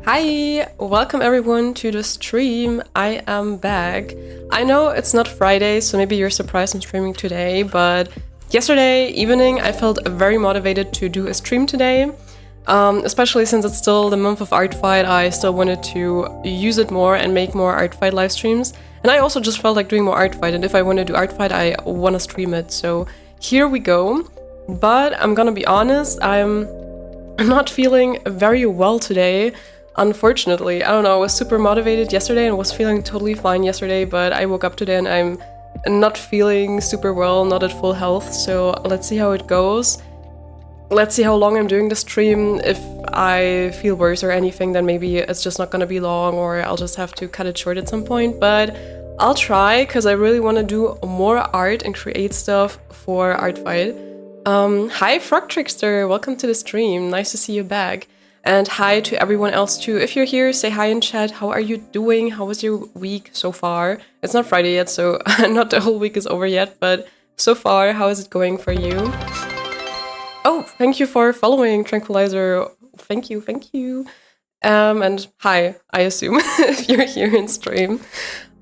Hi, welcome everyone to the stream. I am back. I know it's not Friday, so maybe you're surprised I'm streaming today, but yesterday evening I felt very motivated to do a stream today. Especially since it's still the month of Art Fight, I still wanted to use it more and make more Art Fight live streams. And I also just felt like doing more Art Fight, and if I want to do Art Fight, I want to stream it. So here we go. But I'm gonna be honest, I'm not feeling very well today. Unfortunately, I don't know, I was super motivated yesterday and was feeling totally fine yesterday, but I woke up today and I'm not feeling super well, not at full health, so let's see how it goes. Let's see how long I'm doing the stream. If I feel worse or anything, then maybe it's just not gonna be long, or I'll just have to cut it short at some point, but I'll try, because I really want to do more art and create stuff for Art Fight. Hi Frog Trickster, welcome to the stream, nice to see you back. And hi to everyone else too. If you're here, say hi in chat. How are you doing? How was your week so far? It's not Friday yet, so not the whole week is over yet, but so far, how is it going for you? Oh, thank you for following, Tranquilizer. Thank you, thank you. And hi, I assume, if you're here in stream.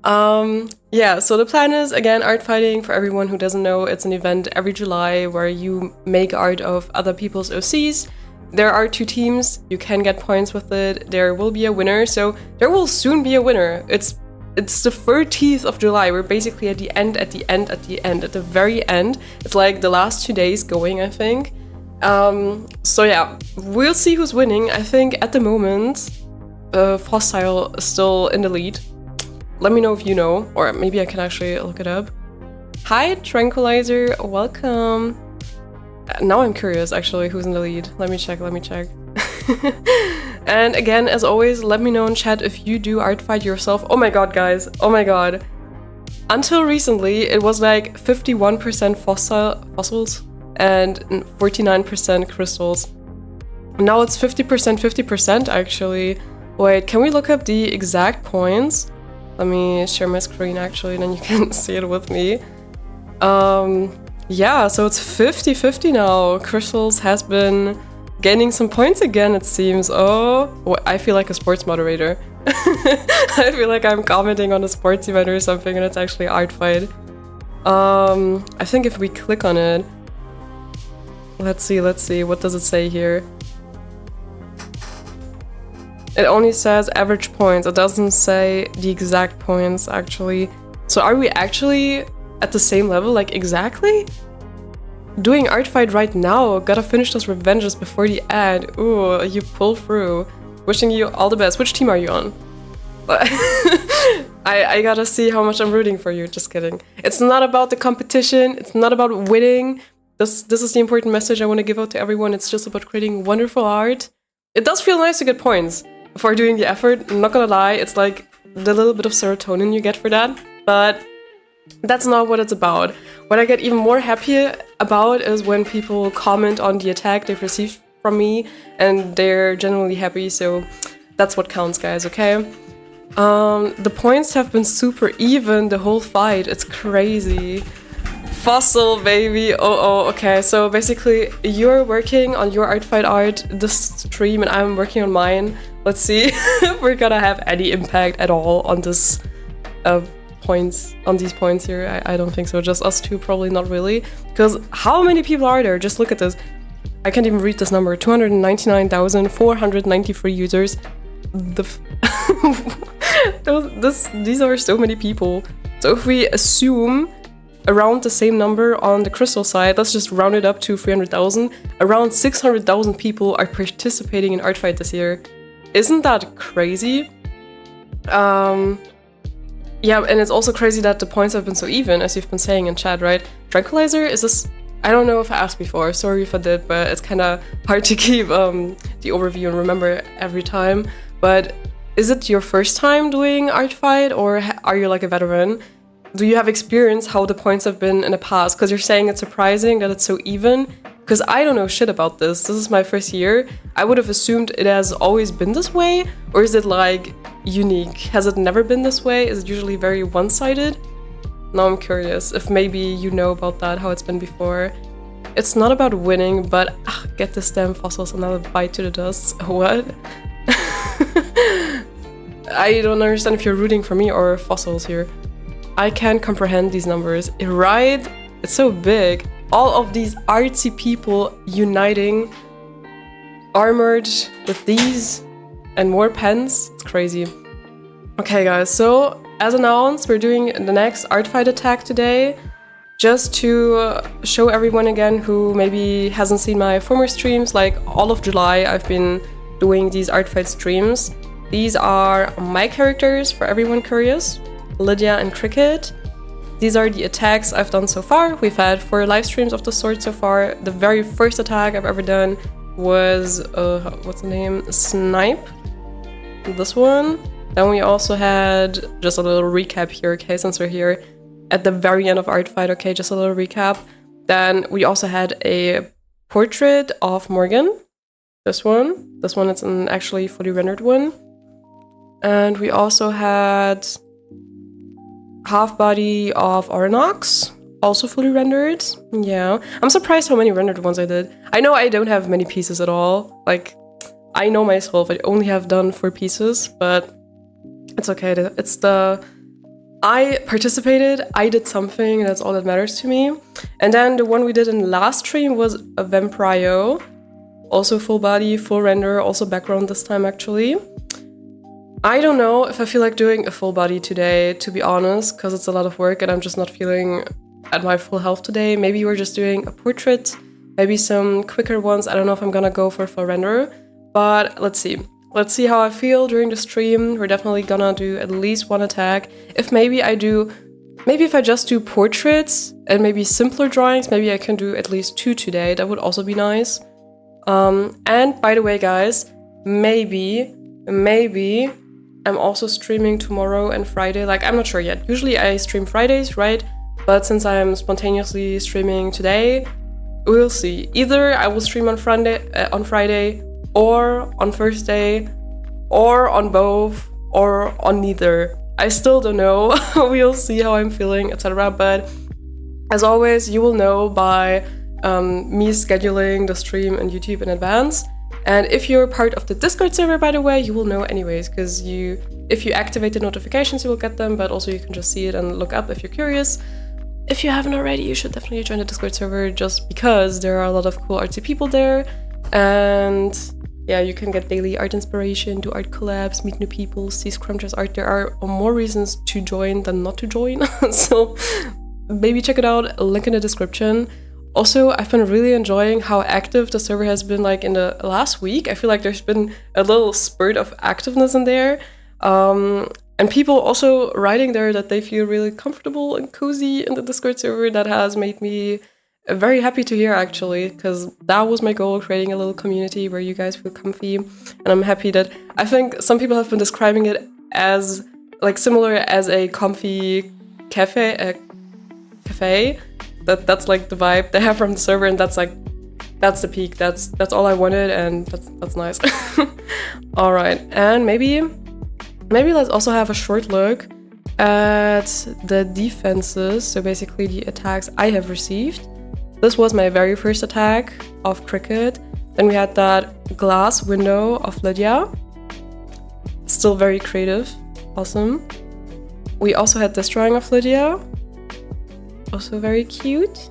Yeah, so the plan is, again, art fighting. For everyone who doesn't know, it's an event every July where you make art of other people's OCs. There are 2 teams, you can get points with it, there will be a winner, so there will soon be a winner. It's the 13th of July, we're basically at the very end. It's like the last 2 days going, I think. So yeah, we'll see who's winning. I think at the moment, Fossil is still in the lead. Let me know if you know, or maybe I can actually look it up. Hi, Tranquilizer, welcome. Now I'm curious, actually, who's in the lead. Let me check. And again, as always, let me know in chat if you do art fight yourself. Oh my god, guys. Oh my god. Until recently, it was like 51% fossils and 49% crystals. Now it's 50%, actually. Wait, can we look up the exact points? Let me share my screen, actually, then you can see it with me. Yeah, so it's 50-50 now. Crystals has been gaining some points again, it seems. Oh, I feel like a sports moderator. I feel like I'm commenting on a sports event or something, and it's actually art fight. I think if we click on it, let's see, what does it say here? It only says average points. It doesn't say the exact points, actually. So are we actually at the same level, like exactly? Doing art fight right now, gotta finish those revenges before the ad. Ooh, you pull through. Wishing you all the best. Which team are you on? I gotta see how much I'm rooting for you, just kidding. It's not about the competition, it's not about winning. This is the important message I want to give out to everyone. It's just about creating wonderful art. It does feel nice to get points for doing the effort, I'm not gonna lie, it's like the little bit of serotonin you get for that, but that's not what it's about. What I get even more happy about is when people comment on the attack they've received from me and they're genuinely happy, so that's what counts, guys, okay? The points have been super even the whole fight, it's crazy. Fossil, baby, oh, okay, so basically you're working on your art fight art this stream and I'm working on mine. Let's see if we're gonna have any impact at all on this these points here. I don't think so, just us two, probably not really, because how many people are there? Just look at this. I can't even read this number. 299,493 users. These are so many people. So if we assume around the same number on the crystal side, let's just round it up to 300,000. Around 600,000 people are participating in art fight this year. Isn't that crazy? Yeah, and it's also crazy that the points have been so even, as you've been saying in chat, right? Tranquilizer, is this... I don't know if I asked before, sorry if I did, but it's kind of hard to keep the overview and remember every time. But is it your first time doing art fight, or are you like a veteran? Do you have experience how the points have been in the past? Because you're saying it's surprising that it's so even. Because I don't know shit about this. This is my first year. I would have assumed it has always been this way, or is it like unique? Has it never been this way? Is it usually very one-sided? Now I'm curious if maybe you know about that, how it's been before. It's not about winning, but get this damn fossils, another bite to the dust. What? I don't understand if you're rooting for me or fossils here. I can't comprehend these numbers, right? It's so big. All of these artsy people uniting, armored with these and more pens. It's crazy. Okay, guys, so as announced, we're doing the next art fight attack today. Just to show everyone again who maybe hasn't seen my former streams, like all of July I've been doing these art fight streams. These are my characters for everyone curious, Lydia and Cricket. These are the attacks I've done so far. We've had 4 live streams of the sort so far. The very first attack I've ever done was, what's the name? Snipe. This one. Then we also had just a little recap here, okay, since we're here at the very end of Art Fight, okay, just a little recap. Then we also had a portrait of Morgan. This one. This one is an actually fully rendered one. And we also had half body of Oranox, also fully rendered. Yeah, I'm surprised how many rendered ones I did. I know I don't have many pieces at all. Like, I know myself, I only have done 4 pieces, but it's okay. It's the... I participated, I did something, and that's all that matters to me. And then the one we did in the last stream was a Vamprio. Also full body, full render, also background this time actually. I don't know if I feel like doing a full body today, to be honest, because it's a lot of work and I'm just not feeling at my full health today. Maybe we're just doing a portrait, maybe some quicker ones. I don't know if I'm gonna go for full render, but let's see. Let's see how I feel during the stream. We're definitely gonna do at least 1 attack. Maybe if I just do portraits and maybe simpler drawings, maybe I can do at least 2 today. That would also be nice. And by the way, guys, maybe I'm also streaming tomorrow and Friday. Like, I'm not sure yet. Usually I stream Fridays, right? But since I'm spontaneously streaming today, we'll see. Either I will stream on Friday, or on Thursday, or on both, or on neither. I still don't know. We'll see how I'm feeling, etc. But as always, you will know by me scheduling the stream and YouTube in advance. And if you're part of the Discord server, by the way, you will know anyways, because if you activate the notifications, you will get them, but also you can just see it and look up if you're curious. If you haven't already, you should definitely join the Discord server, just because there are a lot of cool artsy people there. And yeah, you can get daily art inspiration, do art collabs, meet new people, see Scrumtra's art. There are more reasons to join than not to join. So maybe check it out, link in the description. Also, I've been really enjoying how active the server has been like in the last week. I feel like there's been a little spurt of activeness in there. And people also writing there that they feel really comfortable and cozy in the Discord server. That has made me very happy to hear, actually, because that was my goal, creating a little community where you guys feel comfy. And I'm happy that I think some people have been describing it as like similar as a comfy cafe. That's like the vibe they have from the server, and that's the peak. That's all I wanted, and that's nice. All right, and maybe let's also have a short look at the defenses. So basically the attacks I have received. This was my very first attack of Cricket. Then we had that glass window of Lydia. Still very creative. Awesome. We also had this drawing of Lydia. Also very cute.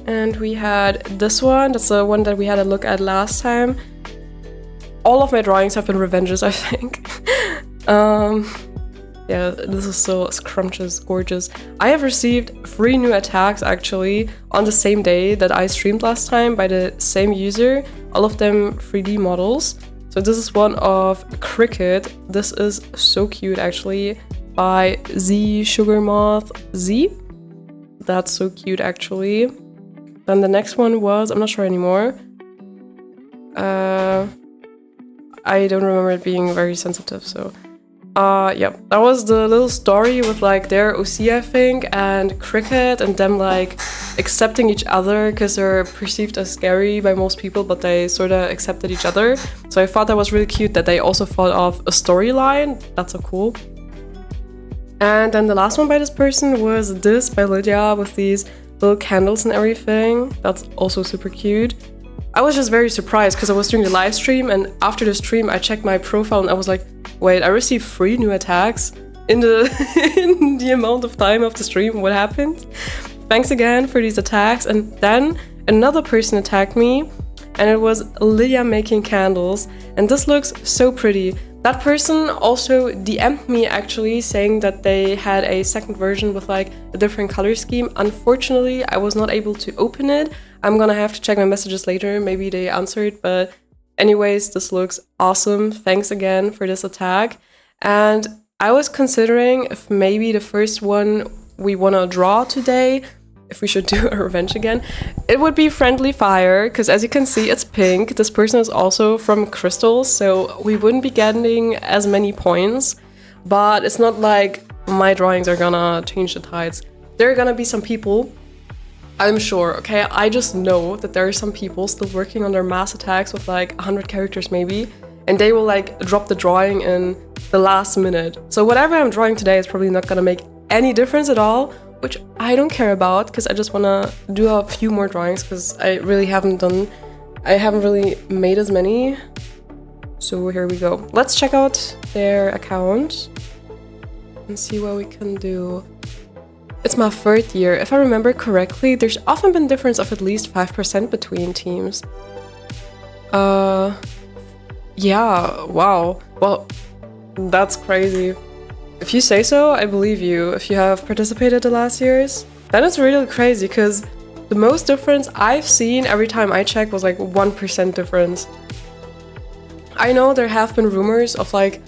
And we had this one. That's the one that we had a look at last time. All of my drawings have been revenges, I think. Yeah, this is so scrumptious, gorgeous. I have received 3 new attacks actually on the same day that I streamed last time by the same user. All of them 3D models. So this is one of Cricket. This is so cute actually, by Z Sugar Moth Z. That's so cute actually. Then the next one was, I'm not sure anymore. I don't remember it being very sensitive, so yeah, that was the little story with like their OC, I think, and Cricket, and them like accepting each other because they're perceived as scary by most people, but they sort of accepted each other. So I thought that was really cute that they also thought of a storyline. That's so cool. And then the last one by this person was this by Lydia with these little candles and everything. That's also super cute. I was just very surprised because I was doing the live stream, and after the stream I checked my profile and I was like, wait, I received 3 new attacks in the in the amount of time of the stream. What happened? Thanks again for these attacks. And then another person attacked me, and it was Lydia making candles, and this looks so pretty. That person also DM'd me actually saying that they had a second version with like a different color scheme. Unfortunately, I was not able to open it. I'm gonna have to check my messages later, maybe they answered, but anyways, this looks awesome. Thanks again for this attack. And I was considering if maybe the first one we wanna draw today, if we should do a revenge again, it would be Friendly Fire, because as you can see, it's pink. This person is also from Crystals, so we wouldn't be getting as many points, but it's not like my drawings are gonna change the tides. There are gonna be some people, I'm sure, okay? I just know that there are some people still working on their mass attacks with like 100 characters maybe, and they will like drop the drawing in the last minute. So whatever I'm drawing today is probably not gonna make any difference at all, which I don't care about because I just want to do a few more drawings because I haven't really made as many. So here we go. Let's check out their account and see what we can do. It's my 3rd year. If I remember correctly, there's often been difference of at least 5% between teams. Yeah, wow. Well, that's crazy. If you say so, I believe you. If you have participated the last years, then it's really crazy because the most difference I've seen every time I check was like 1% difference. I know there have been rumors of like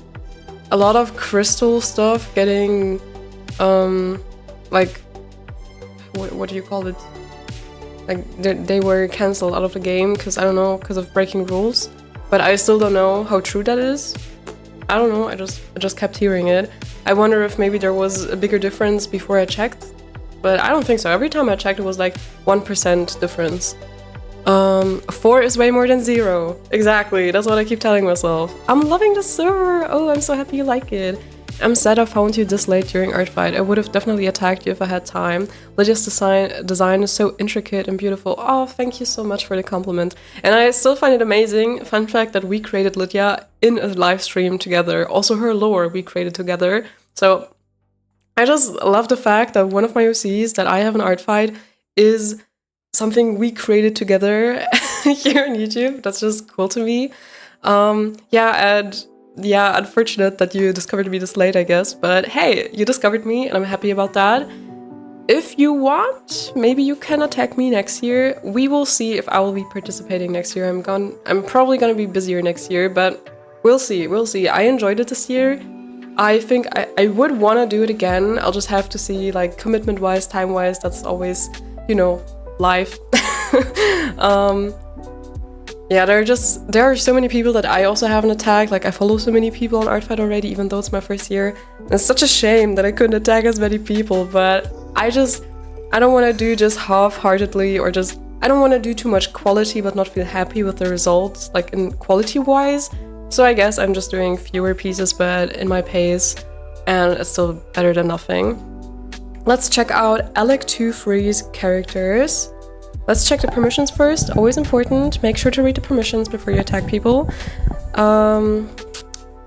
a lot of crystal stuff getting like what do you call it? Like they were cancelled out of the game because I don't know, because of breaking rules. But I still don't know how true that is. I don't know, I just kept hearing it. I wonder if maybe there was a bigger difference before I checked, but I don't think so. Every time I checked, it was like 1% difference. 4 is way more than 0. Exactly, that's what I keep telling myself. I'm loving the server. Oh, I'm so happy you like it. I'm sad I found you this late during art fight. I would have definitely attacked you if I had time. Lydia's design is so intricate and beautiful. Oh, thank you so much for the compliment. And I still find it amazing, fun fact, that we created Lydia in a live stream together. Also her lore we created together. So I just love the fact that one of my OCs that I have an art fight is something we created together here on YouTube. That's just cool to me. Yeah, unfortunate that you discovered me this late, I guess. But hey, you discovered me and I'm happy about that. If you want, maybe you can attack me next year. We will see if I will be participating next year. I'm probably gonna be busier next year, but we'll see. I enjoyed it this year. I think I would want to do it again. I'll just have to see, like, commitment-wise, time-wise. That's always, you know, life. Yeah, there are so many people that I also haven't attacked. Like, I follow so many people on Artfight already, even though it's my first year. And it's such a shame that I couldn't attack as many people, but I don't want to do just half-heartedly, or I don't want to do too much quality but not feel happy with the results, like in quality-wise. So I guess I'm just doing fewer pieces but in my pace, and it's still better than nothing. Let's check out Alec23's characters. Let's check the permissions first, always important. Make sure to read the permissions before you attack people.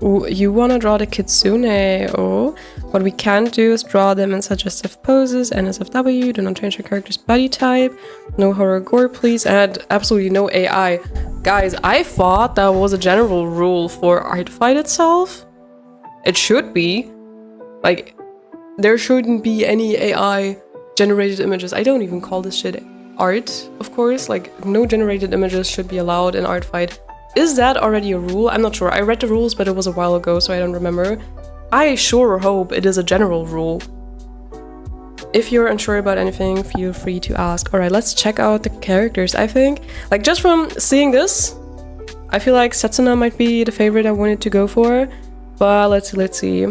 You wanna draw the kitsune. Oh, what we can do is draw them in suggestive poses, NSFW, do not change your character's body type, no horror gore please, and absolutely no AI. Guys, I thought that was a general rule for Artfight itself. It should be. Like, there shouldn't be any AI generated images. I don't even call this shit art, of course. Like, no generated images should be allowed in Artfight. Is that already a rule? I'm not sure. I read the rules, but it was a while ago, so I don't remember. I sure hope it is a general rule. If you're unsure about anything, feel free to ask. Alright, let's check out the characters, I think. Like, just from seeing this, I feel like Setsuna might be the favorite I wanted to go for. But let's see.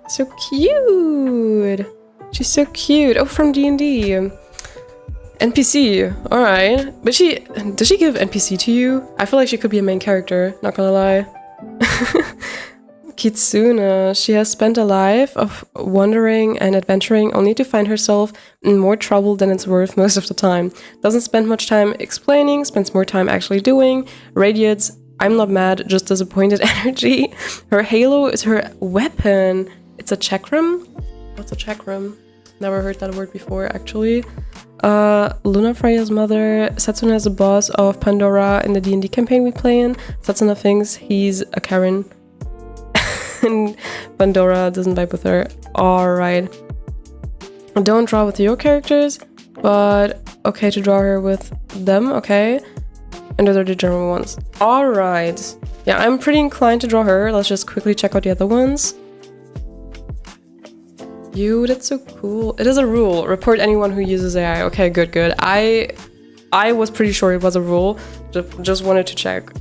So cute! She's so cute. Oh, from D&D. NPC, alright. But did she give NPC to you? I feel like she could be a main character, not gonna lie. Kitsune. She has spent a life of wandering and adventuring only to find herself in more trouble than it's worth most of the time. Doesn't spend much time explaining, spends more time actually doing. Radiates, I'm not mad, just disappointed energy. Her halo is her weapon. It's a chakram? What's a chakram? Never heard that word before, actually. Luna Freya's mother. Setsuna is the boss of Pandora in the D&D campaign we play in. Setsuna thinks he's a Karen. And Pandora doesn't vibe with her. Alright. Don't draw with your characters, but okay to draw her with them, okay? And those are the general ones. Alright. Yeah, I'm pretty inclined to draw her. Let's just quickly check out the other ones. You, that's so cool. It is a rule. Report anyone who uses AI. Okay, good, good. I was pretty sure it was a rule. Just wanted to check.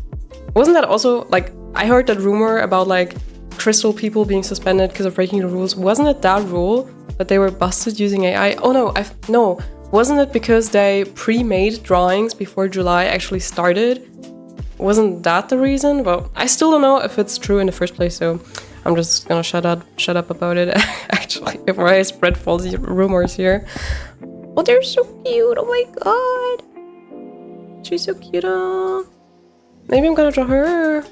Wasn't that also, like, I heard that rumor about, like, crystal people being suspended because of breaking the rules. Wasn't it that rule that they were busted using AI? Oh no, no. Wasn't it because they pre-made drawings before July actually started? Wasn't that the reason? Well, I still don't know if it's true in the first place, so I'm just gonna shut up about it actually before I spread false rumors here. Oh, they're so cute! Oh my god, she's so cute. Maybe I'm gonna draw her.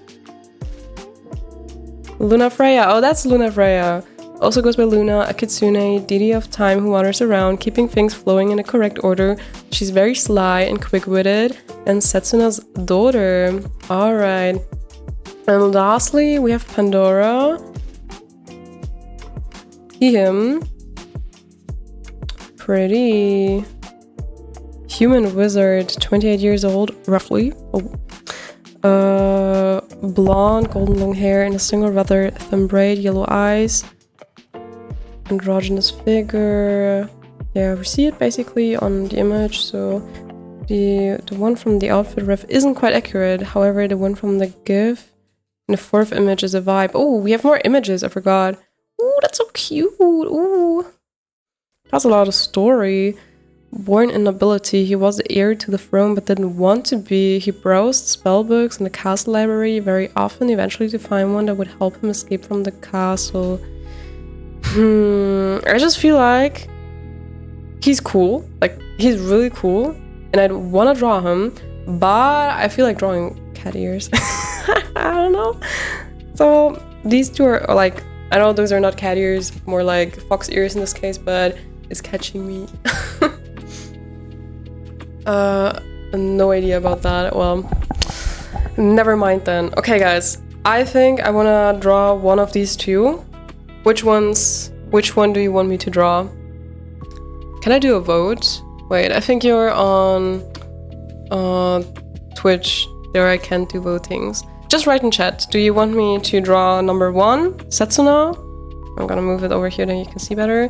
Luna Freya. Oh, that's Luna Freya. Also goes by Luna, a kitsune, deity of time who wanders around, keeping things flowing in the correct order. She's very sly and quick-witted, and Setsuna's daughter. Alright. And lastly, we have Pandora. Him. Pretty. Human wizard, 28 years old, roughly. Oh. Blonde, golden long hair, and a single rather thin braid, yellow eyes. Androgynous figure. Yeah, we see it basically on the image, so the one from the outfit ref isn't quite accurate. However, the one from the GIF and the fourth image is a vibe. Oh, we have more images, I forgot. Ooh, that's so cute. Ooh. That's a lot of story. Born in nobility, he was the heir to the throne but didn't want to be. He browsed spellbooks in the castle library very often, eventually to find one that would help him escape from the castle. I just feel like he's cool. Like, he's really cool. And I'd want to draw him, but I feel like drawing cat ears. I don't know. So these two are like, I know those are not cat ears, more like fox ears in this case, but it's catching me. No idea about that. Well, never mind then. Okay, guys, I think I wanna draw one of these two. Which one do you want me to draw? Can I do a vote? Wait, I think you're on Twitch. There I can't do votings. Just write in chat. Do you want me to draw number 1, Setsuna? I'm gonna move it over here then you can see better.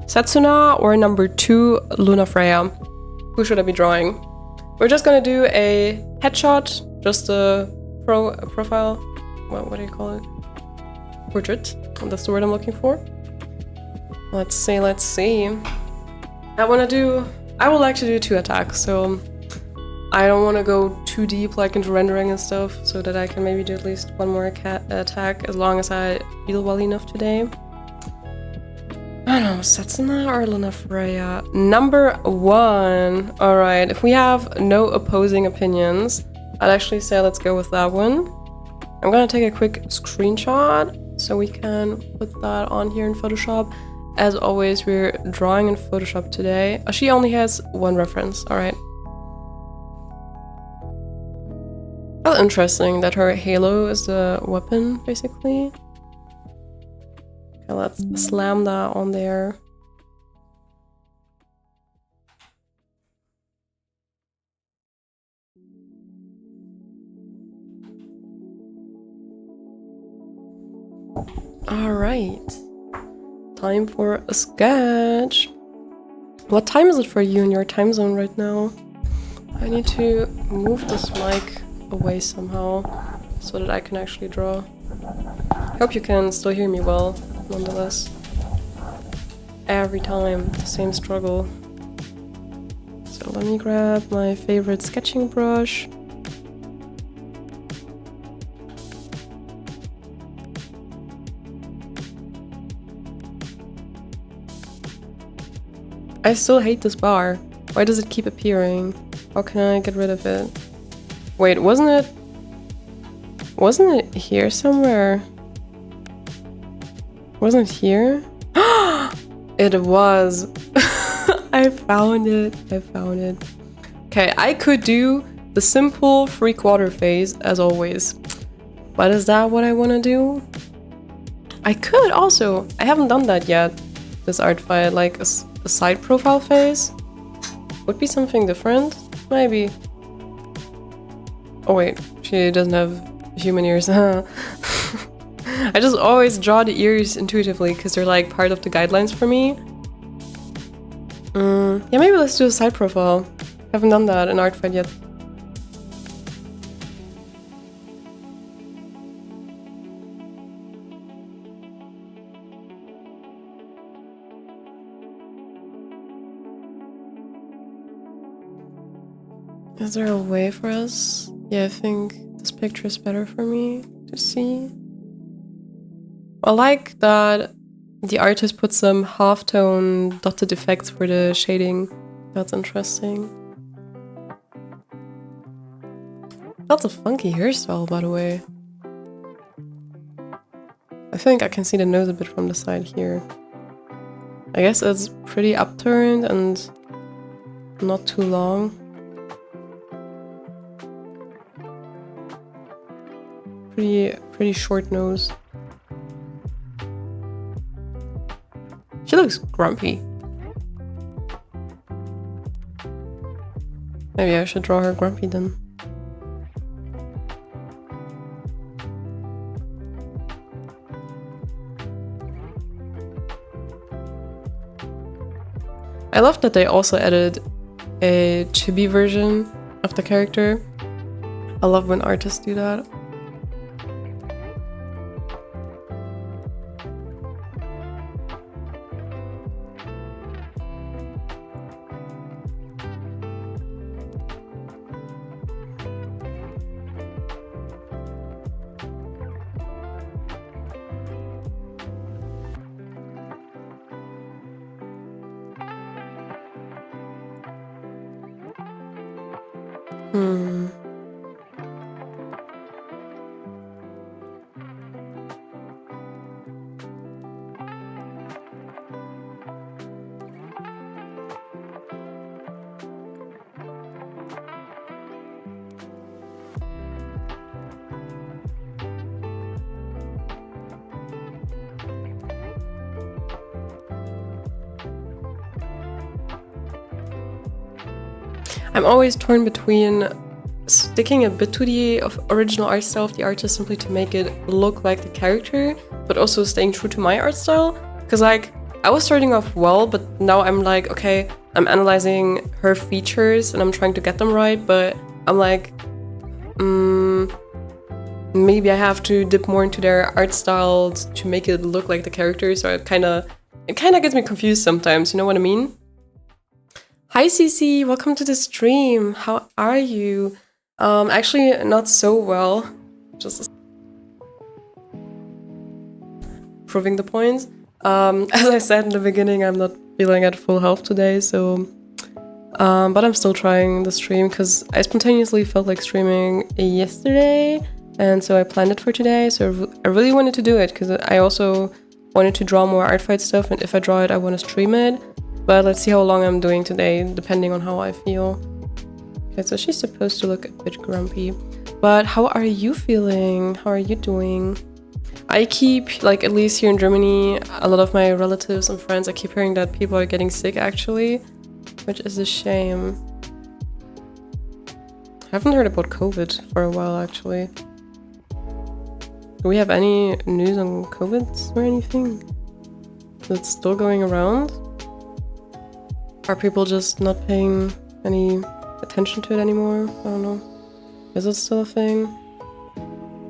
Setsuna, or number 2, Luna Freya? Who should I be drawing? We're just gonna do a headshot, just a profile. What do you call it? Portrait. That's the word I'm looking for. Let's see. I would like to do 2 attacks, so I don't want to go too deep like into rendering and stuff, so that I can maybe do at least 1 more attack as long as I feel well enough today. I don't know, Setsuna or Luna Freya? Number 1. Alright, if we have no opposing opinions, I'd actually say let's go with that one. I'm gonna take a quick screenshot so we can put that on here in Photoshop. As always, we're drawing in Photoshop today. Oh, she only has 1 reference, alright. Well, interesting that her halo is the weapon, basically. Okay, let's slam that on there. Alright. Time for a sketch. What time is it for you in your time zone right now? I need to move this mic away somehow so that I can actually draw. I hope you can still hear me well, nonetheless. Every time, the same struggle. So let me grab my favorite sketching brush. I still hate this bar. Why does it keep appearing? How can I get rid of it? Wait, wasn't it here somewhere? Wasn't it here? It was. I found it. Okay, I could do the simple 3/4 phase as always. But is that what I want to do? I could also. I haven't done that yet. This art file, like a side profile phase. Would be something different, maybe. Oh wait, she doesn't have human ears. I just always draw the ears intuitively because they're like part of the guidelines for me. Yeah, maybe let's do a side profile. Haven't done that in art fight yet. Is there a way for us? Yeah, I think this picture is better for me to see. I like that the artist put some halftone dotted effects for the shading. That's interesting. That's a funky hairstyle, by the way. I think I can see the nose a bit from the side here. I guess it's pretty upturned and not too long. Pretty short nose. She looks grumpy. Maybe I should draw her grumpy then. I love that they also added a chibi version of the character. I love when artists do that. I'm always torn between sticking a bit to the original art style of the artist simply to make it look like the character, but also staying true to my art style. Because like, I was starting off well, but now I'm like, okay, I'm analyzing her features and I'm trying to get them right, but I'm like, maybe I have to dip more into their art style to make it look like the character, so it kind of gets me confused sometimes, you know what I mean? Hi CC, welcome to the stream. How are you? Actually not so well. Just proving the point. As I said in the beginning, I'm not feeling at full health today, so but I'm still trying the stream because I spontaneously felt like streaming yesterday, and so I planned it for today. So I really wanted to do it because I also wanted to draw more art fight stuff, and if I draw it, I want to stream it. But let's see how long I'm doing today, depending on how I feel. Okay, so she's supposed to look a bit grumpy. But how are you feeling? How are you doing? I keep, like, at least here in Germany, a lot of my relatives and friends, I keep hearing that people are getting sick, actually. Which is a shame. I haven't heard about COVID for a while, actually. Do we have any news on COVID or anything? Is it still going around? Are people just not paying any attention to it anymore? I don't know. Is it still a thing?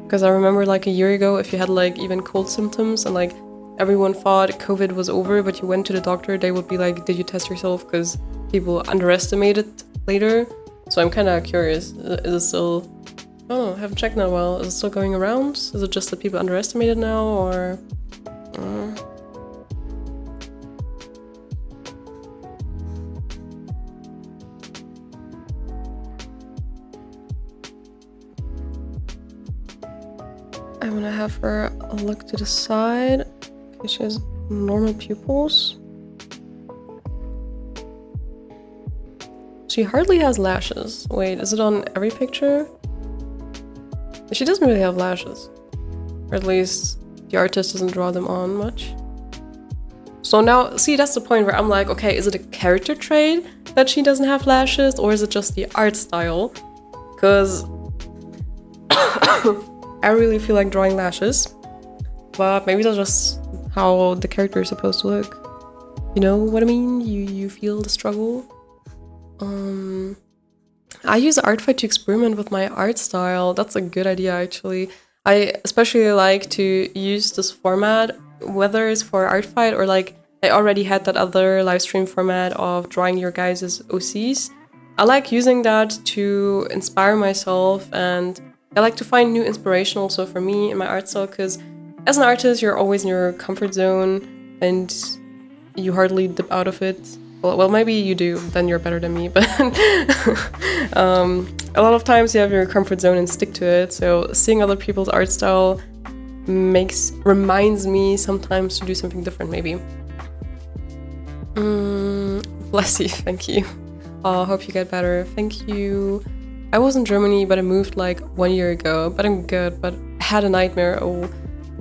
Because I remember like a year ago, if you had like even cold symptoms and like everyone thought COVID was over, but you went to the doctor, they would be like, did you test yourself? Because people underestimate it later. So I'm kind of curious. Is it still... Oh, I haven't checked in a while. Is it still going around? Is it just that people underestimate it now, or... I'm gonna have her look to the side. Okay, she has normal pupils. She hardly has lashes. Wait, is it on every picture? She doesn't really have lashes. Or at least the artist doesn't draw them on much. So now, see, that's the point where I'm like, okay, is it a character trait that she doesn't have lashes, or is it just the art style? Because I really feel like drawing lashes, but maybe that's just how the character is supposed to look. You know what I mean? You feel the struggle. I use Artfight to experiment with my art style. That's a good idea, actually. I especially like to use this format, whether it's for Artfight or like I already had that other live stream format of drawing your guys' OCs. I like using that to inspire myself, and I like to find new inspiration also for me in my art style, because as an artist, you're always in your comfort zone and you hardly dip out of it. Well, maybe you do, then you're better than me, but a lot of times you have your comfort zone and stick to it, so seeing other people's art style reminds me sometimes to do something different, maybe. Bless you, thank you. Hope you get better, thank you. I was in Germany, but I moved like 1 year ago, but I'm good, but I had a nightmare. Oh,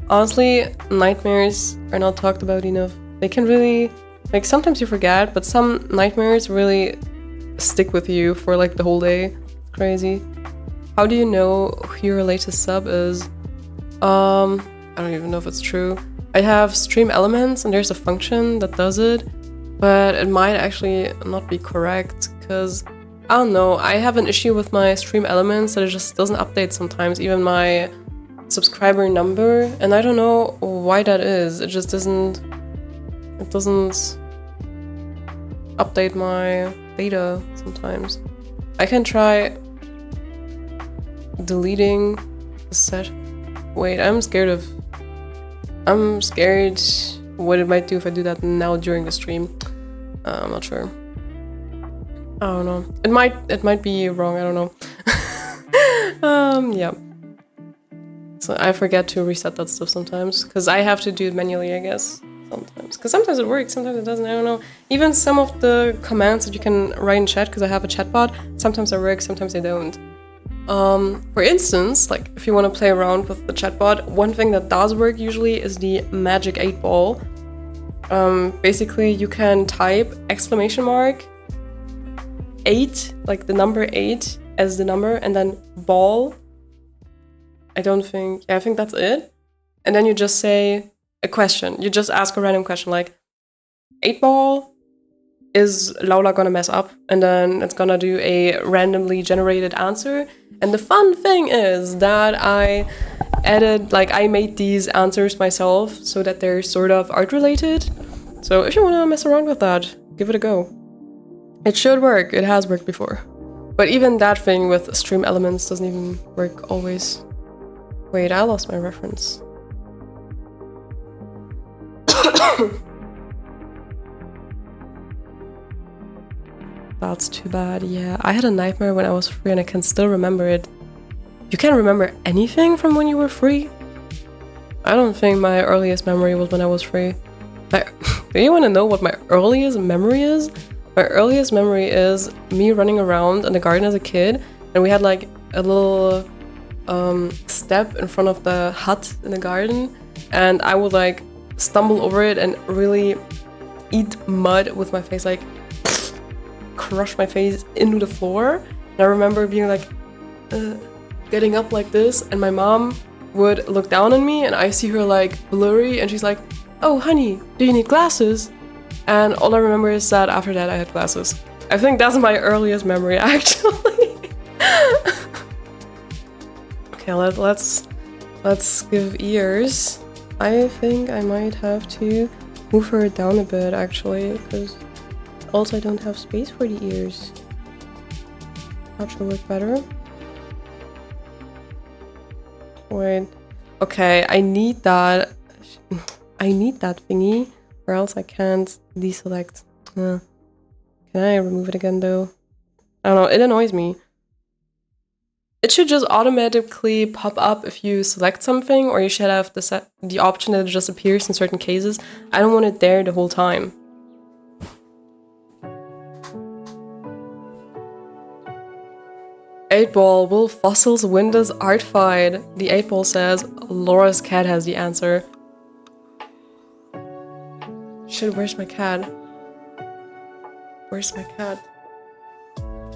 honestly, nightmares are not talked about enough. They can really... Like, sometimes you forget, but some nightmares really stick with you for, like, the whole day. Crazy. How do you know who your latest sub is? I don't even know if it's true. I have stream elements, and there's a function that does it, but it might actually not be correct, because, I don't know, I have an issue with my stream elements that it just doesn't update sometimes, even my subscriber number, and I don't know why that is. It just doesn't... It doesn't update my data sometimes. I can try deleting the set. Wait, I'm scared what it might do if I do that now during the stream. I'm not sure. I don't know. It might be wrong, I don't know. Yeah. So I forget to reset that stuff sometimes, because I have to do it manually, I guess. Sometimes, because sometimes it works, sometimes it doesn't, I don't know. Even some of the commands that you can write in chat, because I have a chatbot, sometimes they work, sometimes they don't. For instance, like if you want to play around with the chatbot, one thing that does work usually is the magic 8 ball. Basically, you can type !8, like the number 8 as the number, and then ball. I think that's it. And then you just say a question. You just ask a random question like, 8 ball, is Laura gonna mess up? And then it's gonna do a randomly generated answer. And the fun thing is that I made these answers myself so that they're sort of art related. So if you wanna mess around with that, give it a go. It should work, it has worked before. But even that thing with stream elements doesn't even work always. Wait, I lost my reference. That's too bad, yeah. I had a nightmare when I was free and I can still remember it. You can't remember anything from when you were free? I don't think my earliest memory was when I was free. Do you want to know what my earliest memory is? My earliest memory is me running around in the garden as a kid, and we had like a little step in front of the hut in the garden, and I would like stumble over it and really eat mud with my face, like crush my face into the floor. And I remember being like getting up like this, and my mom would look down on me and I see her like blurry, and she's like, "Oh honey, do you need glasses?" And all I remember is that after that I had glasses. I think that's my earliest memory actually. Okay, let's give ears. I think I might have to move her down a bit actually, because also I don't have space for the ears. That should work better. Wait. Okay, I need that thingy, or else I can't deselect. Can I remove it again though? I don't know, it annoys me. It should just automatically pop up if you select something, or you should have the option that it just appears in certain cases. I don't want it there the whole time. Eightball, will fossils win this art fight? The Eightball says Laura's cat has the answer. Shit, where's my cat? Where's my cat?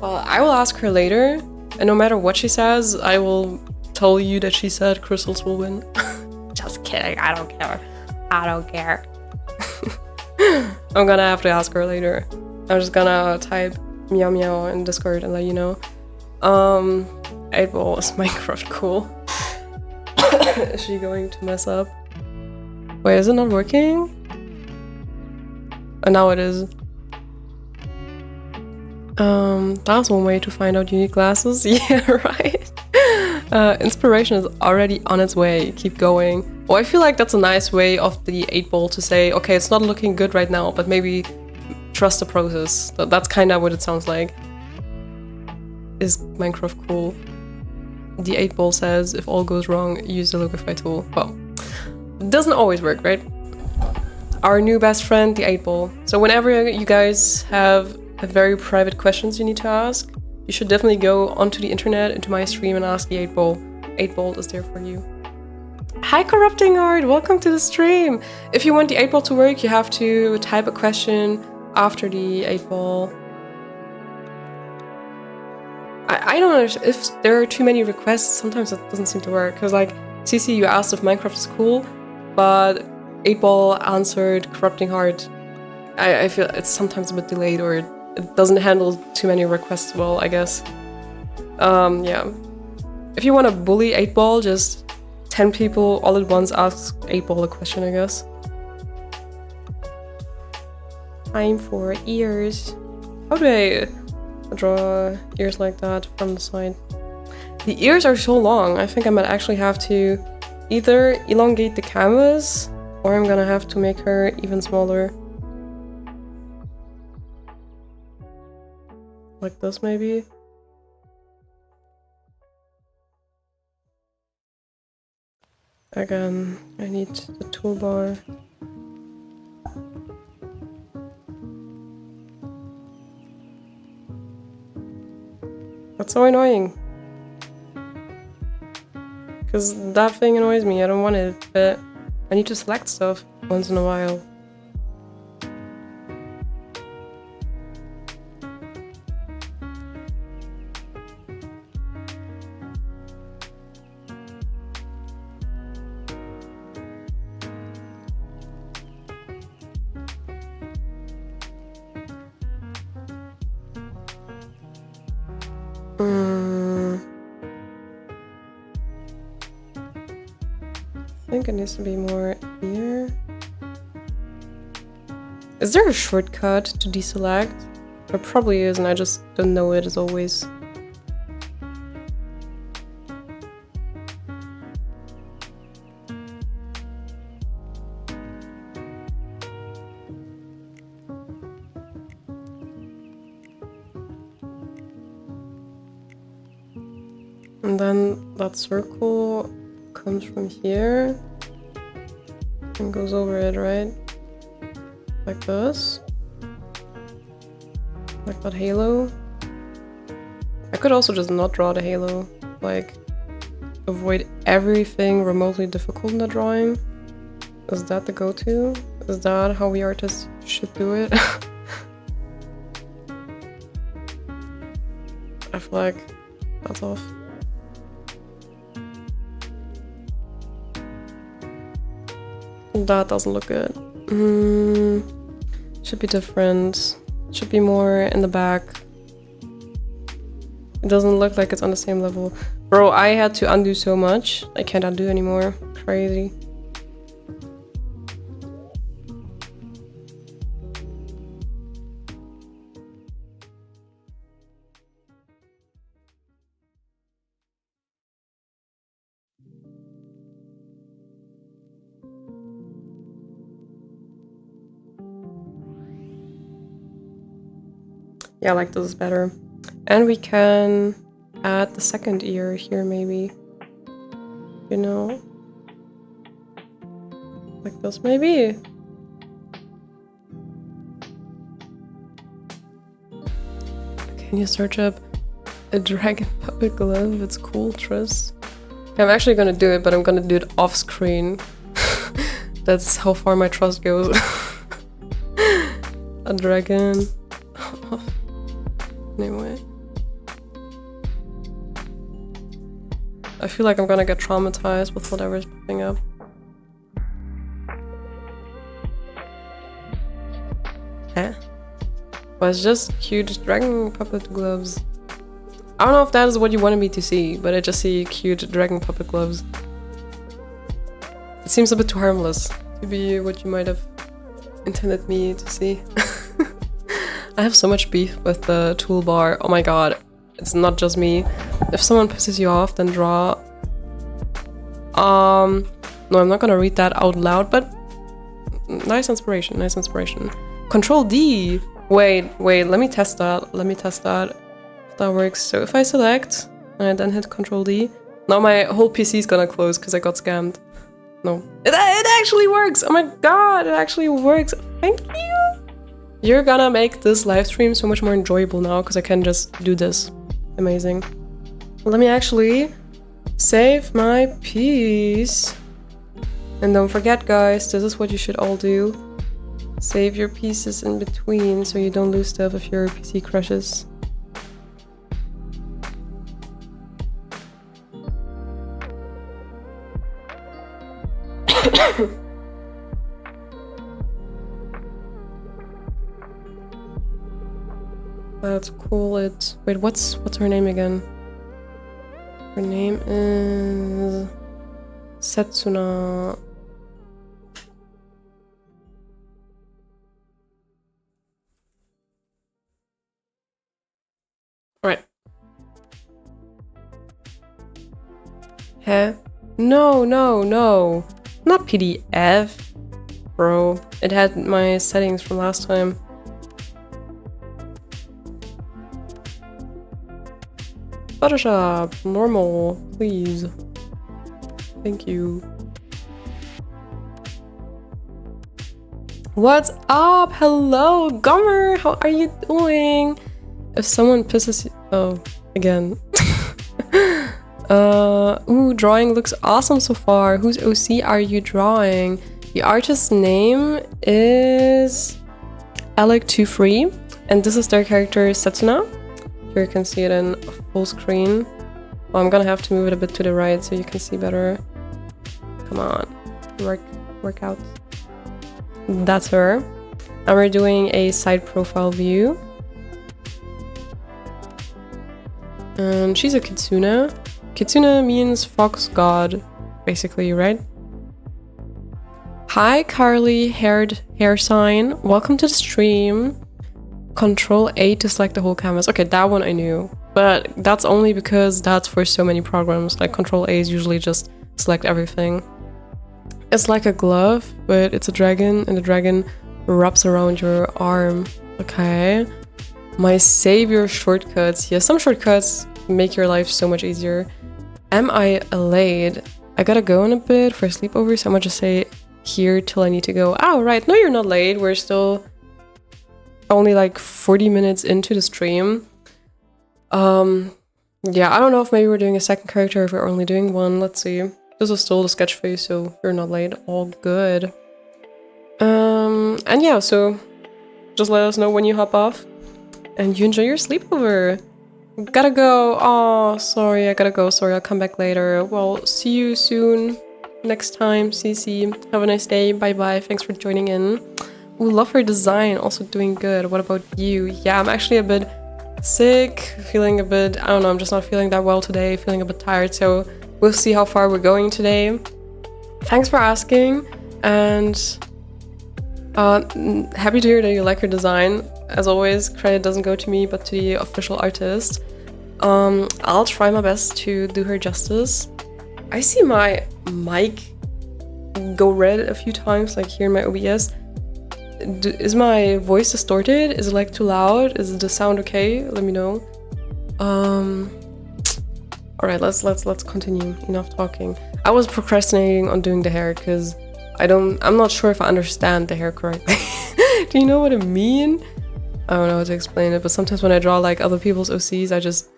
Well, I will ask her later, and no matter what she says, I will tell you that she said crystals will win. Just kidding, I don't care. I don't care. I'm gonna have to ask her later. I'm just gonna type meow meow in Discord and let you know. 8-ball, is Minecraft cool? Is she going to mess up? Wait, is it not working? And now it is. That's one way to find out you need glasses. Yeah, right. Inspiration is already on its way. Keep going. Oh, I feel like that's a nice way of the 8-ball to say, okay, it's not looking good right now, but maybe trust the process. That's kind of what it sounds like. Is Minecraft cool? The 8-ball says, if all goes wrong, use the Logify tool. Well, it doesn't always work, right? Our new best friend, the 8-ball. So whenever you guys have very private questions you need to ask, you should definitely go onto the internet, into my stream, and ask the 8-ball. 8-ball is there for you. Hi Corrupting Art, welcome to the stream! If you want the 8-ball to work, you have to type a question after the 8-ball. I don't know if there are too many requests, sometimes it doesn't seem to work. Because like, CC, you asked if Minecraft is cool, but 8-ball answered Corrupting Heart. I feel it's sometimes a bit delayed, or it doesn't handle too many requests well, I guess. Yeah. If you want to bully 8-ball, just 10 people all at once ask 8-ball a question, I guess. Time for ears. How do I draw ears like that from the side? The ears are so long, I think I might actually have to either elongate the canvas, or I'm gonna have to make her even smaller. Like this, maybe? Again, I need the toolbar. That's so annoying. Because that thing annoys me, I don't want it, but I need to select stuff once in a while. I think it needs to be more here. Is there a shortcut to deselect? There probably is, and I just don't know it as always. And then that circle comes from here and goes over it, right? Like this. Like that halo. I could also just not draw the halo. Like, avoid everything remotely difficult in the drawing. Is that the go-to? Is that how we artists should do it? I feel like that's off. That doesn't look good. Should be different. Should be more in the back. It doesn't look like it's on the same level. Bro, I had to undo so much. I can't undo anymore. Crazy. Yeah, like this is better. And we can add the second ear here, maybe. You know? Like this, maybe. Can you search up a dragon puppet glove? It's cool, Tris. I'm actually gonna do it, but I'm gonna do it off screen. That's how far my trust goes. A dragon. Anyway. I feel like I'm gonna get traumatized with whatever's popping up. Huh? Well, it's just cute dragon puppet gloves. I don't know if that is what you wanted me to see, but I just see cute dragon puppet gloves. It seems a bit too harmless to be what you might have intended me to see. I have so much beef with the toolbar. Oh my god, it's not just me. If someone pisses you off, then draw. No, I'm not gonna read that out loud, but nice inspiration, nice inspiration. Control D. Wait, let me test that. Let me test that. If that works. So if I select and I then hit Control D, now my whole PC is gonna close because I got scammed. No, it actually works. Oh my god, it actually works. Thank you. You're gonna make this live stream so much more enjoyable now because I can just do this. Amazing. Let me actually save my piece. And don't forget, guys, this is what you should all do. Save your pieces in between so you don't lose stuff if your PC crashes. That's cool. Wait, what's her name again? Her name is Setsuna. Right. Huh? No. Not PDF. Bro, it had my settings from last time. Photoshop, normal, please. Thank you. What's up? Hello, Gummer. How are you doing? If someone pisses you... Oh, again. Ooh, drawing looks awesome so far. Whose OC are you drawing? The artist's name is Alec23, and this is their character Setsuna. Here you can see it in full screen. Well, I'm gonna have to move it a bit to the right so you can see better. Come on, work out. That's her. And we're doing a side profile view. And she's a kitsune. Kitsune means fox god, basically, right? Hi, Carly, hair sign. Welcome to the stream. Control A to select the whole canvas. Okay, that one I knew. But that's only because that's for so many programs. Like Control A is usually just select everything. It's like a glove, but it's a dragon, and the dragon wraps around your arm. Okay. My savior shortcuts. Yeah, some shortcuts make your life so much easier. Am I late? I gotta go in a bit for a sleepover, so I'm gonna just say here till I need to go. Oh, right. No, you're not late. We're still only like 40 minutes into the stream. Yeah, I don't know if maybe we're doing a second character or if we're only doing one. Let's see. This is still the sketch phase, so you're not late. All good. And yeah, so just let us know when you hop off and you enjoy your sleepover. Gotta go. Oh, sorry, I gotta go. Sorry, I'll come back later. Well, see you soon. Next time, CC. Have a nice day. Bye-bye. Thanks for joining in. Ooh, love her design. Also doing good. What about you? Yeah, I'm actually a bit sick. Feeling a bit... I don't know, I'm just not feeling that well today. Feeling a bit tired, so we'll see how far we're going today. Thanks for asking. And happy to hear that you like her design. As always, credit doesn't go to me, but to the official artist. I'll try my best to do her justice. I see my mic go red a few times, like here in my OBS. Is my voice distorted? Is it like too loud? Is the sound okay? Let me know. Alright, let's continue. Enough talking. I was procrastinating on doing the hair because I'm not sure if I understand the hair correctly. Do you know what I mean? I don't know how to explain it, but sometimes when I draw like other people's OCs, I just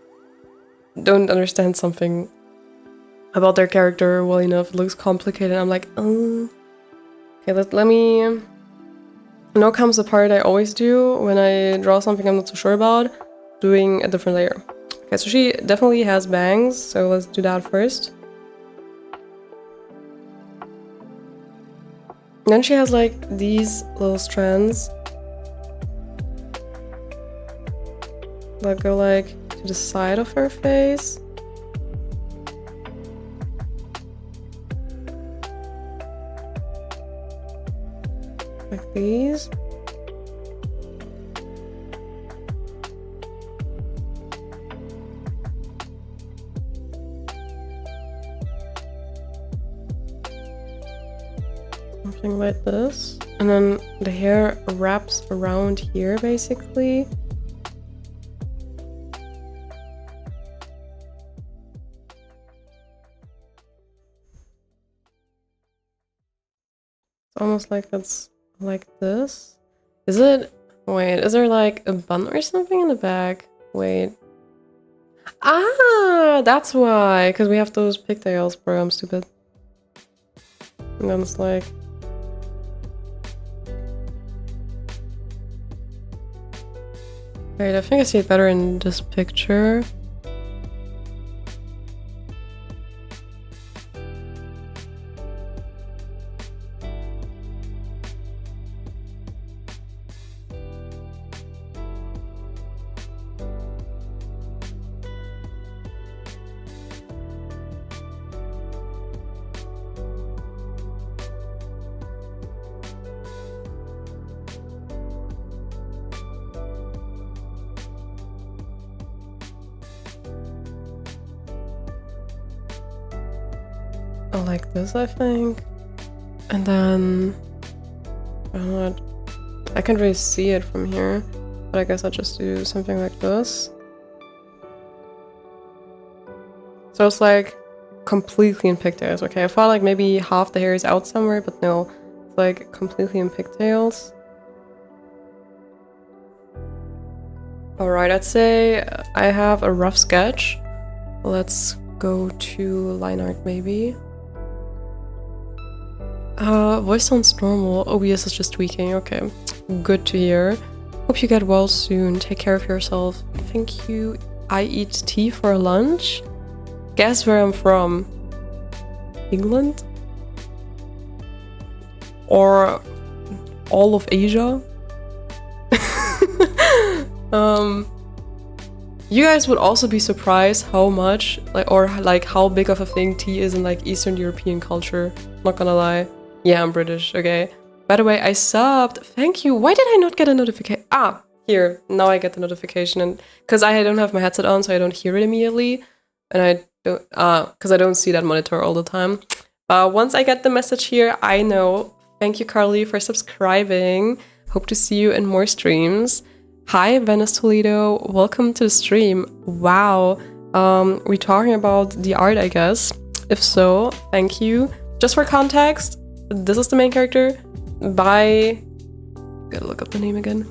don't understand something about their character well enough. It looks complicated. I'm like, oh. Okay, let me... Now comes the part I always do when I draw something I'm not so sure about, doing a different layer. Okay, so she definitely has bangs, so let's do that first. Then she has like these little strands that go like to the side of her face. Like these. Something like this. And then the hair wraps around here basically. It's almost like it's like this. Is it? Wait, is there like a bun or something in the back? Wait. Ah, that's why. Because we have those pigtails, bro. I'm stupid. And then it's like... Wait, I think I see it better in this picture. Like this, I think. And then I don't know, I can't really see it from here, but I guess I'll just do something like this. So it's like completely in pigtails. Okay, I thought like maybe half the hair is out somewhere, but no, it's like completely in pigtails. Alright, I'd say I have a rough sketch. Let's go to line art maybe. Voice sounds normal. OBS is just tweaking. Okay, good to hear. Hope you get well soon. Take care of yourself. Thank you. I eat tea for lunch. Guess where I'm from? England? Or all of Asia? You guys would also be surprised how much, like how big of a thing tea is in like Eastern European culture. Not gonna lie. Yeah, I'm British, okay. By the way, I subbed. Thank you. Why did I not get a notification? Ah, here. Now I get the notification. And because I don't have my headset on, so I don't hear it immediately. And I don't, because I don't see that monitor all the time. Once I get the message here, I know. Thank you, Carly, for subscribing. Hope to see you in more streams. Hi, Venice Toledo. Welcome to the stream. Wow. We're talking about the art, I guess. If so, thank you. Just for context, this is the main character by... Gotta look up the name again.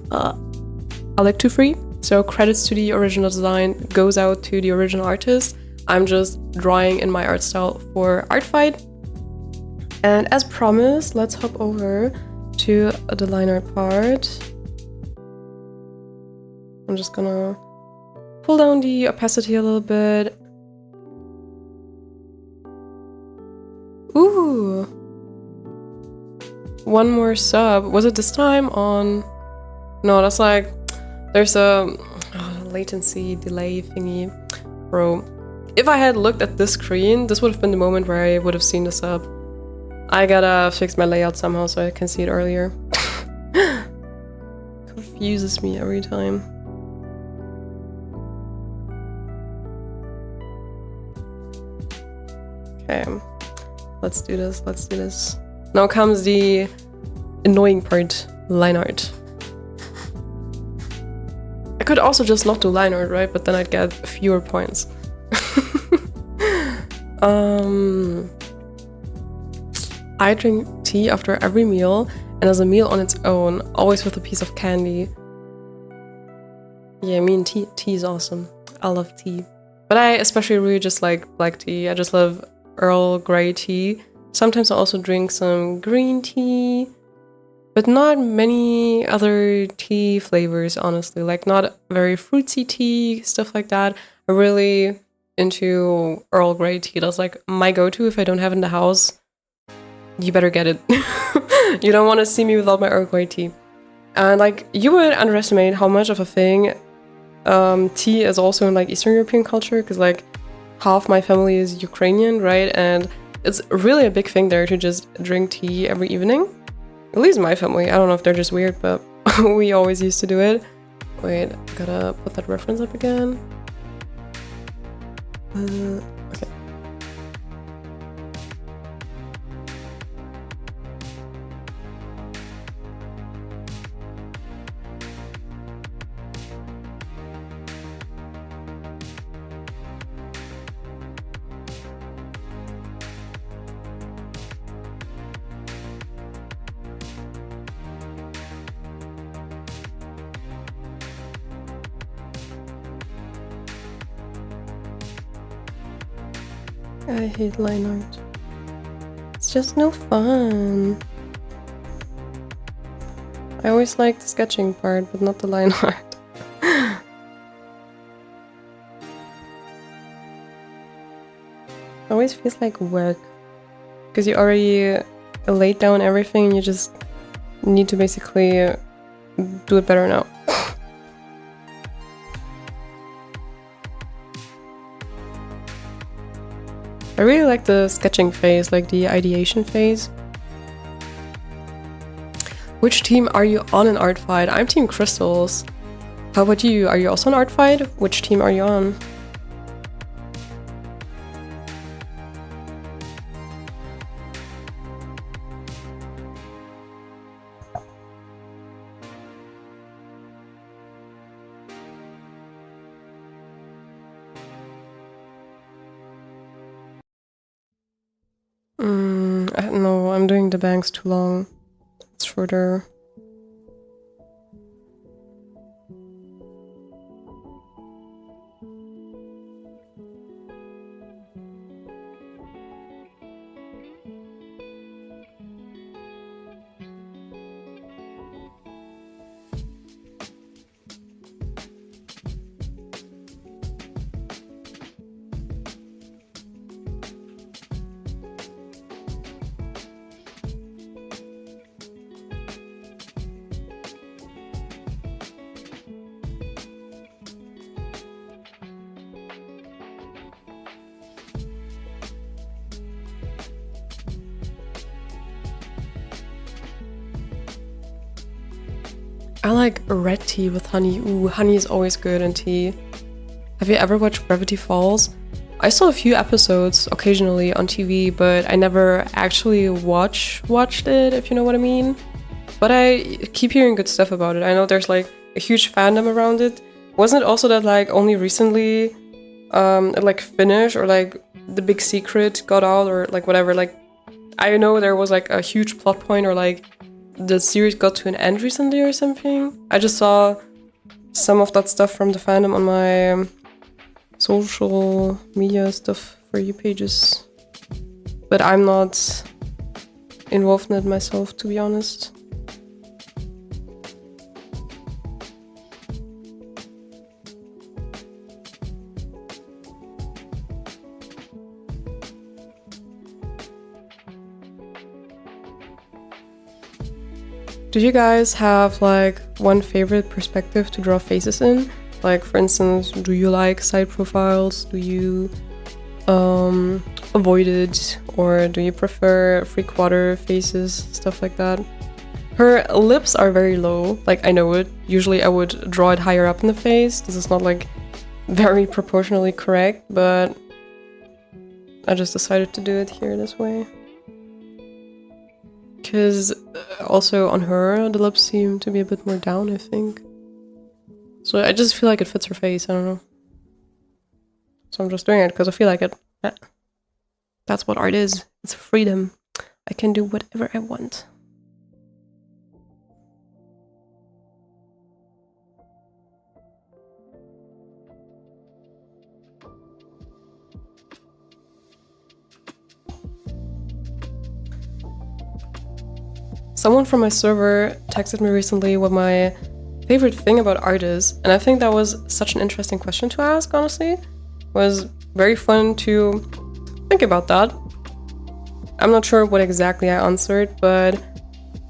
Alec23. So credits to the original design goes out to the original artist. I'm just drawing in my art style for Art Fight. And as promised, let's hop over to the line art part. I'm just gonna pull down the opacity a little bit. Ooh! One more sub. Was it this time on... No, that's like... There's a latency delay thingy. Bro. If I had looked at this screen, this would have been the moment where I would have seen the sub. I gotta fix my layout somehow so I can see it earlier. Confuses me every time. Okay. Let's do this, let's do this. Now comes the annoying part, line art. I could also just not do line art, right? But then I'd get fewer points. I drink tea after every meal and as a meal on its own, always with a piece of candy. Yeah, I mean, tea is awesome. I love tea. But I especially really just like black tea. I just love Earl Grey tea. Sometimes I also drink some green tea, but not many other tea flavors, honestly. Like, not very fruitsy tea, stuff like that. I'm really into Earl Grey tea. That's like my go-to if I don't have it in the house. You better get it. You don't want to see me without my Earl Grey tea. And like, you would underestimate how much of a thing tea is also in like Eastern European culture, because like half my family is Ukrainian, right? And it's really a big thing there to just drink tea every evening. At least my family. I don't know if they're just weird, but we always used to do it. Wait, gotta put that reference up again. Okay. I hate line art. It's just no fun. I always like the sketching part, but not the line art. It always feels like work. Because you already laid down everything and you just need to basically do it better now. I really like the sketching phase, like the ideation phase. Which team are you on in Art Fight? I'm Team Crystals. How about you? Are you also on Art Fight? Which team are you on? No, I'm doing the bangs too long. It's shorter. I like red tea with honey. Ooh, honey is always good in tea. Have you ever watched Gravity Falls? I saw a few episodes occasionally on TV, but I never actually watched it, if you know what I mean. But I keep hearing good stuff about it. I know there's like a huge fandom around it. Wasn't it also that like only recently it like finished, or like the big secret got out, or like whatever? Like, I know there was like a huge plot point, or like the series got to an end recently or something. I just saw some of that stuff from the fandom on my social media stuff for you pages. But I'm not involved in it myself, to be honest. Do you guys have like one favorite perspective to draw faces in? Like, for instance, do you like side profiles? Do you avoid it? Or do you prefer 3/4 faces? Stuff like that. Her lips are very low, like I know it. Usually I would draw it higher up in the face. This is not like very proportionally correct, but I just decided to do it here this way. Because also on her, the lips seem to be a bit more down, I think. So I just feel like it fits her face, I don't know. So I'm just doing it because I feel like it. That's what art is. It's freedom. I can do whatever I want. Someone from my server texted me recently what my favorite thing about art is, and I think that was such an interesting question to ask, honestly. It was very fun to think about that. I'm not sure what exactly I answered, but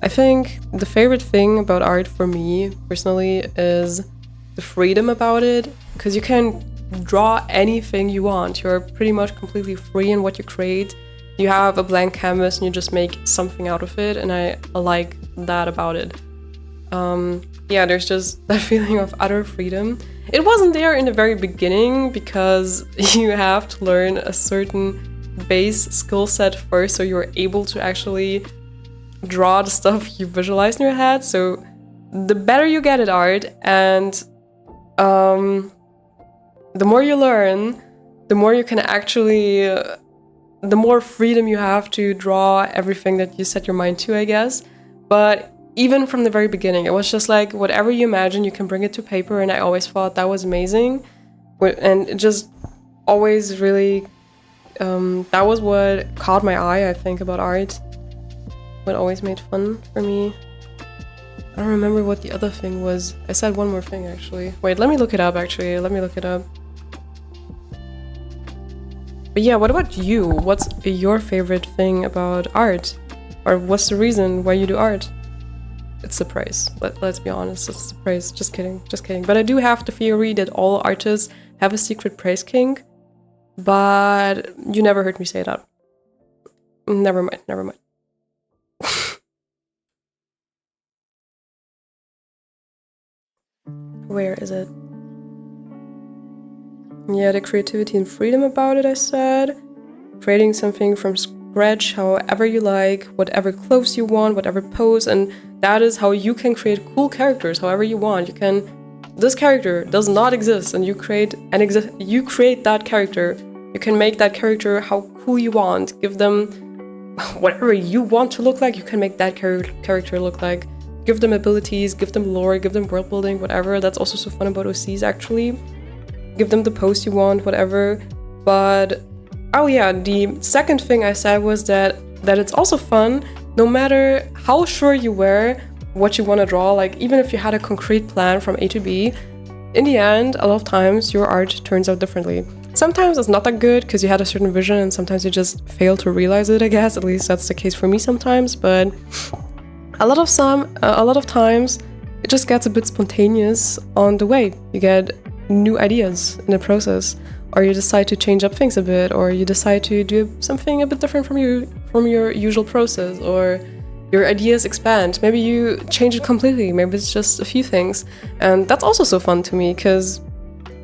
I think the favorite thing about art for me, personally, is the freedom about it, because you can draw anything you want. You're pretty much completely free in what you create. You have a blank canvas and you just make something out of it, and I like that about it. Yeah, there's just that feeling of utter freedom. It wasn't there in the very beginning because you have to learn a certain base skill set first so you're able to actually draw the stuff you visualize in your head. So the better you get at art and the more you learn, the more you can actually... the more freedom you have to draw everything that you set your mind to, I guess. But even from the very beginning, it was just like, whatever you imagine, you can bring it to paper, and I always thought that was amazing. And it just always really, that was what caught my eye, I think, about art. What always made fun for me. I don't remember what the other thing was. I said one more thing, actually. Wait, let me look it up, actually. Let me look it up. But yeah, what about you? What's your favorite thing about art? Or what's the reason why you do art? It's the price. Let's be honest, it's the price. Just kidding, just kidding. But I do have the theory that all artists have a secret price kink. But you never heard me say that. Never mind, never mind. Where is it? Yeah, the creativity and freedom about it, I said. Creating something from scratch, however you like, whatever clothes you want, whatever pose, and that is how you can create cool characters, however you want. You can... This character does not exist, and you create that character. You can make that character how cool you want. Give them whatever you want to look like, you can make that character look like. Give them abilities, give them lore, give them world building, whatever. That's also so fun about OCs, actually. Give them the pose you want, whatever. But oh yeah, the second thing I said was that it's also fun, no matter how sure you were what you want to draw, like even if you had a concrete plan from A to B, in the end, a lot of times your art turns out differently. Sometimes it's not that good because you had a certain vision, and sometimes you just fail to realize it, I guess. At least that's the case for me sometimes, but a lot of times it just gets a bit spontaneous on the way. You get new ideas in the process, or you decide to change up things a bit, or you decide to do something a bit different from your usual process, or your ideas expand. Maybe you change it completely, maybe it's just a few things, and that's also so fun to me because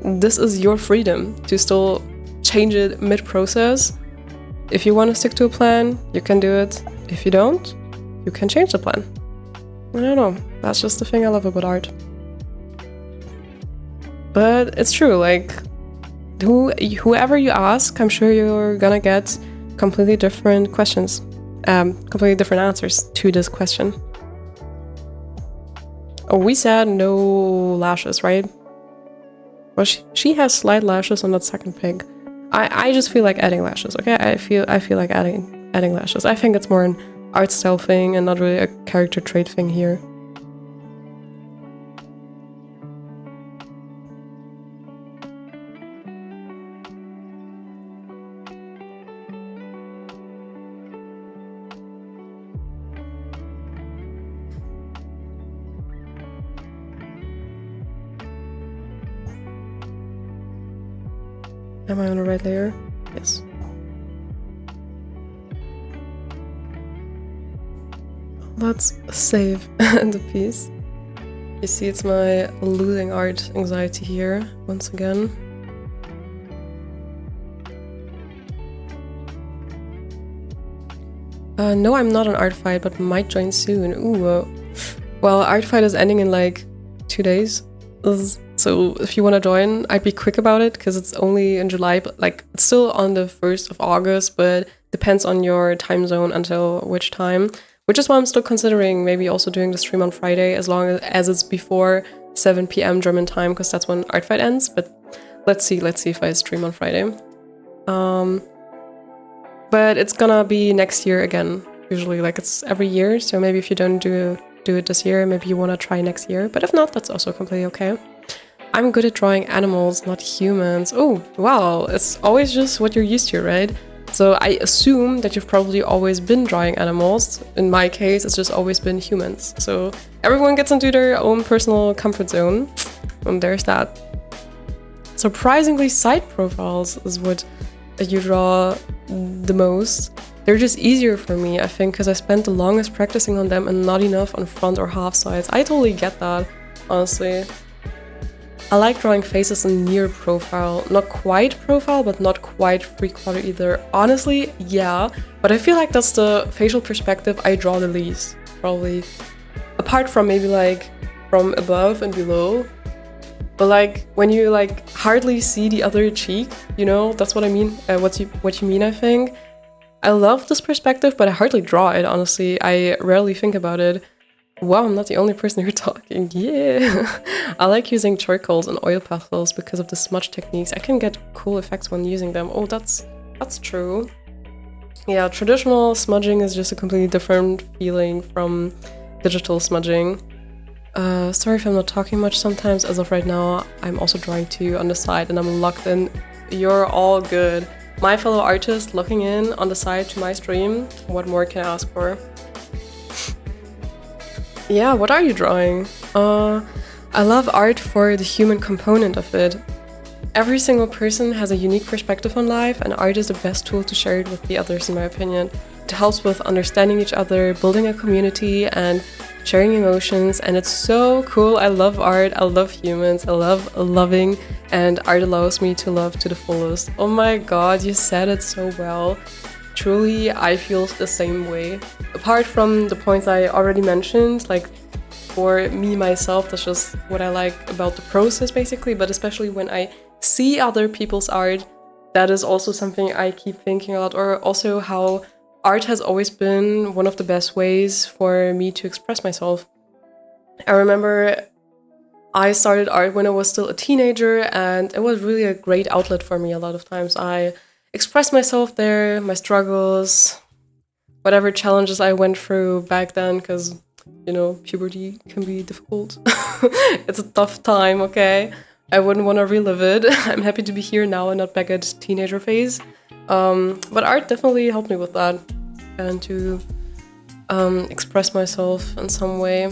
this is your freedom to still change it mid-process. If you want to stick to a plan, you can do it. If you don't, you can change the plan. I don't know, that's just the thing I love about art. But it's true, like, whoever you ask, I'm sure you're gonna get completely different questions, completely different answers to this question. Oh, we said no lashes, right? Well, she has slight lashes on that second pig. I just feel like adding lashes, okay? I feel like adding lashes. I think it's more an art style thing and not really a character trait thing here. Am I on the right layer? Yes. Let's save the piece. You see, it's my losing art anxiety here, once again. No, I'm not on art fight, but might join soon. Ooh, well, art fight is ending in like 2 days. So if you want to join, I'd be quick about it because it's only in July, but like it's still on the 1st of August, but depends on your time zone until which time, which is why I'm still considering maybe also doing the stream on Friday as long as it's before 7 p.m. German time, because that's when Art Fight ends. But let's see if I stream on Friday. But it's gonna be next year again. Usually, like, it's every year, so maybe if you don't do it this year, maybe you want to try next year. But if not, that's also completely okay. I'm good at drawing animals, not humans. Oh, wow, it's always just what you're used to, right? So I assume that you've probably always been drawing animals. In my case, it's just always been humans. So everyone gets into their own personal comfort zone, and there's that. Surprisingly, side profiles is what you draw the most. They're just easier for me, I think, because I spent the longest practicing on them and not enough on front or half sides. I totally get that, honestly. I like drawing faces in near profile. Not quite profile, but not quite 3/4 either. Honestly, yeah, but I feel like that's the facial perspective I draw the least, probably. Apart from maybe like from above and below. But like when you like hardly see the other cheek, you know, that's what I mean. What you mean, I think. I love this perspective, but I hardly draw it, honestly. I rarely think about it. Wow, I'm not the only person here talking. Yeah. I like using charcoals and oil pastels because of the smudge techniques. I can get cool effects when using them. Oh, that's true. Yeah, traditional smudging is just a completely different feeling from digital smudging. Sorry if I'm not talking much sometimes. As of right now, I'm also drawing too on the side and I'm locked in. You're all good. My fellow artist looking in on the side to my stream. What more can I ask for? Yeah, what are you drawing? I love art for the human component of it. Every single person has a unique perspective on life, and art is the best tool to share it with the others, in my opinion. It helps with understanding each other, building a community, and sharing emotions, and it's so cool. I love art, I love humans, I love loving, and art allows me to love to the fullest. Oh my god, you said it so well. Truly, I feel the same way. Apart from the points I already mentioned, like for me, myself, that's just what I like about the process, basically, but especially when I see other people's art, that is also something I keep thinking about, or also how art has always been one of the best ways for me to express myself. I remember I started art when I was still a teenager, and it was really a great outlet for me a lot of times. I expressed myself there, my struggles, whatever challenges I went through back then, because, you know, puberty can be difficult. It's a tough time, okay? I wouldn't want to relive it. I'm happy to be here now and not back at teenager phase. But art definitely helped me with that and to express myself in some way.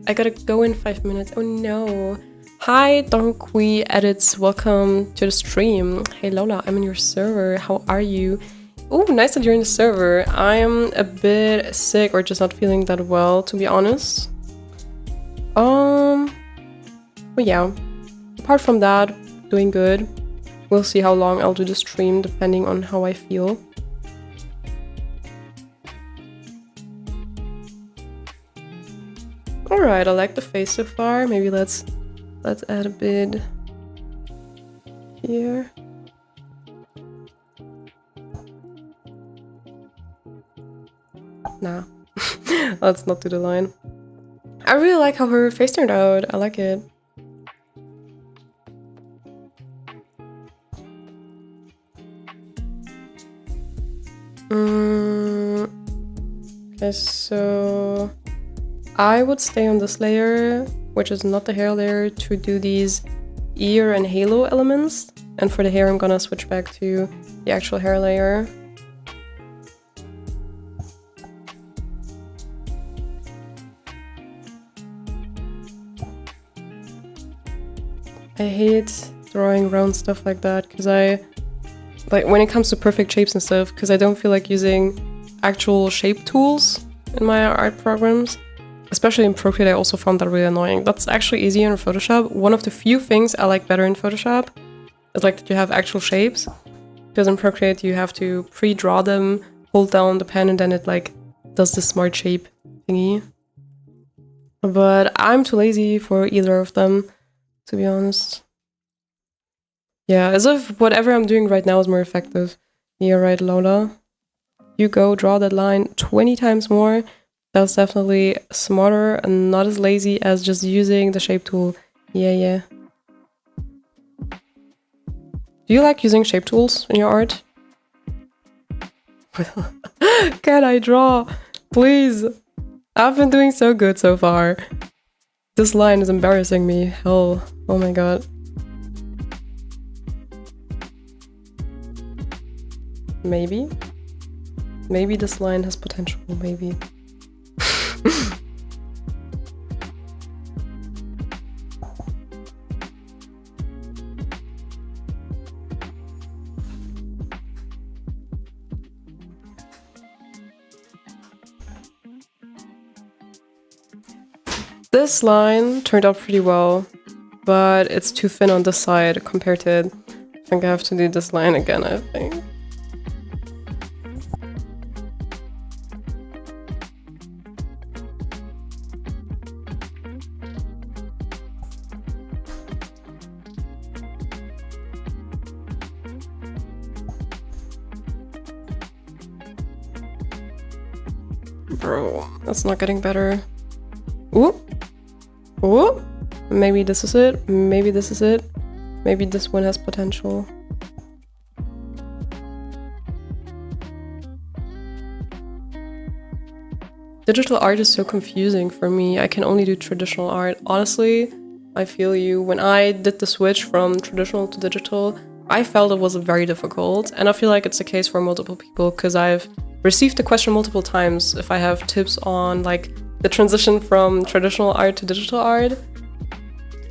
I gotta go in 5 minutes. Oh no. Hi, Donkey Edits. Welcome to the stream. Hey Lola, I'm in your server. How are you? Oh, nice that you're in the server. I am a bit sick or just not feeling that well, to be honest. But yeah. Apart from that, doing good. We'll see how long I'll do the stream, depending on how I feel. Alright, I like the face so far. Maybe let's add a bit here. Nah, let's not do the line. I really like how her face turned out. I like it. Okay, so I would stay on this layer, which is not the hair layer, to do these ear and halo elements. And for the hair, I'm gonna switch back to the actual hair layer. I hate drawing round stuff like that, because like when it comes to perfect shapes and stuff, because I don't feel like using actual shape tools in my art programs. Especially in Procreate, I also found that really annoying. That's actually easier in Photoshop. One of the few things I like better in Photoshop is like that you have actual shapes. Because in Procreate you have to pre-draw them, hold down the pen, and then it like does the smart shape thingy. But I'm too lazy for either of them, to be honest. Yeah, as if whatever I'm doing right now is more effective. Yeah, right, Lola? you go draw that line 20 times more. That's definitely smarter and not as lazy as just using the shape tool. Yeah. Do you like using shape tools in your art? Can I draw? Please. I've been doing so good so far. This line is embarrassing me. Hell. Oh my god. Maybe. Maybe this line has potential. Maybe. This line turned out pretty well, but it's too thin on this side compared to it. I think I have to do this line again, I think. Bro, that's not getting better. Ooh! Ooh! Maybe this is it. Maybe this is it. Maybe this one has potential. Digital art is so confusing for me. I can only do traditional art. Honestly, I feel you. When I did the switch from traditional to digital, I felt it was very difficult. And I feel like it's the case for multiple people because I've received the question multiple times if I have tips on like the transition from traditional art to digital art.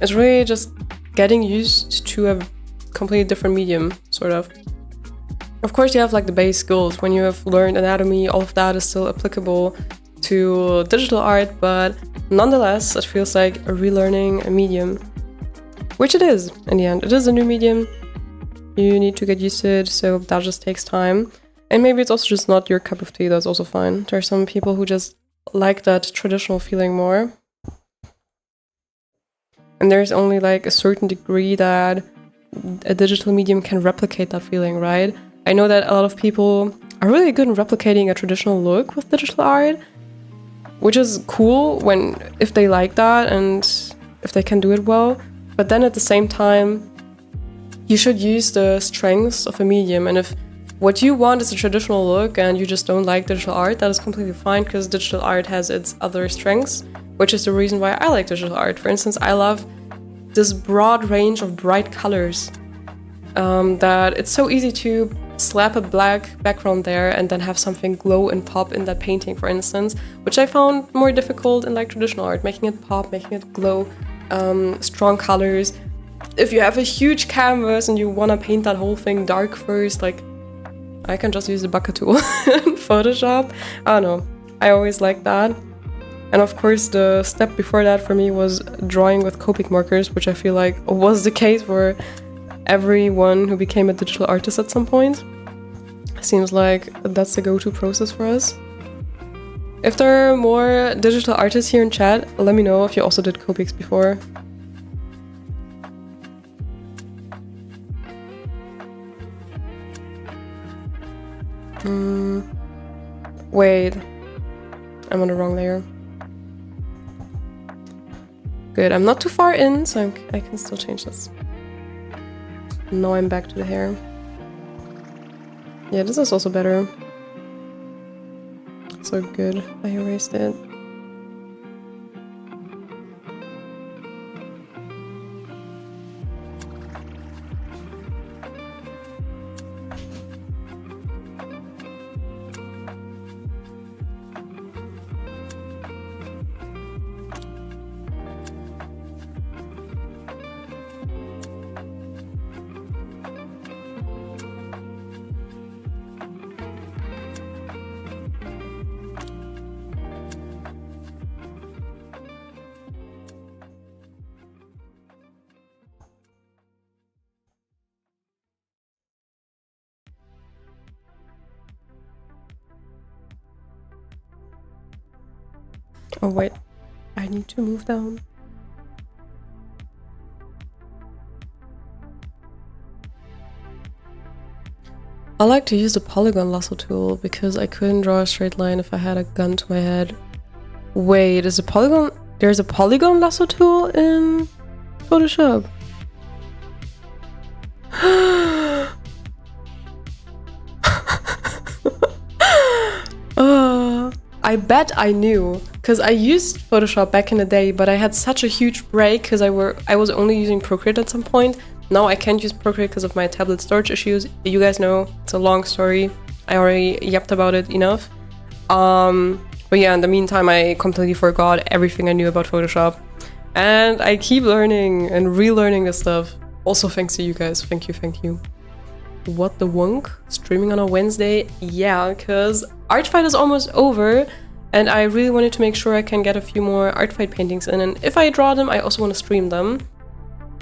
It's really just getting used to a completely different medium, sort of. Of course, you have like the base skills. When you have learned anatomy, all of that is still applicable to digital art, but nonetheless, it feels like relearning a medium. Which it is, in the end. It is a new medium. You need to get used to it, so that just takes time. And maybe it's also just not your cup of tea, that's also fine. There are some people who just like that traditional feeling more. And there's only like a certain degree that a digital medium can replicate that feeling, right? I know that a lot of people are really good in replicating a traditional look with digital art, which is cool if they like that and if they can do it well. But then at the same time, you should use the strengths of a medium. And if what you want is a traditional look and you just don't like digital art, that is completely fine because digital art has its other strengths, which is the reason why I like digital art. For instance, I love this broad range of bright colors, that it's so easy to slap a black background there and then have something glow and pop in that painting, for instance, which I found more difficult in like traditional art, making it pop, making it glow, strong colors. If you have a huge canvas and you want to paint that whole thing dark first, like I can just use the bucket tool in Photoshop. I don't know, I always like that. And of course the step before that for me was drawing with Copic markers, which I feel like was the case for everyone who became a digital artist at some point. Seems like that's the go-to process for us. If there are more digital artists here in chat, let me know if you also did Copics before. Wait, I'm on the wrong layer. Good, I'm not too far in, so I can still change this. Now I'm back to the hair. Yeah, this is also better. So good, I erased it. Oh wait, I need to move down. I like to use the polygon lasso tool because I couldn't draw a straight line if I had a gun to my head. Wait, there's a polygon lasso tool in Photoshop? I bet I knew, because I used Photoshop back in the day, but I had such a huge break because I was only using Procreate at some point. Now I can't use Procreate because of my tablet storage issues. You guys know, it's a long story. I already yapped about it enough. But yeah, in the meantime, I completely forgot everything I knew about Photoshop. And I keep learning and relearning this stuff. Also thanks to you guys. Thank you. What the wonk? Streaming on a Wednesday? Yeah, because art fight is almost over and I really wanted to make sure I can get a few more art fight paintings in, and if I draw them, I also want to stream them.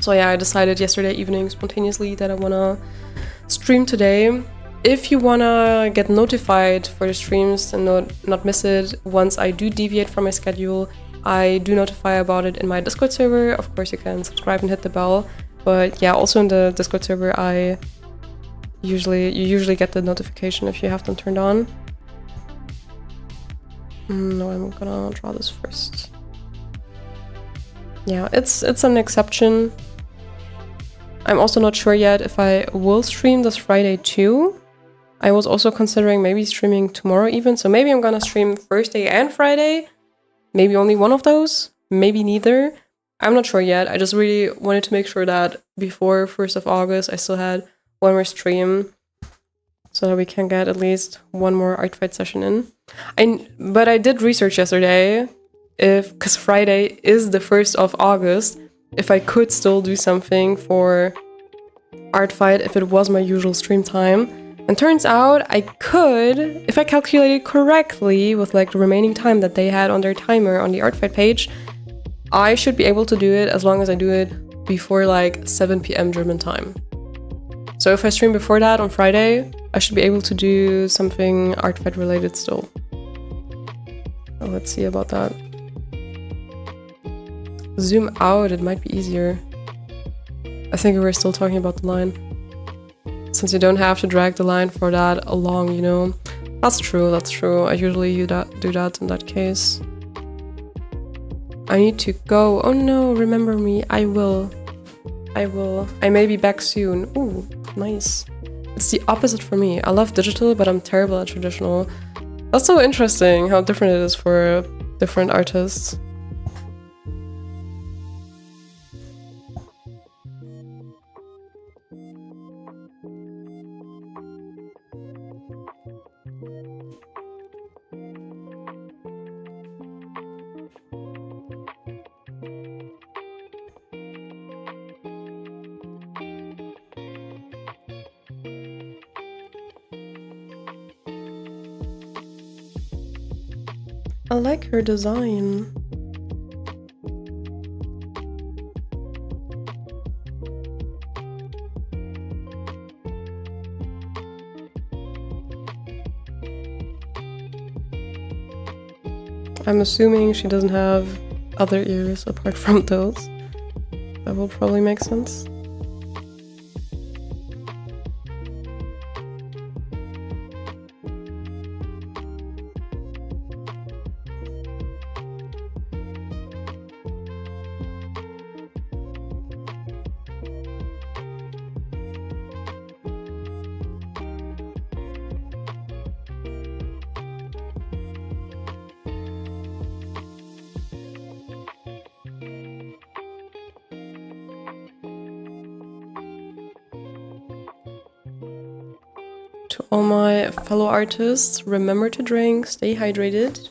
So yeah, I decided yesterday evening spontaneously that I want to stream today. If you want to get notified for the streams and not miss it once I do deviate from my schedule, I do notify about it in my Discord server. Of course, you can subscribe and hit the bell. But yeah, also in the Discord server, you usually get the notification if you have them turned on. No, I'm gonna draw this first. Yeah, it's an exception. I'm also not sure yet if I will stream this Friday too. I was also considering maybe streaming tomorrow even, so maybe I'm gonna stream Thursday and Friday. Maybe only one of those, maybe neither. I'm not sure yet. I just really wanted to make sure that before 1st of August I still had one more stream so that we can get at least one more art fight session in. But I did research yesterday because Friday is the 1st of August, if I could still do something for art fight if it was my usual stream time. And turns out I could, if I calculated correctly with like the remaining time that they had on their timer on the art fight page, I should be able to do it as long as I do it before like 7 p.m. German time. So if I stream before that on Friday, I should be able to do something art fight related still. Well, let's see about that. Zoom out, it might be easier. I think we were still talking about the line. Since you don't have to drag the line for that along, you know. That's true. I usually do that in that case. I need to go. Oh no, remember me. I will. I may be back soon. Ooh, nice. It's the opposite for me. I love digital, but I'm terrible at traditional. That's so interesting how different it is for different artists. I like her design. I'm assuming she doesn't have other ears apart from those. That will probably make sense. To all my fellow artists, remember to drink, stay hydrated.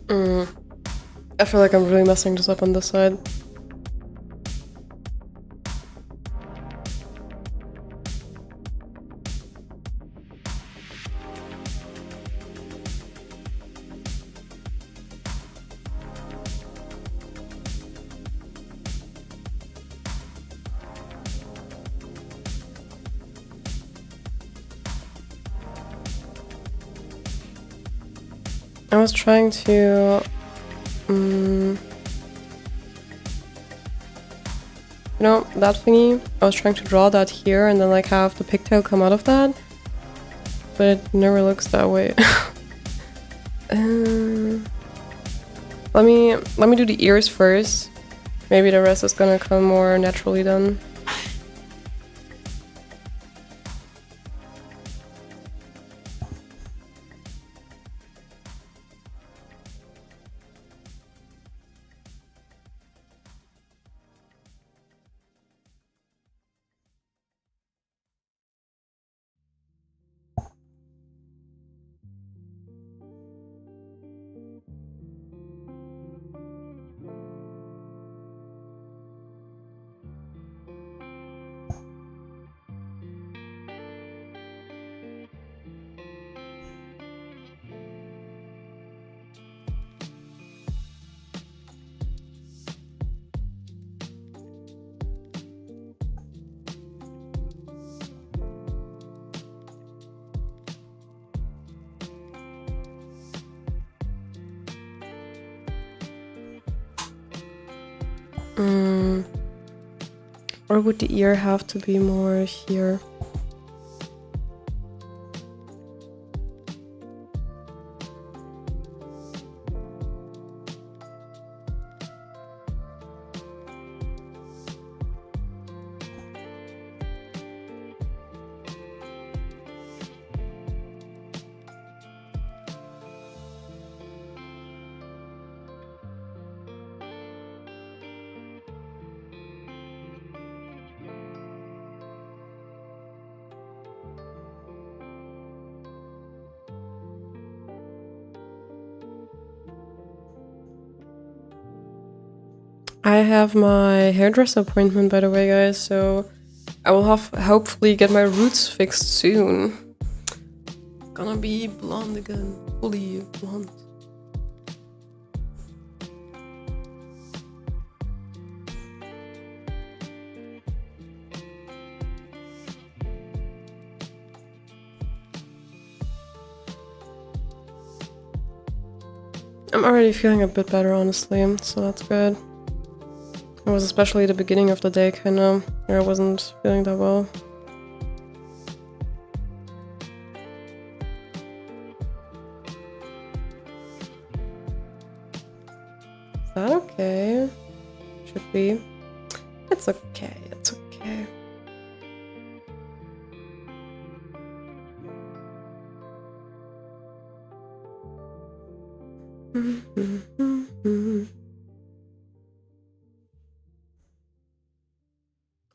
I feel like I'm really messing this up on this side. I was trying to, you know, that thingy, I was trying to draw that here and then like have the pigtail come out of that, but it never looks that way. Let me do the ears first. Maybe the rest is gonna come more naturally then. Or would the ear have to be more here? I have my hairdresser appointment, by the way, guys, so I will hopefully get my roots fixed soon. Gonna be blonde again, fully blonde. I'm already feeling a bit better, honestly, so that's good. It was especially the beginning of the day, kinda, where I wasn't feeling that well. Is that okay? Should be. It's okay, it's okay.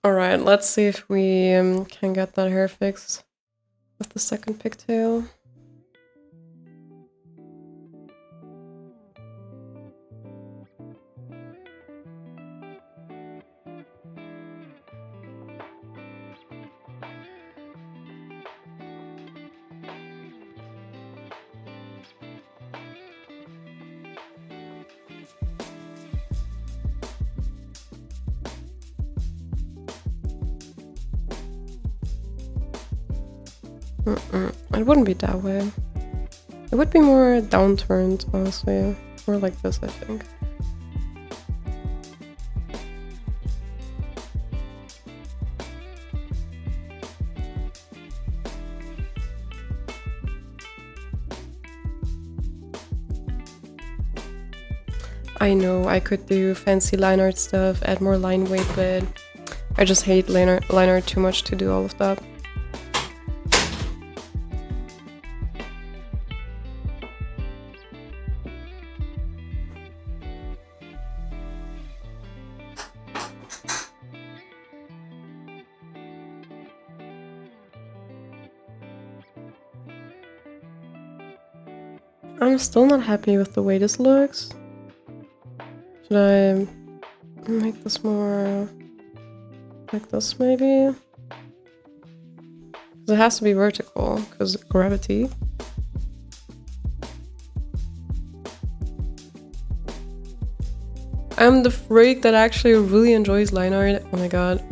Alright, let's see if we can get that hair fixed with the second pigtail. It wouldn't be that way. It would be more downturned, honestly. More like this, I think. I know I could do fancy line art stuff, add more line weight, but I just hate line art too much to do all of that. I'm still not happy with the way this looks. Should I make this more like this maybe? It has to be vertical because gravity. I'm the freak that actually really enjoys line art. Oh my god.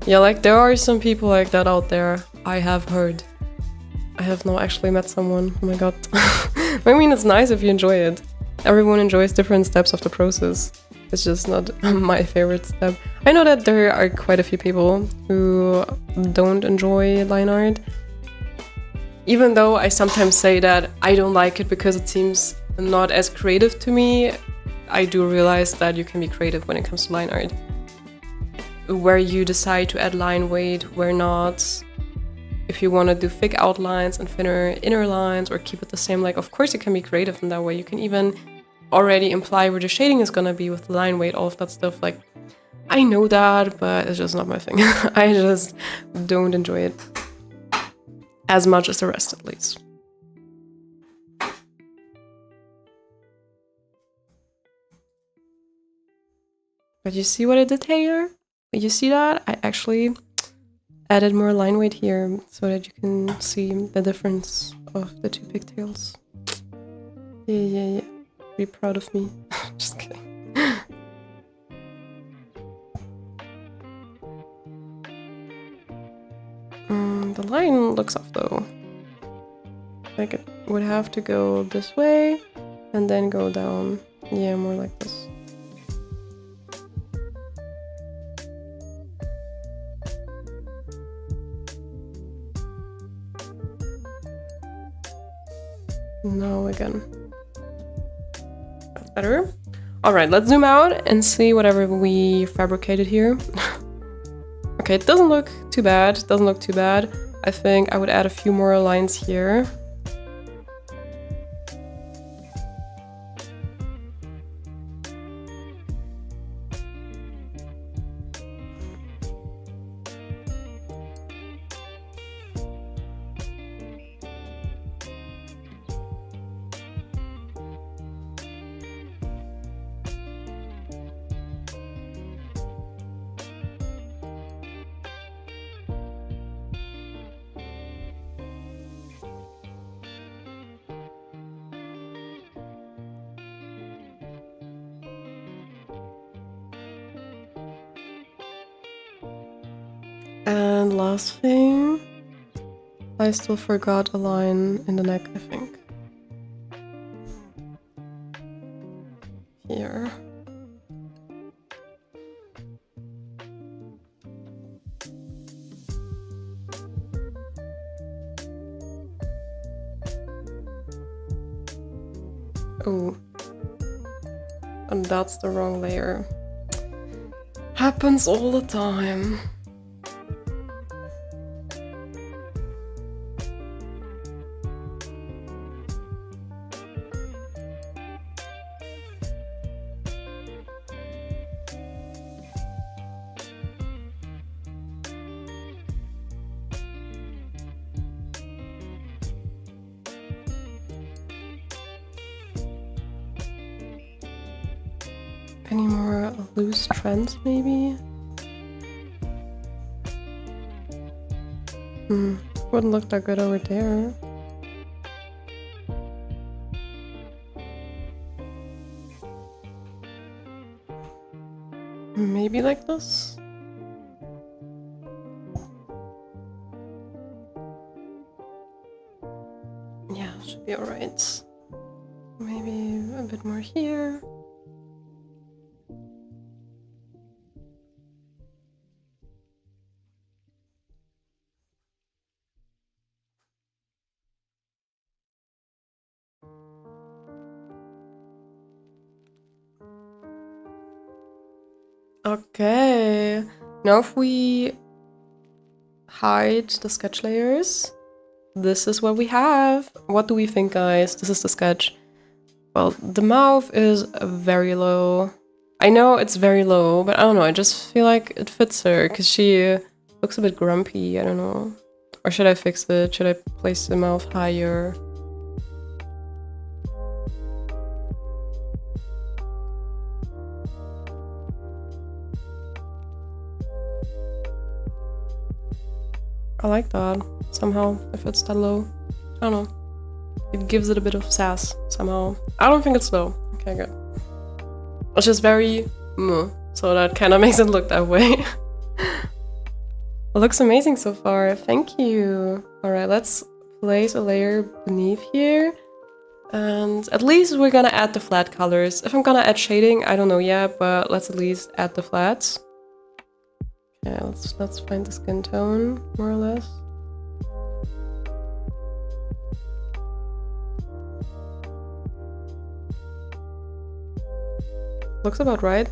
Yeah, like there are some people like that out there. I have heard. I have not actually met someone. Oh my god. I mean, it's nice if you enjoy it. Everyone enjoys different steps of the process. It's just not my favorite step. I know that there are quite a few people who don't enjoy line art. Even though I sometimes say that I don't like it because it seems not as creative to me, I do realize that you can be creative when it comes to line art. Where you decide to add line weight, where not. If you want to do thick outlines and thinner inner lines or keep it the same, like of course you can be creative in that way. You can even already imply where the shading is gonna be with the line weight, all of that stuff. Like, I know that, but it's just not my thing. I just don't enjoy it as much as the rest, at least. But you see what I did here? You see that? I actually added more line weight here so that you can see the difference of the two pigtails. Yeah. Be proud of me. Just kidding. The line looks off though. Like it would have to go this way and then go down. Yeah, more like this. Now again. That's better. Alright, let's zoom out and see whatever we fabricated here. Okay, it doesn't look too bad. Doesn't look too bad. I think I would add a few more lines here. And last thing, I still forgot a line in the neck, I think. Here. Oh. And that's the wrong layer. Happens all the time. Any more loose trends, maybe? Wouldn't look that good over there. Maybe like this? Yeah, should be alright. Maybe a bit more here. Okay, now if we hide the sketch layers, this is what we have. What do we think, guys? This is the sketch. Well, the mouth is very low. I know it's very low, but I don't know, I just feel like it fits her because she looks a bit grumpy, I don't know. Or should I fix it? Should I place the mouth higher? I like that somehow, if it's that low. I don't know. It gives it a bit of sass somehow. I don't think it's low. Okay, good. It's just very so that kind of makes it look that way. It looks amazing so far. Thank you. Alright, let's place a layer beneath here. And at least we're gonna add the flat colors. If I'm gonna add shading, I don't know yet, but let's at least add the flats. Okay, let's find the skin tone, more or less. Looks about right.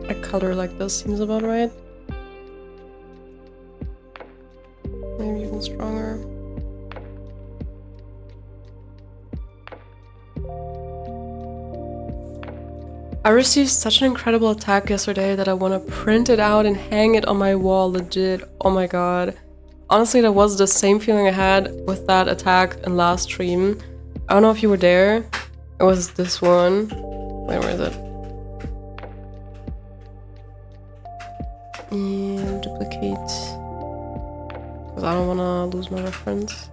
A color like this seems about right. Maybe even stronger. I received such an incredible attack yesterday that I want to print it out and hang it on my wall, legit. Oh my god. Honestly, that was the same feeling I had with that attack in last stream. I don't know if you were there. It was this one. Wait, where is it? And duplicate, because I don't want to lose my reference.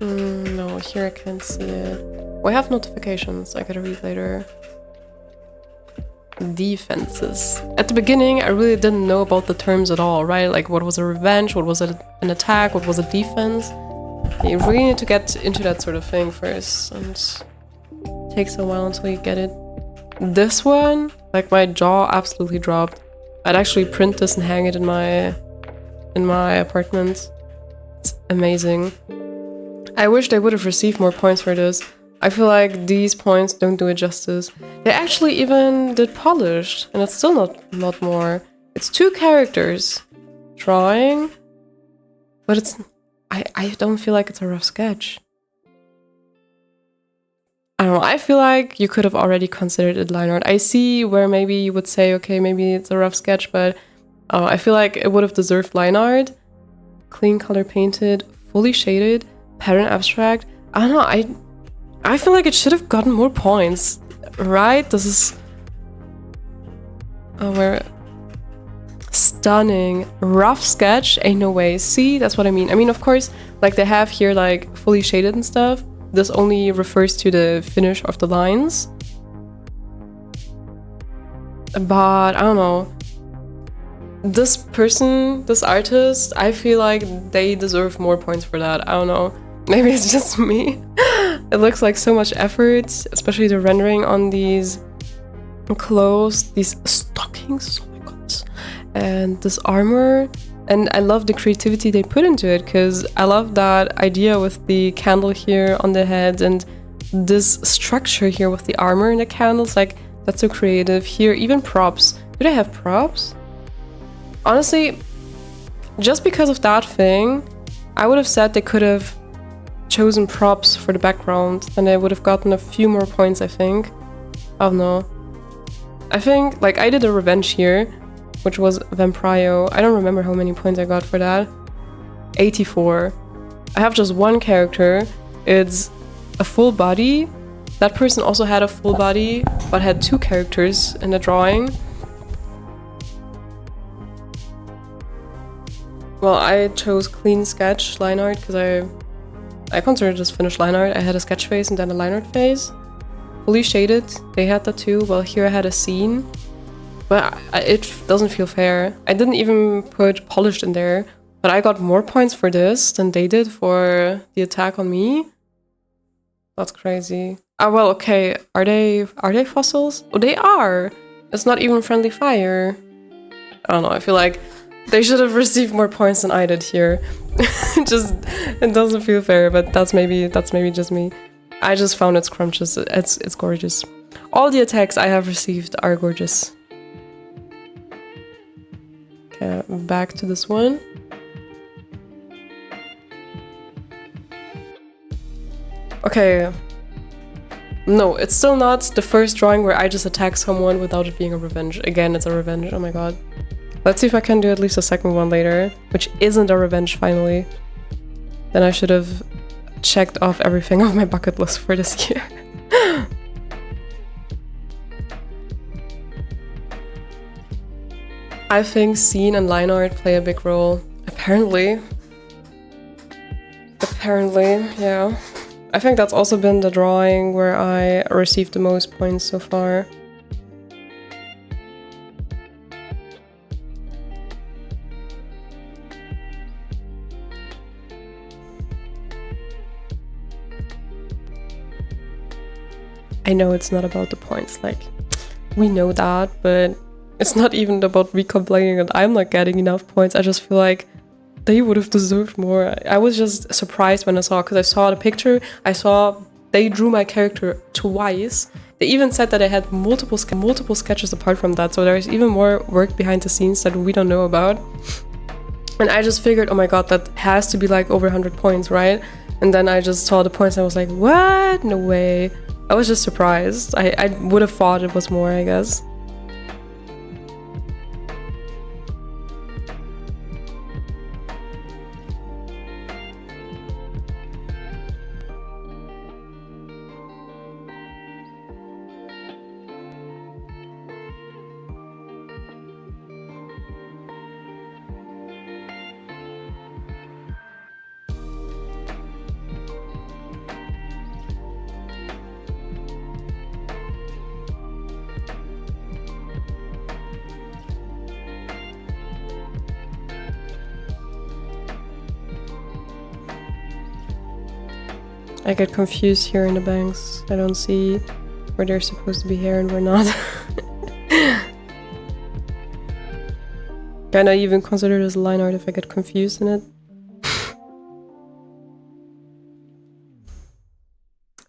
No, here I can't see it. Oh, I have notifications, I gotta read later. Defenses. At the beginning, I really didn't know about the terms at all, right? Like, what was a revenge, what was an attack, what was a defense? You really need to get into that sort of thing first, and it takes a while until you get it. This one, like, my jaw absolutely dropped. I'd actually print this and hang it in my apartment. It's amazing. I wish they would have received more points for this. I feel like these points don't do it justice. They actually even did polished, and it's still not more. It's 2 characters drawing, but it's I don't feel like it's a rough sketch. I don't know, I feel like you could have already considered it line art. I see where maybe you would say, okay, maybe it's a rough sketch, but I feel like it would have deserved line art. Clean color painted, fully shaded, pattern abstract. I don't know, I feel like it should have gotten more points, right? This is... Oh, where... Stunning. Rough sketch? Ain't no way. See? That's what I mean. I mean, of course, like, they have here, like, fully shaded and stuff. This only refers to the finish of the lines. But, I don't know. This person, this artist, I feel like they deserve more points for that. I don't know. Maybe it's just me. It looks like so much effort, especially the rendering on these clothes, these stockings, oh my god, and this armor. And I love the creativity they put into it, because I love that idea with the candle here on the head and this structure here with the armor and the candles. Like, that's so creative. Here, even props. Do they have props? Honestly, just because of that thing, I would have said they could have chosen props for the background, and I would have gotten a few more points, I think. I don't know. I think, like, I did a revenge here, which was Vamprio. I don't remember how many points I got for that. 84. I have just one character. It's a full body. That person also had a full body, but had 2 characters in the drawing. Well, I chose clean sketch line art because I consider this finished line art. I had a sketch phase and then a line art phase. Fully shaded, they had that too. Well, here I had a scene. But it doesn't feel fair. I didn't even put polished in there. But I got more points for this than they did for the attack on me. That's crazy. Ah, well, okay. Are they fossils? Oh, they are. It's not even friendly fire. I don't know. I feel like they should have received more points than I did here. It doesn't feel fair, but that's maybe just me. I just found it scrumptious. It's gorgeous. All the attacks I have received are gorgeous. Okay, back to this one. Okay. No, it's still not the first drawing where I just attack someone without it being a revenge. Again, it's a revenge. Oh my god. Let's see if I can do at least a second one later, which isn't a revenge finally. Then I should have checked off everything off my bucket list for this year. I think scene and line art play a big role. Apparently. Yeah. I think that's also been the drawing where I received the most points so far. I know it's not about the points, like, we know that, but it's not even about me complaining that I'm not getting enough points. I just feel like they would have deserved more. I was just surprised when I saw, because I saw the picture, I saw they drew my character twice. They even said that I had multiple sketches apart from that, so there's even more work behind the scenes that we don't know about. And I just figured, oh my god, that has to be like over 100 points, right? And then I just saw the points and I was like, what? No way. I was just surprised. I would have thought it was more, I guess. I get confused here in the banks. I don't see where they're supposed to be here and where not. Can I even consider this line art if I get confused in it?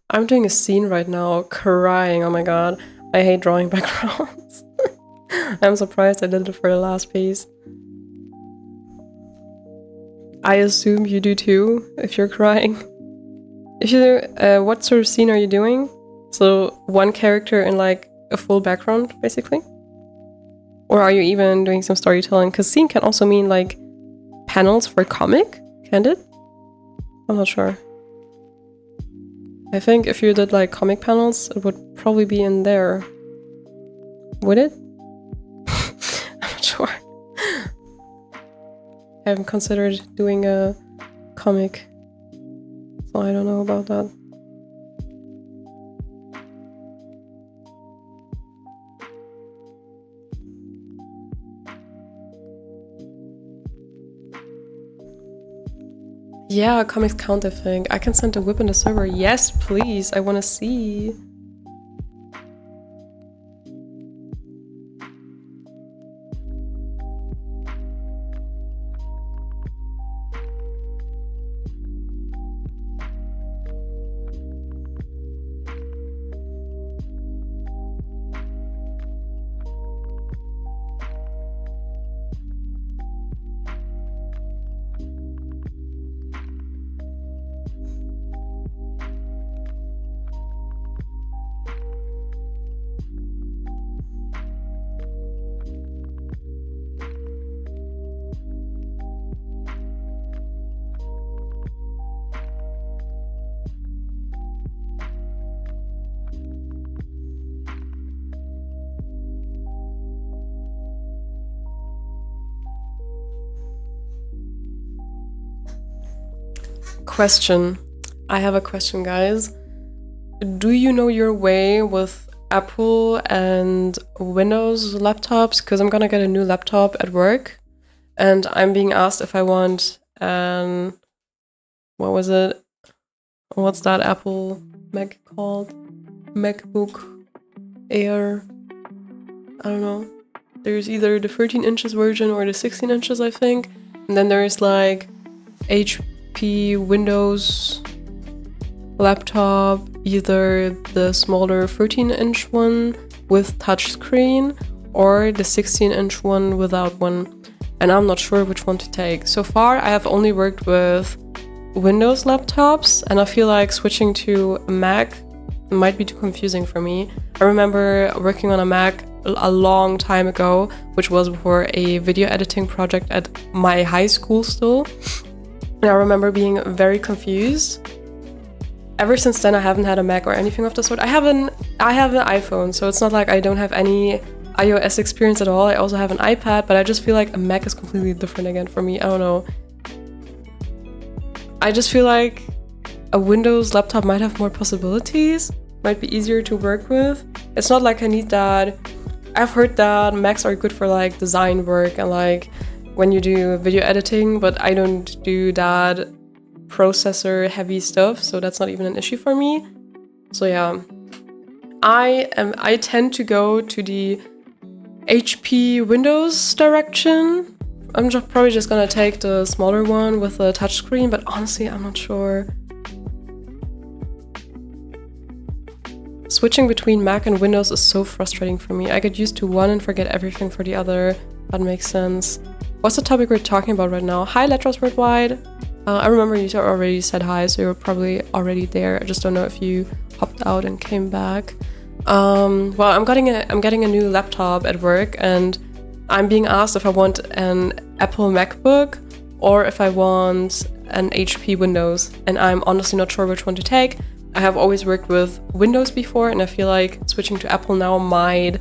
I'm doing a scene right now, crying, oh my god. I hate drawing backgrounds. I'm surprised I did it for the last piece. I assume you do too, if you're crying. If you do, what sort of scene are you doing? So one character in like a full background, basically? Or are you even doing some storytelling? Because scene can also mean like panels for a comic, can't it? I'm not sure. I think if you did like comic panels, it would probably be in there. Would it? I'm not sure. I haven't considered doing a comic. So I don't know about that. Yeah, comics count, I think. I can send a whip in the server. Yes, please. I want to see. Question. I have a question, guys. Do you know your way with Apple and Windows laptops? Because I'm gonna get a new laptop at work, and I'm being asked if I want an, what was it? What's that Apple Mac called? MacBook Air. I don't know. There's either the 13 inches version or the 16 inches, I think. And then there's like HP Windows laptop, either the smaller 13-inch one with touchscreen or the 16-inch one without one. And I'm not sure which one to take. So far, I have only worked with Windows laptops, and I feel like switching to a Mac might be too confusing for me. I remember working on a Mac a long time ago, which was before a video editing project at my high school still. And I remember being very confused. Ever since then, I haven't had a Mac or anything of the sort. I have an iPhone, so it's not like I don't have any iOS experience at all. I also have an iPad, but I just feel like a Mac is completely different again for me. I don't know. I just feel like a Windows laptop might have more possibilities, might be easier to work with. It's not like I need that. I've heard that Macs are good for like design work and like when you do video editing, but I don't do that processor heavy stuff, so that's not even an issue for me. So yeah, I tend to go to the HP Windows direction. I'm probably just gonna take the smaller one with a touchscreen, but honestly, I'm not sure. Switching between Mac and Windows is so frustrating for me. I get used to one and forget everything for the other. That makes sense. What's the topic we're talking about right now? Hi, Letras Worldwide. I remember you already said hi, so you're probably already there. I just don't know if you hopped out and came back. Well, I'm getting a new laptop at work, and I'm being asked if I want an Apple MacBook or if I want an HP Windows, and I'm honestly not sure which one to take. I have always worked with Windows before, and I feel like switching to Apple now might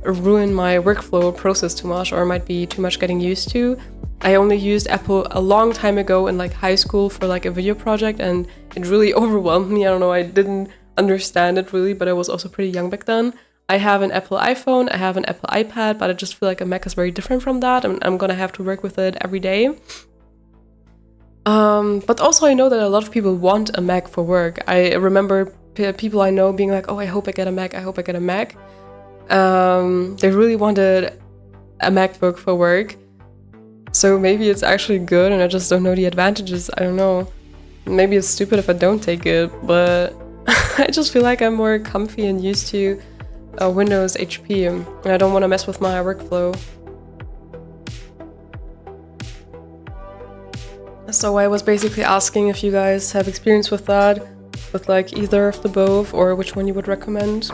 ruin my workflow process too much, or might be too much getting used to. I only used Apple a long time ago in like high school for like a video project, and it really overwhelmed me. I don't know, I didn't understand it really, but I was also pretty young back then. I have an Apple iPhone, I have an Apple iPad, but I just feel like a Mac is very different from that, and I'm gonna have to work with it every day. But also I know that a lot of people want a Mac for work. I remember people I know being like, oh, I hope I get a Mac, I hope I get a Mac. They really wanted a MacBook for work. So maybe it's actually good and I just don't know the advantages. I don't know. Maybe it's stupid if I don't take it, but I just feel like I'm more comfy and used to Windows HP, and I don't want to mess with my workflow. So I was basically asking if you guys have experience with that, with like either of the both, or which one you would recommend.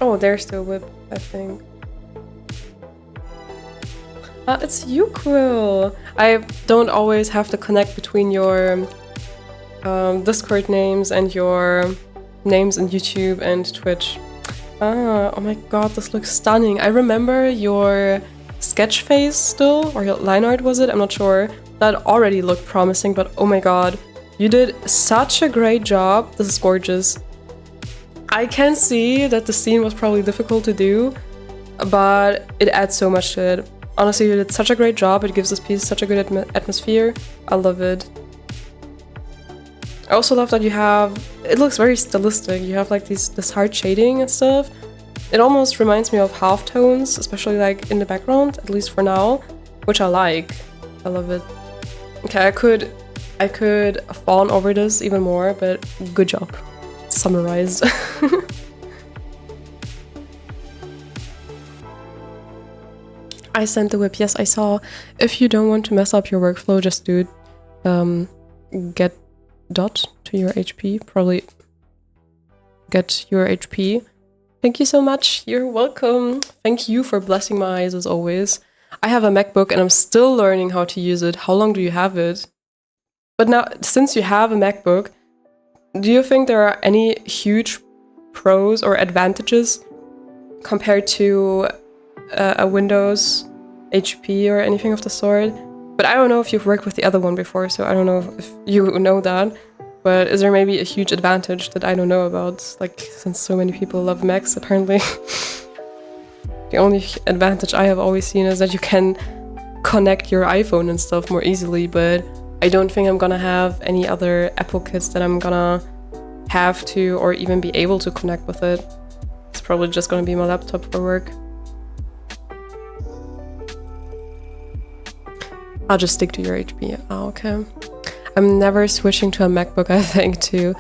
Oh, there's the whip, I think. It's you, Quill! I don't always have to connect between your Discord names and your names in YouTube and Twitch. Oh my god, this looks stunning. I remember your sketch phase still, or your line art was it? I'm not sure. That already looked promising, but oh my god. You did such a great job. This is gorgeous. I can see that the scene was probably difficult to do, but it adds so much to it. Honestly, you did such a great job. It gives this piece such a good atmosphere. I love it. I also love that you have, it looks very stylistic. You have like this hard shading and stuff. It almost reminds me of halftones, especially like in the background, at least for now, which I like. I love it. Okay, I could fawn over this even more, but good job. Summarized. I sent the whip. Yes, I saw. If you don't want to mess up your workflow, just do it. Get dot to your HP. Probably get your HP. Thank you so much. You're welcome. Thank you for blessing my eyes as always. I have a MacBook and I'm still learning how to use it. How long do you have it? But now, since you have a MacBook, do you think there are any huge pros or advantages compared to a Windows HP or anything of the sort? But I don't know if you've worked with the other one before, so I don't know if you know that. But is there maybe a huge advantage that I don't know about? Like, since so many people love Macs, apparently. The only advantage I have always seen is that you can connect your iPhone and stuff more easily, but I don't think I'm gonna have any other Apple kits that I'm gonna have to or even be able to connect with it. It's probably just gonna be my laptop for work. I'll just stick to your HP. Oh, okay. I'm never switching to a MacBook, I think, to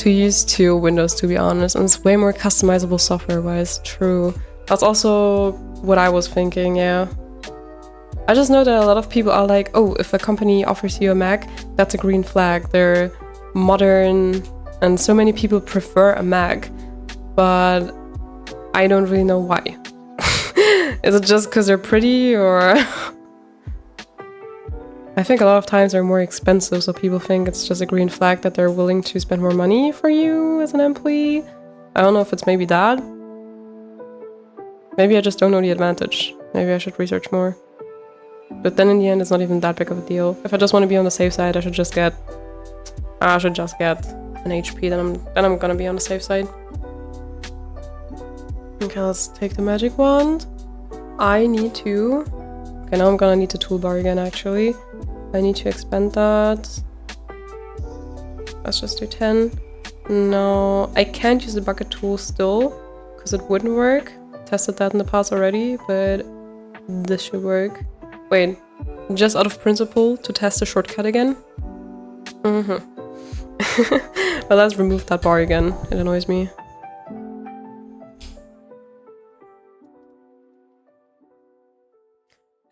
use to Windows, to be honest. And it's way more customizable software-wise. True. That's also what I was thinking, yeah. I just know that a lot of people are like, oh, if a company offers you a Mac, that's a green flag. They're modern, and so many people prefer a Mac, but I don't really know why. Is it just because they're pretty, or... I think a lot of times they're more expensive, so people think it's just a green flag that they're willing to spend more money for you as an employee. I don't know if it's maybe that. Maybe I just don't know the advantage. Maybe I should research more. But then in the end, it's not even that big of a deal. If I just want to be on the safe side, I should just get an HP. Then I'm gonna be on the safe side. Okay, let's take the magic wand. I need to. Okay, now I'm gonna need the toolbar again. Actually, I need to expand that. Let's just do 10. No, I can't use the bucket tool still because it wouldn't work. Tested that in the past already, but this should work. Wait, just out of principle to test the shortcut again? Well, let's remove that bar again. It annoys me.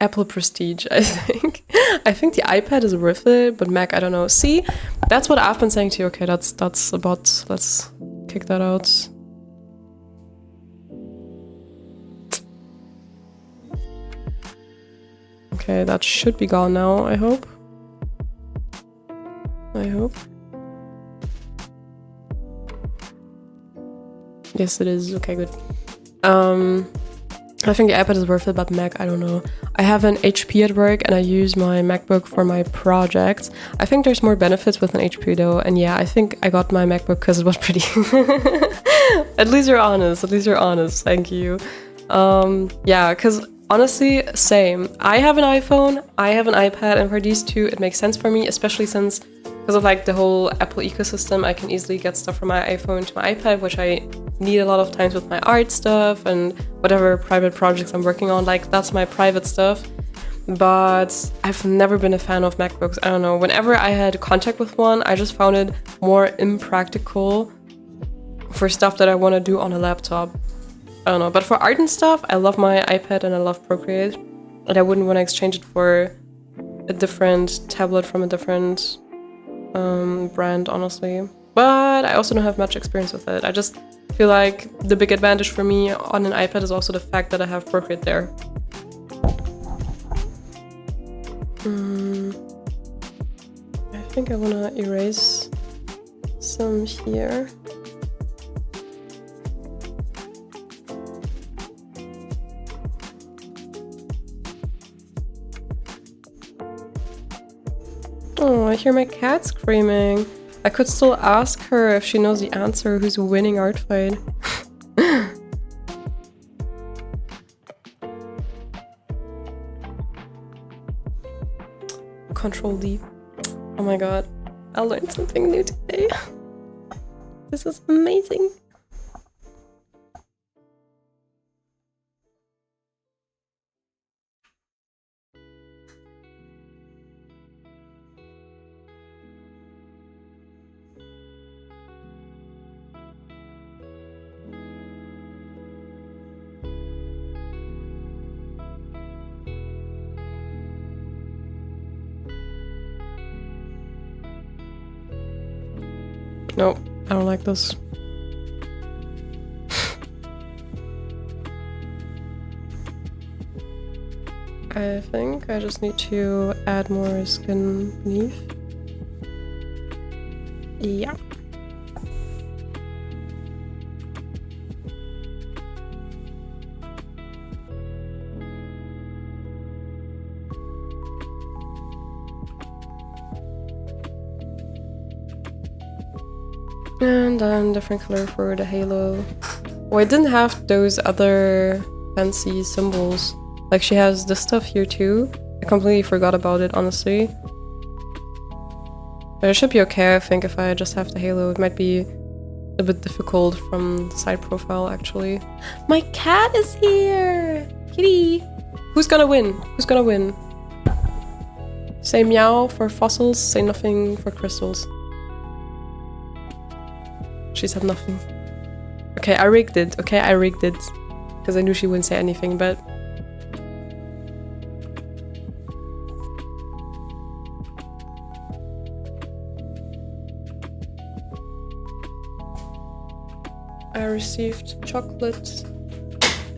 Apple Prestige, I think. I think the iPad is worth it, but Mac, I don't know. See, that's what I've been saying to you. Okay, that's a bot. Let's kick that out. Okay, that should be gone now, I hope. I hope. Yes, it is. Okay, good. I think the iPad is worth it, but Mac, I don't know. I have an HP at work and I use my MacBook for my projects. I think there's more benefits with an HP though, and yeah, I think I got my MacBook because it was pretty. At least you're honest. At least you're honest. Thank you. Yeah, because honestly, same. I have an iPhone, I have an iPad, and for these two, it makes sense for me, especially since because of like the whole Apple ecosystem, I can easily get stuff from my iPhone to my iPad, which I need a lot of times with my art stuff and whatever private projects I'm working on. Like, that's my private stuff. But I've never been a fan of MacBooks. I don't know. Whenever I had contact with one, I just found it more impractical for stuff that I want to do on a laptop. I don't know. But for art and stuff, I love my iPad and I love Procreate. And I wouldn't want to exchange it for a different tablet from a different brand, honestly. But I also don't have much experience with it. I just feel like the big advantage for me on an iPad is also the fact that I have Procreate there. I think I want to erase some here. Oh, I hear my cat screaming. I could still ask her if she knows the answer who's winning art fight. Control D. Oh my god. I learned something new today. This is amazing. Nope, I don't like this. I think I just need to add more skin beneath. Yeah. And then different color for the halo. Oh, I didn't have those other fancy symbols. Like she has this stuff here too. I completely forgot about it, honestly. But it should be okay, I think, if I just have the halo. It might be a bit difficult from the side profile, actually. My cat is here! Kitty! Who's gonna win? Who's gonna win? Say meow for fossils, say nothing for crystals. She said nothing. Okay, I rigged it. Okay, I rigged it. Because I knew she wouldn't say anything, but... I received chocolate.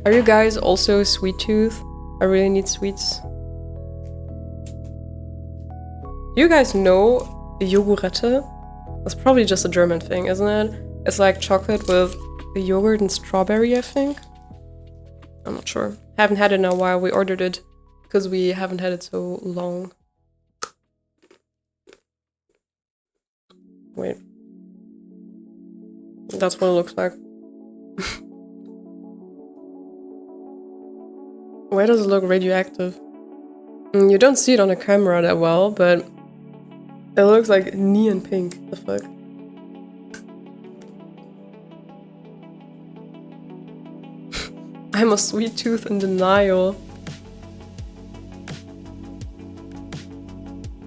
Are you guys also sweet tooth? I really need sweets. Do you guys know Yogurette? That's probably just a German thing, isn't it? It's like chocolate with yogurt and strawberry, I think. I'm not sure. Haven't had it in a while. We ordered it because we haven't had it so long. Wait. That's what it looks like. Why does it look radioactive? You don't see it on the camera that well, but it looks like neon pink. The fuck? I'm a sweet tooth in denial.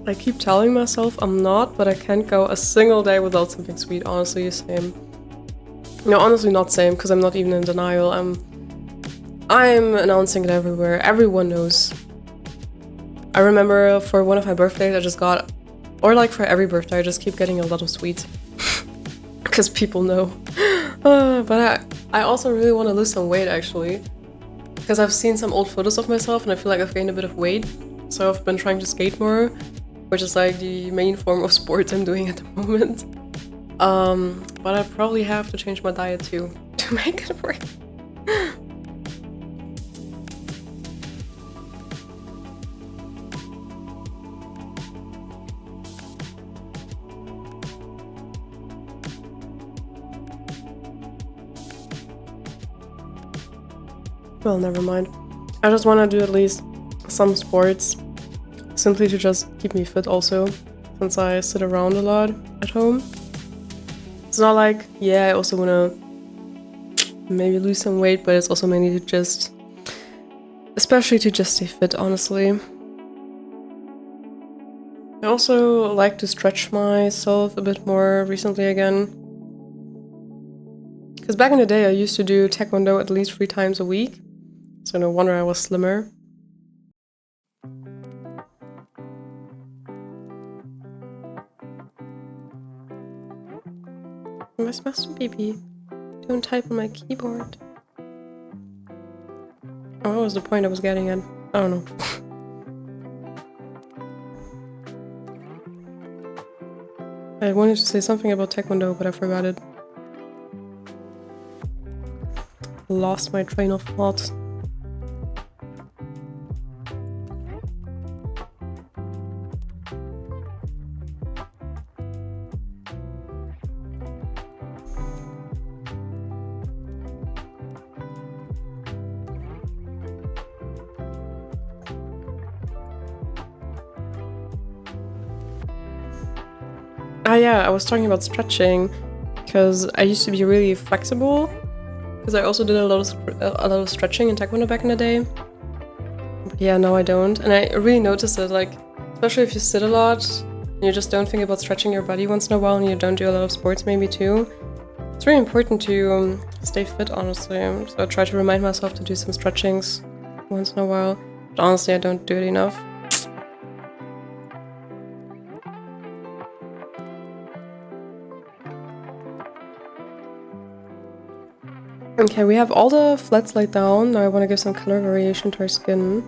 I keep telling myself I'm not, but I can't go a single day without something sweet, honestly, same. No, honestly not same, because I'm not even in denial. I'm announcing it everywhere. Everyone knows. I remember for one of my birthdays I just got, or like for every birthday I just keep getting a lot of sweets. Because people know. But I also really want to lose some weight, actually. Because I've seen some old photos of myself and I feel like I've gained a bit of weight. So I've been trying to skate more, which is like the main form of sport I'm doing at the moment. But I probably have to change my diet too, to make it work. Well, never mind. I just want to do at least some sports, simply to just keep me fit also, since I sit around a lot at home. It's not like, yeah, I also want to maybe lose some weight, but it's also mainly to just, especially to just stay fit, honestly. I also like to stretch myself a bit more recently again. Because back in the day I used to do taekwondo at least 3 times a week. So no wonder I was slimmer. Was machst du, Baby? Don't type on my keyboard. Oh, what was the point I was getting at? I don't know. I wanted to say something about taekwondo, but I forgot it. Lost my train of thought. Ah yeah, I was talking about stretching, because I used to be really flexible, because I also did a lot of stretching in taekwondo back in the day. But yeah, now I don't, and I really noticed it, like, especially if you sit a lot, and you just don't think about stretching your body once in a while, and you don't do a lot of sports maybe too. It's really important to stay fit, honestly, so I try to remind myself to do some stretchings once in a while, but honestly I don't do it enough. Okay, we have all the flats laid down. Now I want to give some color variation to our skin.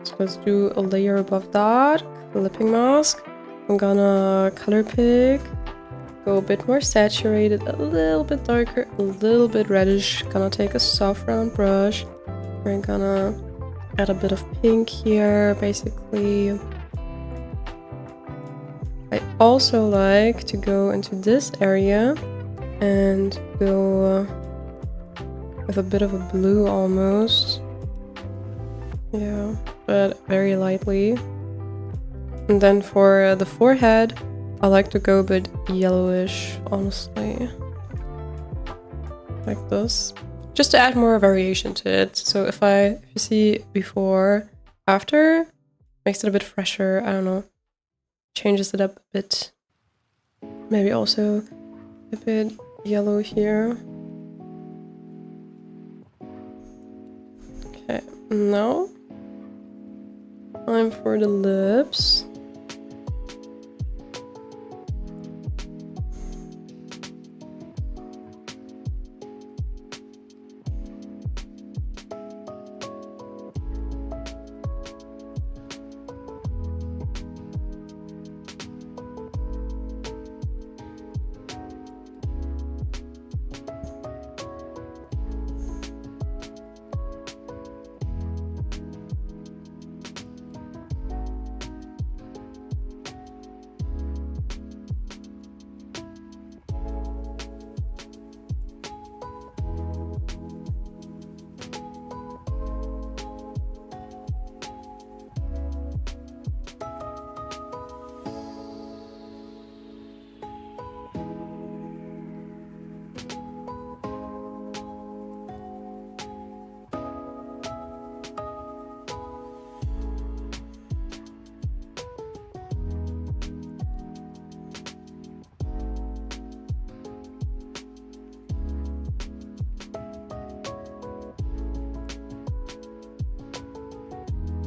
So let's do a layer above that. Clipping mask. I'm gonna color pick. Go a bit more saturated, a little bit darker, a little bit reddish. Gonna take a soft round brush. We're gonna add a bit of pink here, basically. also like to go into this area and go with a bit of a blue almost. Yeah, but very lightly. And then for the forehead, I like to go a bit yellowish, honestly. Like this. Just to add more variation to it. So if you see before, after, makes it a bit fresher, I don't know. Changes it up a bit. Maybe also a bit yellow here. Okay, now time for the lips.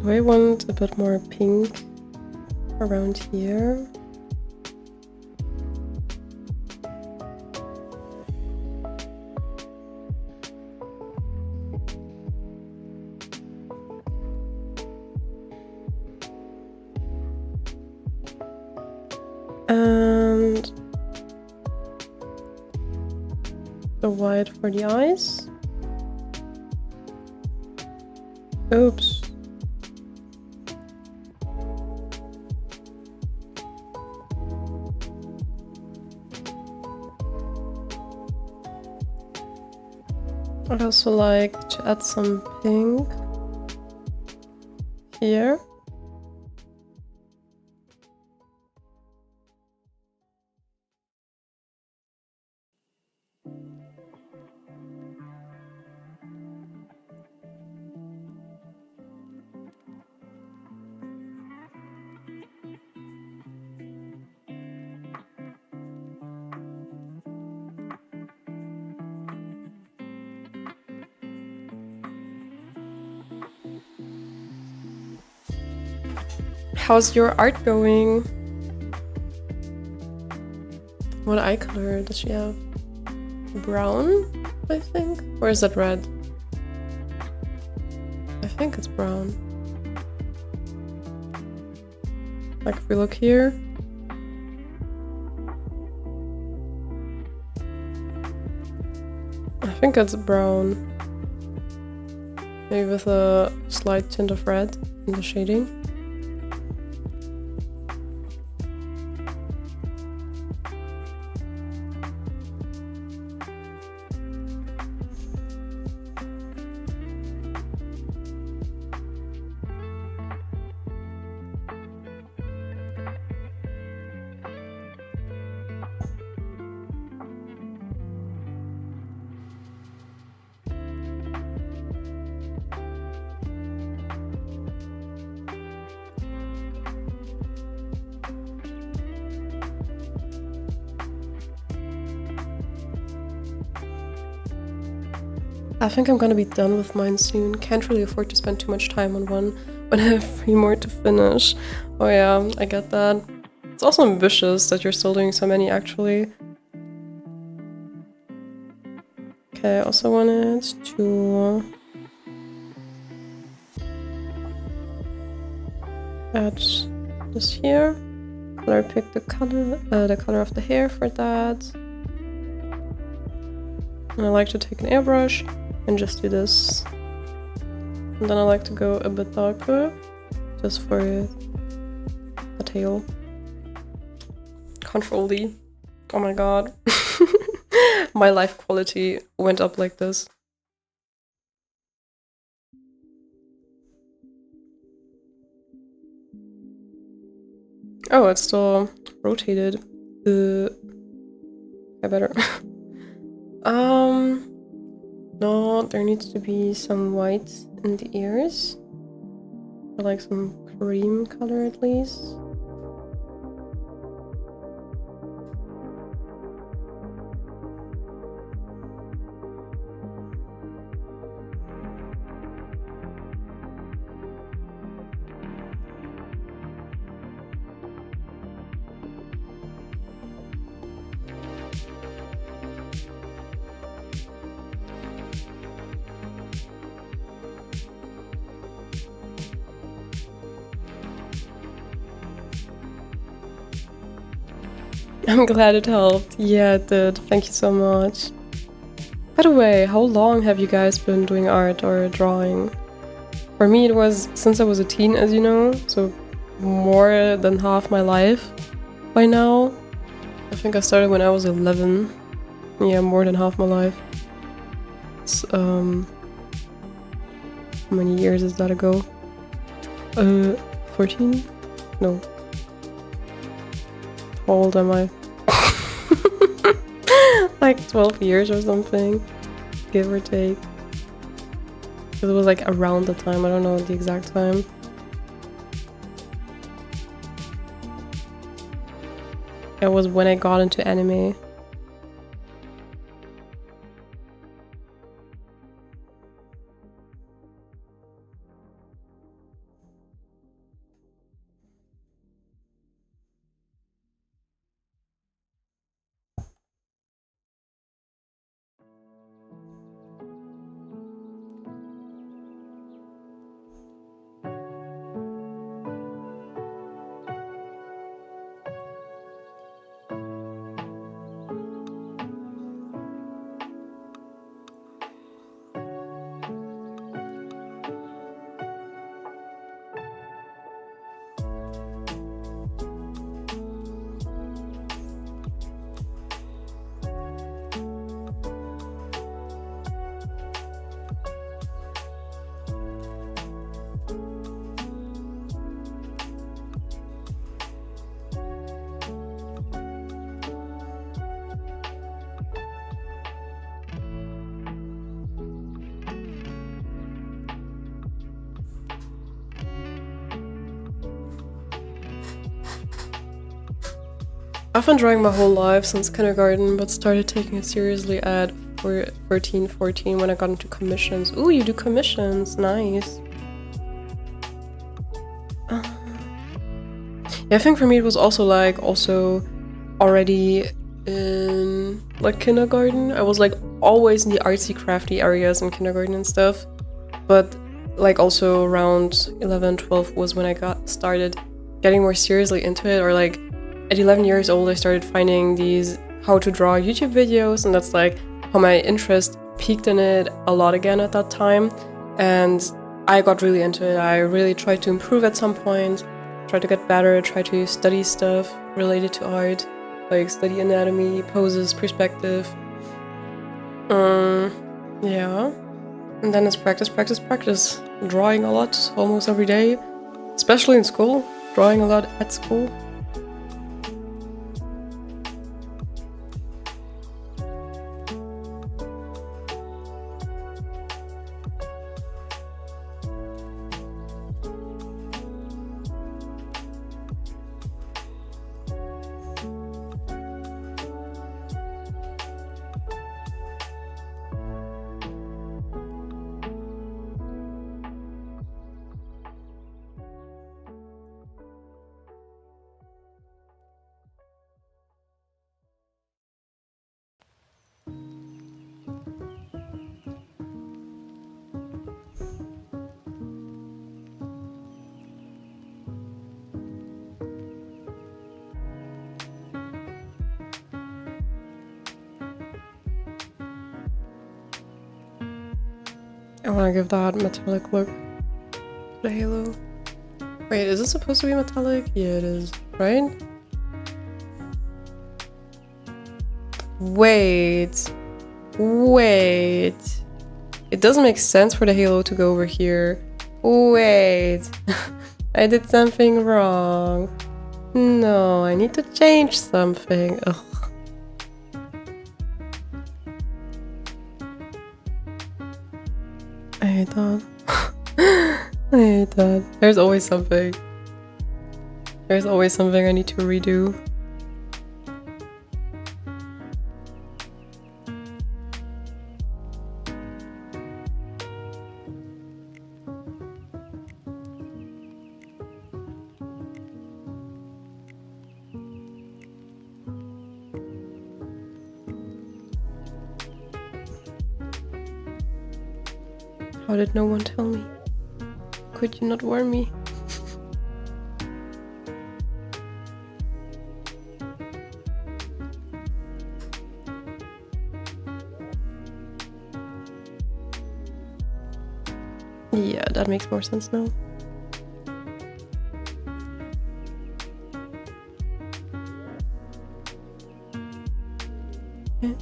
I want a bit more pink around here. And the white for the eyes. Oops. I'd also like to add some pink here. How's your art going? What eye color does she have? Brown, I think? Or is that red? I think it's brown. Like if we look here. I think it's brown. Maybe with a slight tint of red in the shading. I think I'm gonna be done with mine soon. Can't really afford to spend too much time on one when I have 3 more to finish. Oh yeah, I get that. It's also ambitious that you're still doing so many actually. Okay, I also wanted to add this here. Color pick the color of the hair for that. And I like to take an airbrush and just do this. And then I like to go a bit darker, just for the tail. Control D. Oh my god. My life quality went up like this. Oh, it's still rotated. I better. No, there needs to be some white in the ears. Or like some cream color at least. I'm glad it helped. Yeah, it did. Thank you so much. By the way, how long have you guys been doing art or drawing? For me, it was since I was a teen, as you know, so more than half my life by now. I think I started when I was 11. Yeah, more than half my life. It's, how many years is that ago? 14? No. How old am I? Like 12 years or something, give or take. Because it was like around the time, I don't know the exact time. It was when I got into anime. I've been drawing my whole life since kindergarten, but started taking it seriously at 13, 14 when I got into commissions. Ooh, you do commissions, nice. Yeah, I think for me it was also already in like kindergarten. I was like always in the artsy crafty areas in kindergarten and stuff, but like also around 11, 12 was when I started getting more seriously into it, or like at 11 years old, I started finding these how to draw YouTube videos, and that's like how my interest peaked in it a lot again at that time. And I got really into it. I really tried to improve at some point, tried to get better, tried to study stuff related to art, like study anatomy, poses, perspective. Yeah. And then it's practice, practice, practice. Drawing a lot, almost every day, especially in school, drawing a lot at school. I want to give that metallic look to the halo. Wait, is this supposed to be metallic? Yeah, it is, right? Wait. Wait. It doesn't make sense for the halo to go over here. Wait. I did something wrong. No, I need to change something. Ugh. I hate that. I hate that. There's always something. There's always something I need to redo. How did no one tell me? Could you not warn me? Yeah, that makes more sense now. Okay.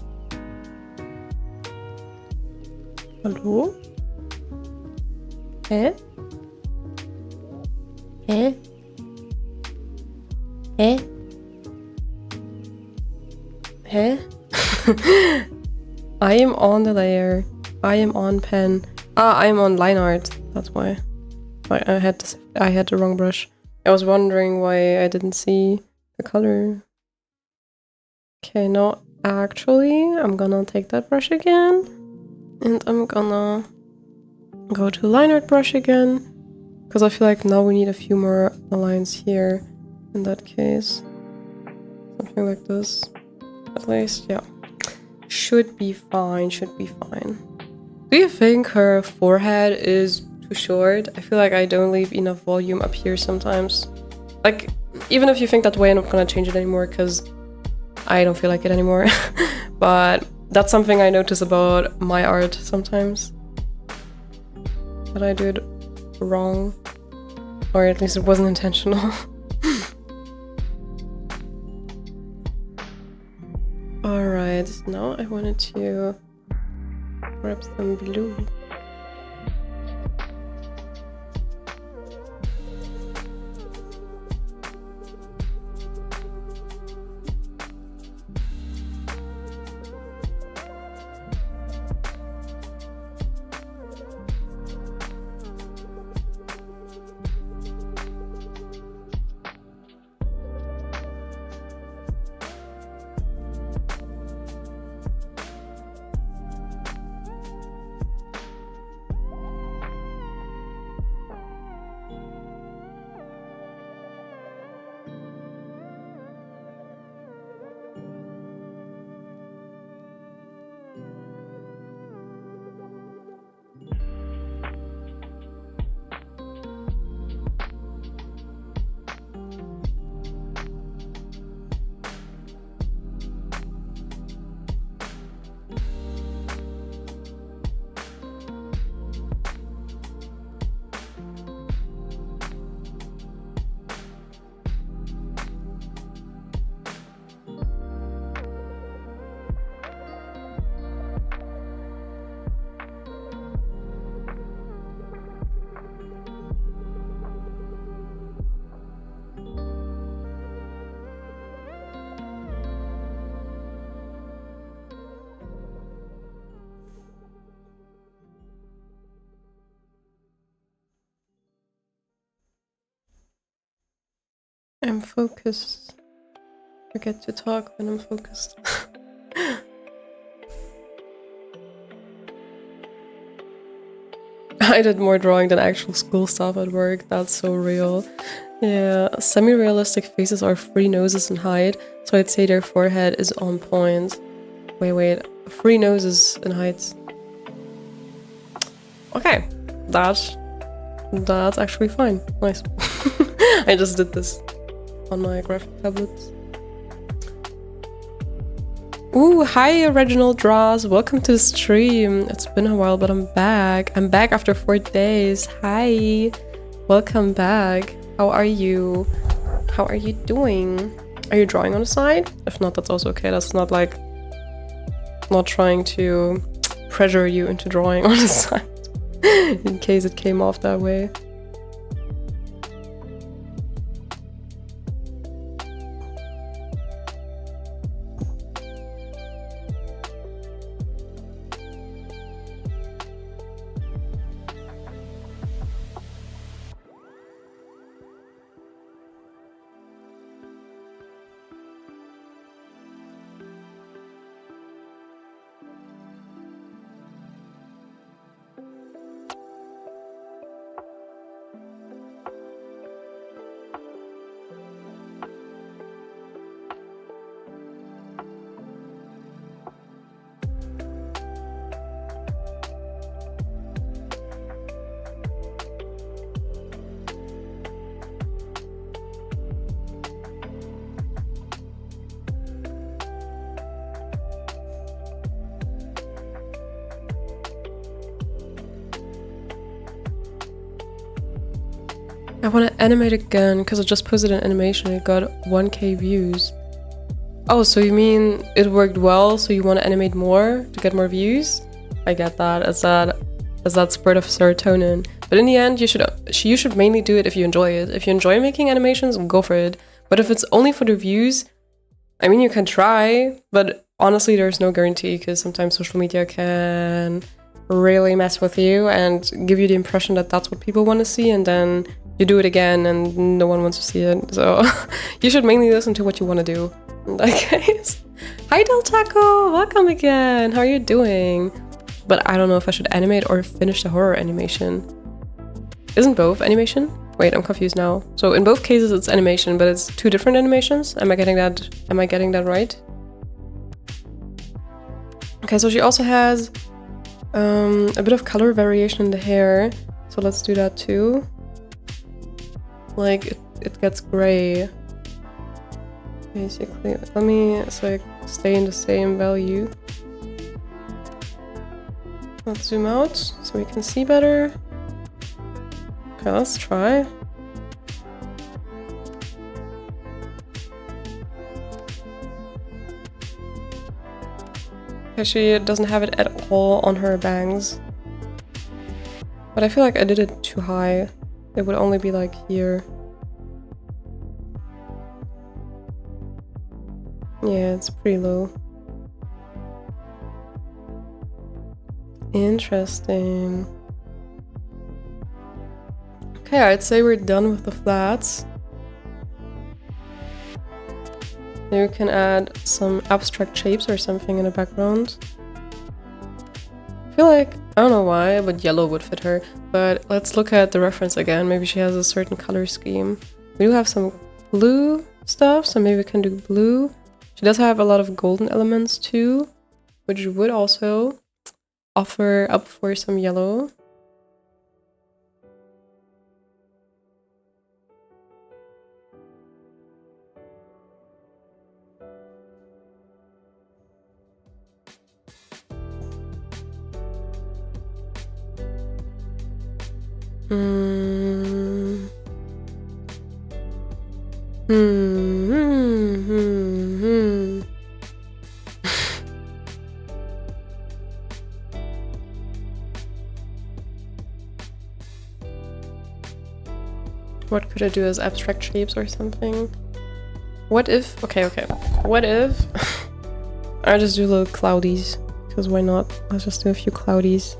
Hallo? Hä? Hä? Hä? Hä? I am on the layer. I am on pen. Ah, I am on line art. That's why. I had the wrong brush. I was wondering why I didn't see the color. Okay, now actually I'm gonna take that brush again and I'm gonna go to line art brush again, because I feel like now we need a few more lines here in that case. Something like this. At least, yeah. Should be fine, should be fine. Do you think her forehead is too short? I feel like I don't leave enough volume up here sometimes. Like, even if you think that way, I'm not gonna change it anymore because I don't feel like it anymore. But that's something I notice about my art sometimes. That I do it wrong. Or at least it wasn't intentional. Alright, now I wanted to grab some blue. I'm focused. Forget to talk when I'm focused. I did more drawing than actual school stuff at work. That's so real. Yeah, semi-realistic faces are three noses in height, so I'd say their forehead is on point. Wait, three noses in height. Okay, that's actually fine. Nice. I just did this on my graphic tablets. Ooh, hi Reginald Draws, welcome to the stream. It's been a while, but I'm back. I'm back after 4 days. Hi, welcome back. How are you? How are you doing? Are you drawing on the side? If not, that's also okay. That's not like not trying to pressure you into drawing on the side in case it came off that way. I want to animate again because I just posted an animation. It got 1K views. Oh, so you mean it worked well, so you want to animate more to get more views? I get that as that spurt of serotonin. But in the end, you should mainly do it if you enjoy it. If you enjoy making animations, go for it. But if it's only for the views, I mean, you can try, but honestly, there's no guarantee because sometimes social media can really mess with you and give you the impression that that's what people want to see, and then you do it again and no one wants to see it. So you should mainly listen to what you want to do in that case. Hi Del Taco, welcome again. How are you doing? But I don't know if I should animate or finish the horror animation. Isn't both animation? Wait, I'm confused now. So in both cases it's animation, but it's two different animations. Am I getting that right? Okay, so she also has a bit of color variation in the hair. So let's do that too. Like it gets gray. Basically, let me stay in the same value. Let's zoom out so we can see better. Okay, let's try. Okay, she doesn't have it at all on her bangs. But I feel like I did it too high. It would only be like here. Yeah, it's pretty low. Interesting. Okay, I'd say we're done with the flats. Maybe we can add some abstract shapes or something in the background. I feel like, I don't know why, but yellow would fit her. But let's look at the reference again. Maybe she has a certain color scheme. We do have some blue stuff, so maybe we can do blue. She does have a lot of golden elements too, which would also offer up for some yellow. What could I do as abstract shapes or something? What if... Okay. What if... I just do little cloudies. Because why not? Let's just do a few cloudies.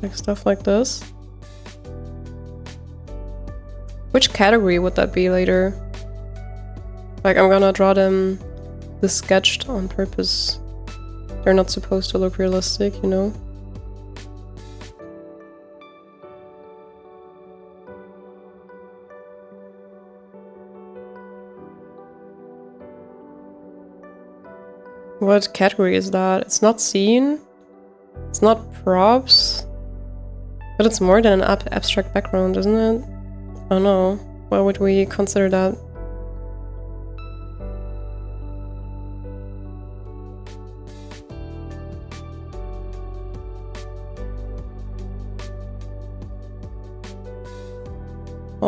Like stuff like this. Which category would that be later? Like, I'm gonna draw them this sketched on purpose. They're not supposed to look realistic, you know? What category is that? It's not scene. It's not props. But it's more than an abstract background, isn't it? I don't know. Why would we consider that?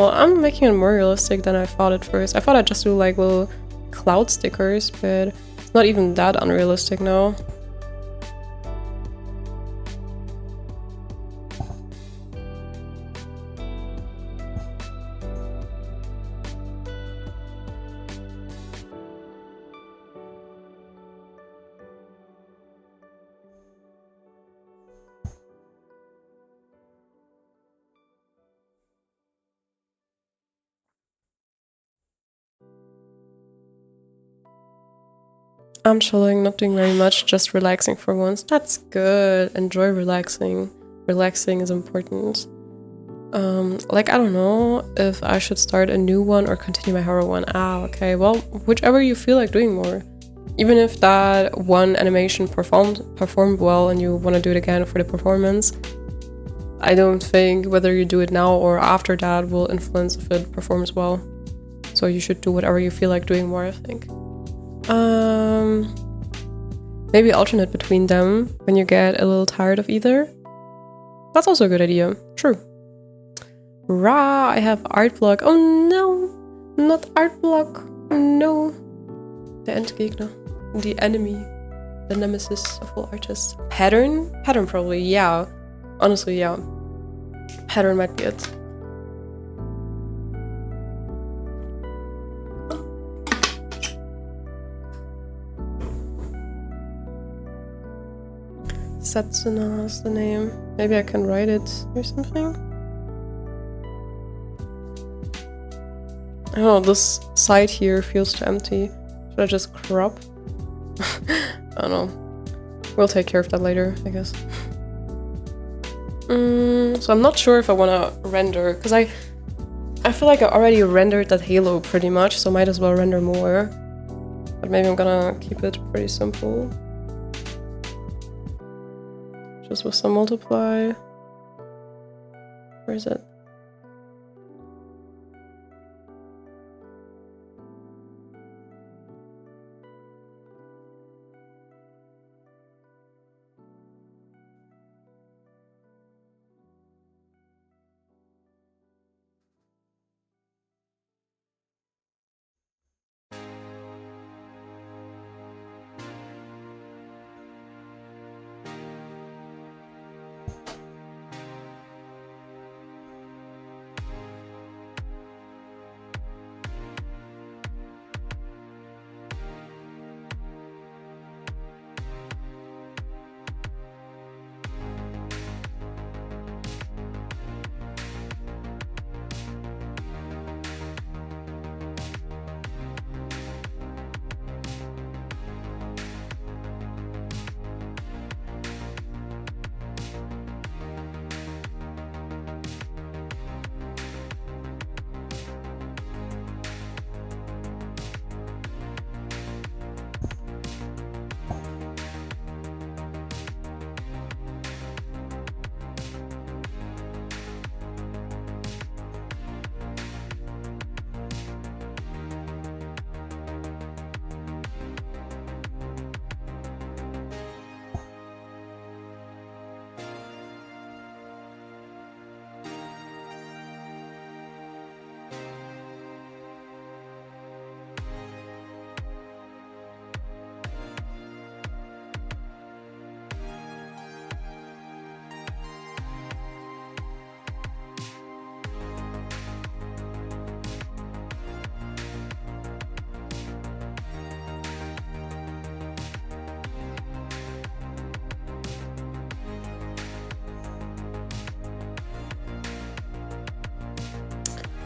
Well, I'm making it more realistic than I thought at first. I thought I'd just do like little cloud stickers, but it's not even that unrealistic now. I'm chilling, not doing very much, just relaxing for once. That's good. Enjoy relaxing. Relaxing is important. Like, I don't know if I should start a new one or continue my horror one. Okay. Well, whichever you feel like doing more. Even if that one animation performed well and you want to do it again for the performance, I don't think whether you do it now or after that will influence if it performs well. So you should do whatever you feel like doing more, I think. Maybe alternate between them when you get a little tired of either. That's also a good idea. True. Rah, I have art block. Oh no, not art block. No. The Endgegner. The enemy. The nemesis of all artists. Pattern? Pattern probably, yeah. Honestly, yeah. Pattern might be it. Setsuna is the name. Maybe I can write it or something. I don't know, this side here feels too empty. Should I just crop? I don't know. We'll take care of that later, I guess. So I'm not sure if I want to render, because I feel like I already rendered that halo pretty much, so might as well render more. But maybe I'm gonna keep it pretty simple. Just with some multiply. Where is it?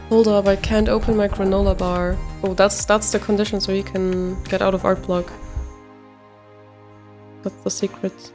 Hold up, I can't open my granola bar. Oh, that's the condition so you can get out of art block. That's the secret.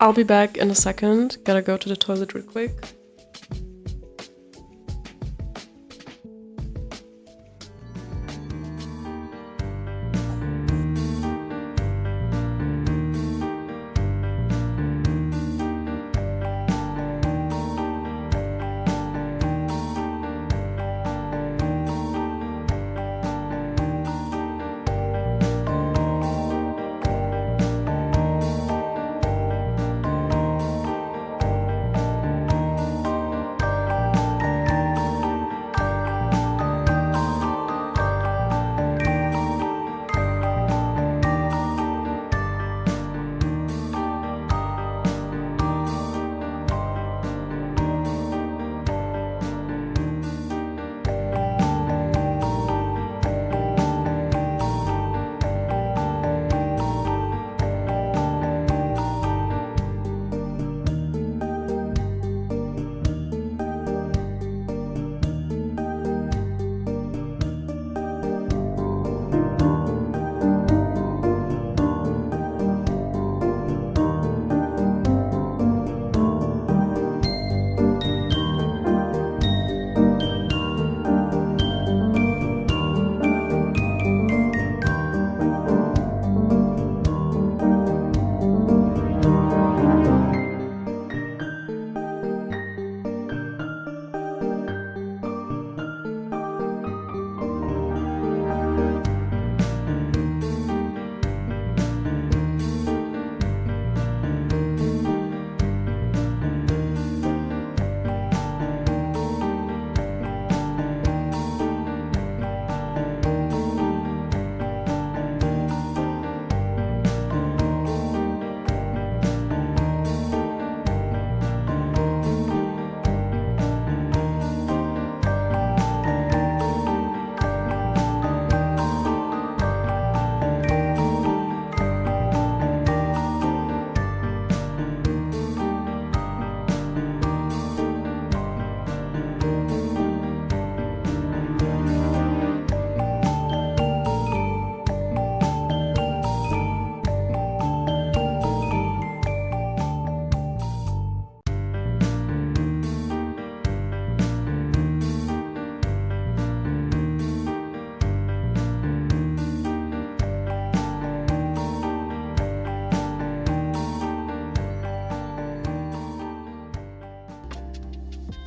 I'll be back in a second. Gotta go to the toilet real quick.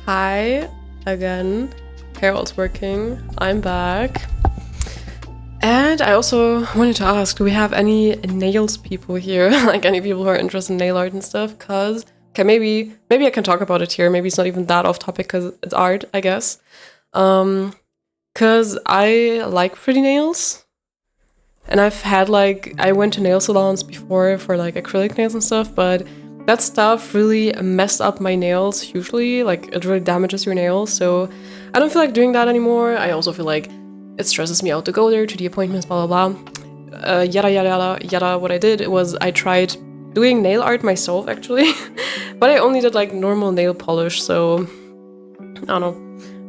Hi again. Carol's working. I'm back. And I also wanted to ask, do we have any nails people here? Like any people who are interested in nail art and stuff? Cause, okay, maybe I can talk about it here. Maybe it's not even that off topic because it's art, I guess. Cause I like pretty nails. And I've had I went to nail salons before for like acrylic nails and stuff, but that stuff really messed up my nails hugely. Like it really damages your nails. So I don't feel like doing that anymore. I also feel like it stresses me out to go there to the appointments, blah, blah, blah. Yada, yada, yada, yada. What I did was I tried doing nail art myself actually, but I only did like normal nail polish. So I don't know.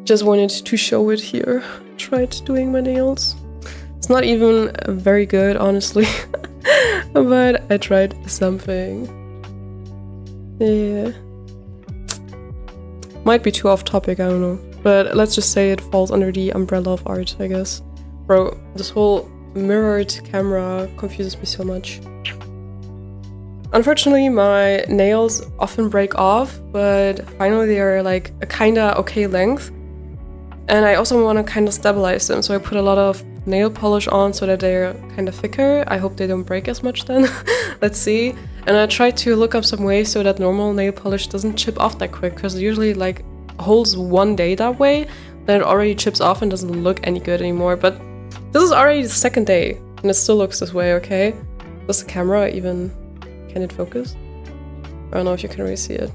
Just wanted to show it here. Tried doing my nails. It's not even very good, honestly, but I tried something. Yeah. Might be too off topic, I don't know. But let's just say it falls under the umbrella of art, I guess. Bro, this whole mirrored camera confuses me so much. Unfortunately, my nails often break off, but finally they are like a kinda okay length. And I also want to kind of stabilize them, so I put a lot of nail polish on so that they're kind of thicker. I hope they don't break as much then. Let's see. And I tried to look up some ways so that normal nail polish doesn't chip off that quick, because it usually like holds one day that way, then it already chips off and doesn't look any good anymore. But this is already the second day and it still looks this way, okay? Does the camera even, can it focus? I don't know if you can really see it.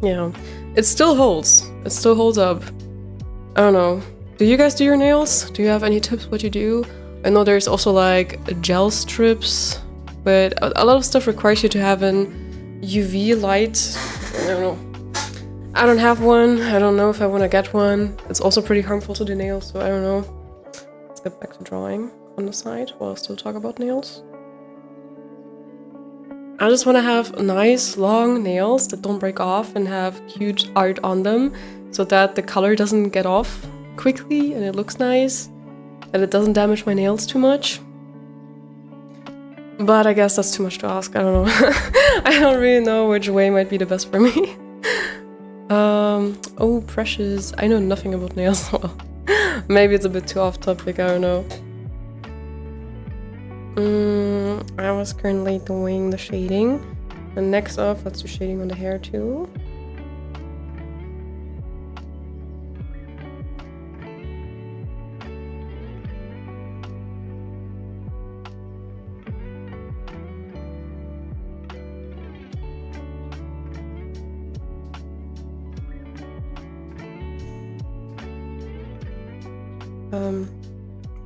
Yeah, it still holds. It still holds up. I don't know. Do you guys do your nails? Do you have any tips what you do? I know there's also like gel strips, but a lot of stuff requires you to have an UV light. I don't know. I don't have one. I don't know if I want to get one. It's also pretty harmful to the nails, so I don't know. Let's get back to drawing on the side while I still talk about nails. I just want to have nice long nails that don't break off and have cute art on them so that the color doesn't get off quickly and it looks nice and it doesn't damage my nails too much. But I guess that's too much to ask. I don't know. I don't really know which way might be the best for me. Oh, precious. I know nothing about nails. Well, maybe it's a bit too off topic. I don't know. I was currently doing the shading. And next up, let's do shading on the hair too.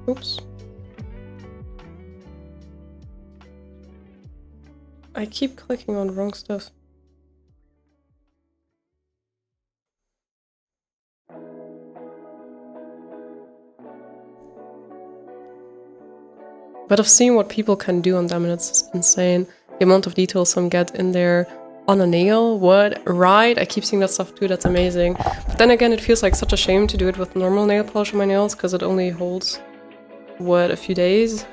Oops. I keep clicking on wrong stuff. But I've seen what people can do on them and it's insane. The amount of detail some get in there on a nail. What? Right? I keep seeing that stuff too, that's amazing. But then again, it feels like such a shame to do it with normal nail polish on my nails because it only holds, what, a few days?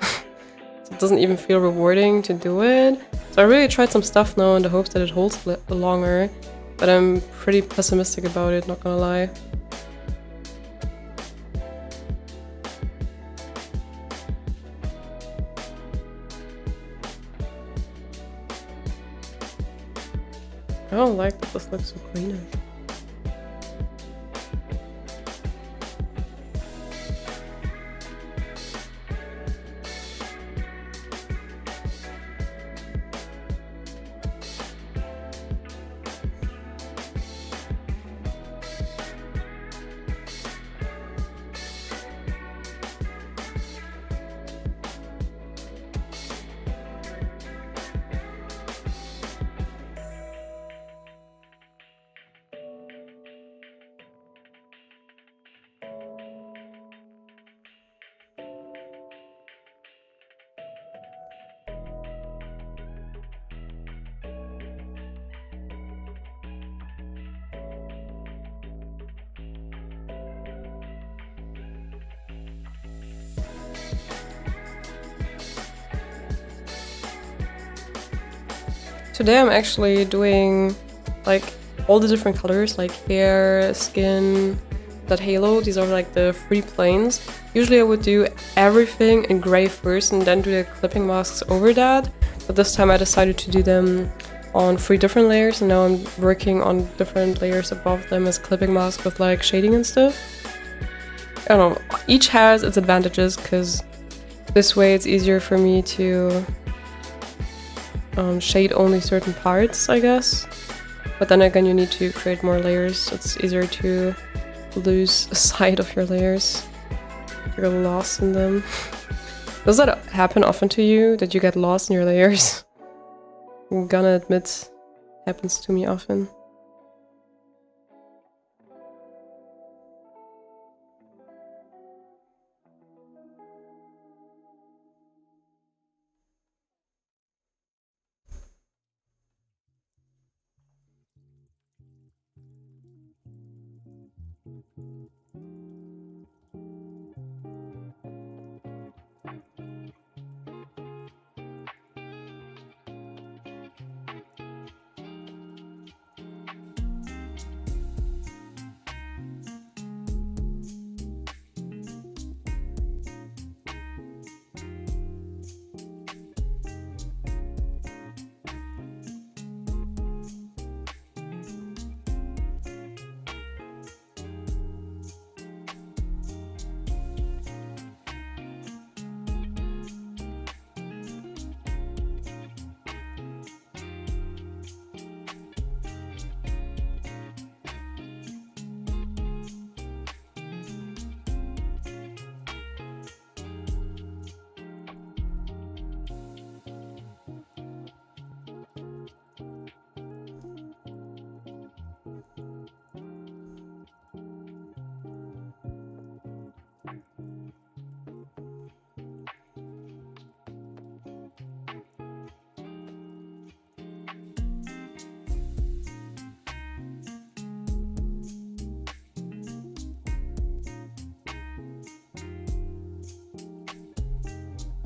So it doesn't even feel rewarding to do it. So I really tried some stuff now in the hopes that it holds longer. But I'm pretty pessimistic about it, not gonna lie. I don't like that this looks so greenish. Today I'm actually doing like all the different colors, like hair, skin, that halo. These are like the 3 planes. Usually I would do everything in gray first and then do the clipping masks over that. But this time I decided to do them on 3 different layers and now I'm working on different layers above them as clipping masks with like shading and stuff. I don't know, each has its advantages because this way it's easier for me to shade only certain parts, I guess. But then again, you need to create more layers. It's easier to lose sight of your layers. You're lost in them. Does that happen often to you, that you get lost in your layers? I'm gonna admit, happens to me often.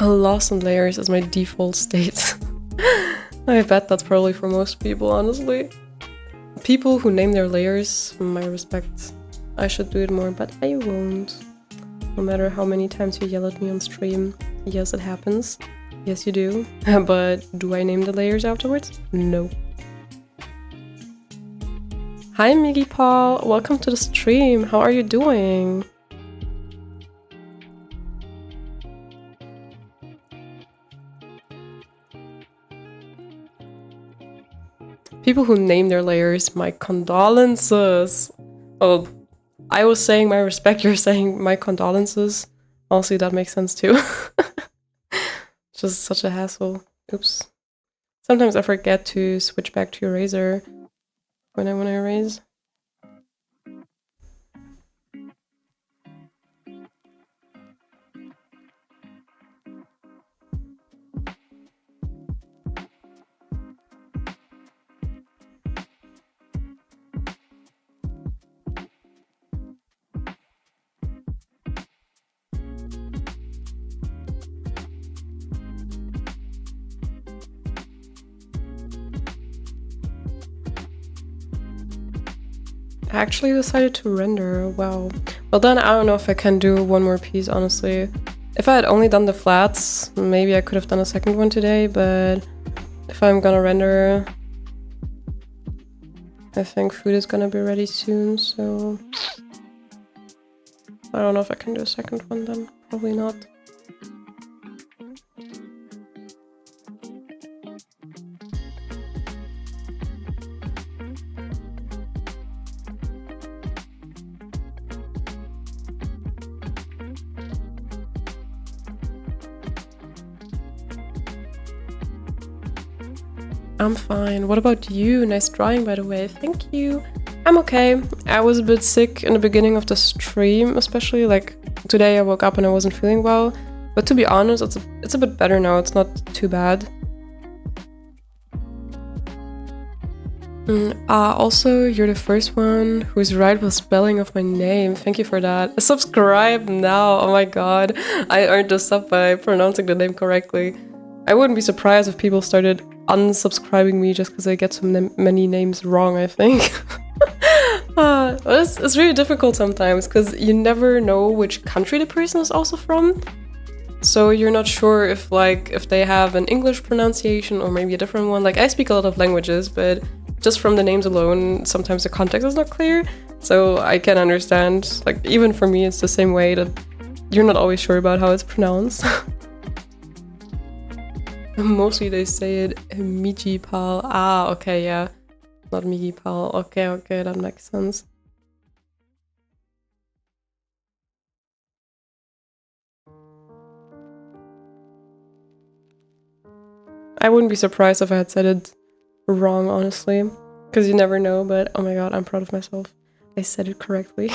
Lost in layers is my default state. I bet that's probably for most people, honestly. People who name their layers, my respect. I should do it more, but I won't. No matter how many times you yell at me on stream. Yes, it happens. Yes, you do. But do I name the layers afterwards? No. Hi, Miggy Paul. Welcome to the stream. How are you doing? People who name their layers, my condolences. Oh, I was saying my respect, you're saying my condolences. Honestly, that makes sense too. Just such a hassle. Oops. Sometimes I forget to switch back to eraser when I want to erase. I actually decided to render, wow. Well then, I don't know if I can do one more piece, honestly. If I had only done the flats, maybe I could have done a second one today, but if I'm gonna render, I think food is gonna be ready soon, so I don't know if I can do a second one then, probably not. I'm fine. What about you? Nice drawing, by the way. Thank you. I'm okay. I was a bit sick in the beginning of the stream, especially. Like, today I woke up and I wasn't feeling well. But to be honest, it's a bit better now. It's not too bad. Also, you're the first one who's right with spelling of my name. Thank you for that. Subscribe now. Oh my god. I earned this sub by pronouncing the name correctly. I wouldn't be surprised if people started unsubscribing me just because I get so many names wrong, I think. It's really difficult sometimes because you never know which country the person is also from. So you're not sure if they have an English pronunciation or maybe a different one. Like, I speak a lot of languages, but just from the names alone, sometimes the context is not clear. So I can understand, like, even for me, it's the same way that you're not always sure about how it's pronounced. Mostly they say it Migi Pal. Ah, okay, yeah. Not Migi Pal. Okay, that makes sense. I wouldn't be surprised if I had said it wrong, honestly. Because you never know, but oh my god, I'm proud of myself. I said it correctly.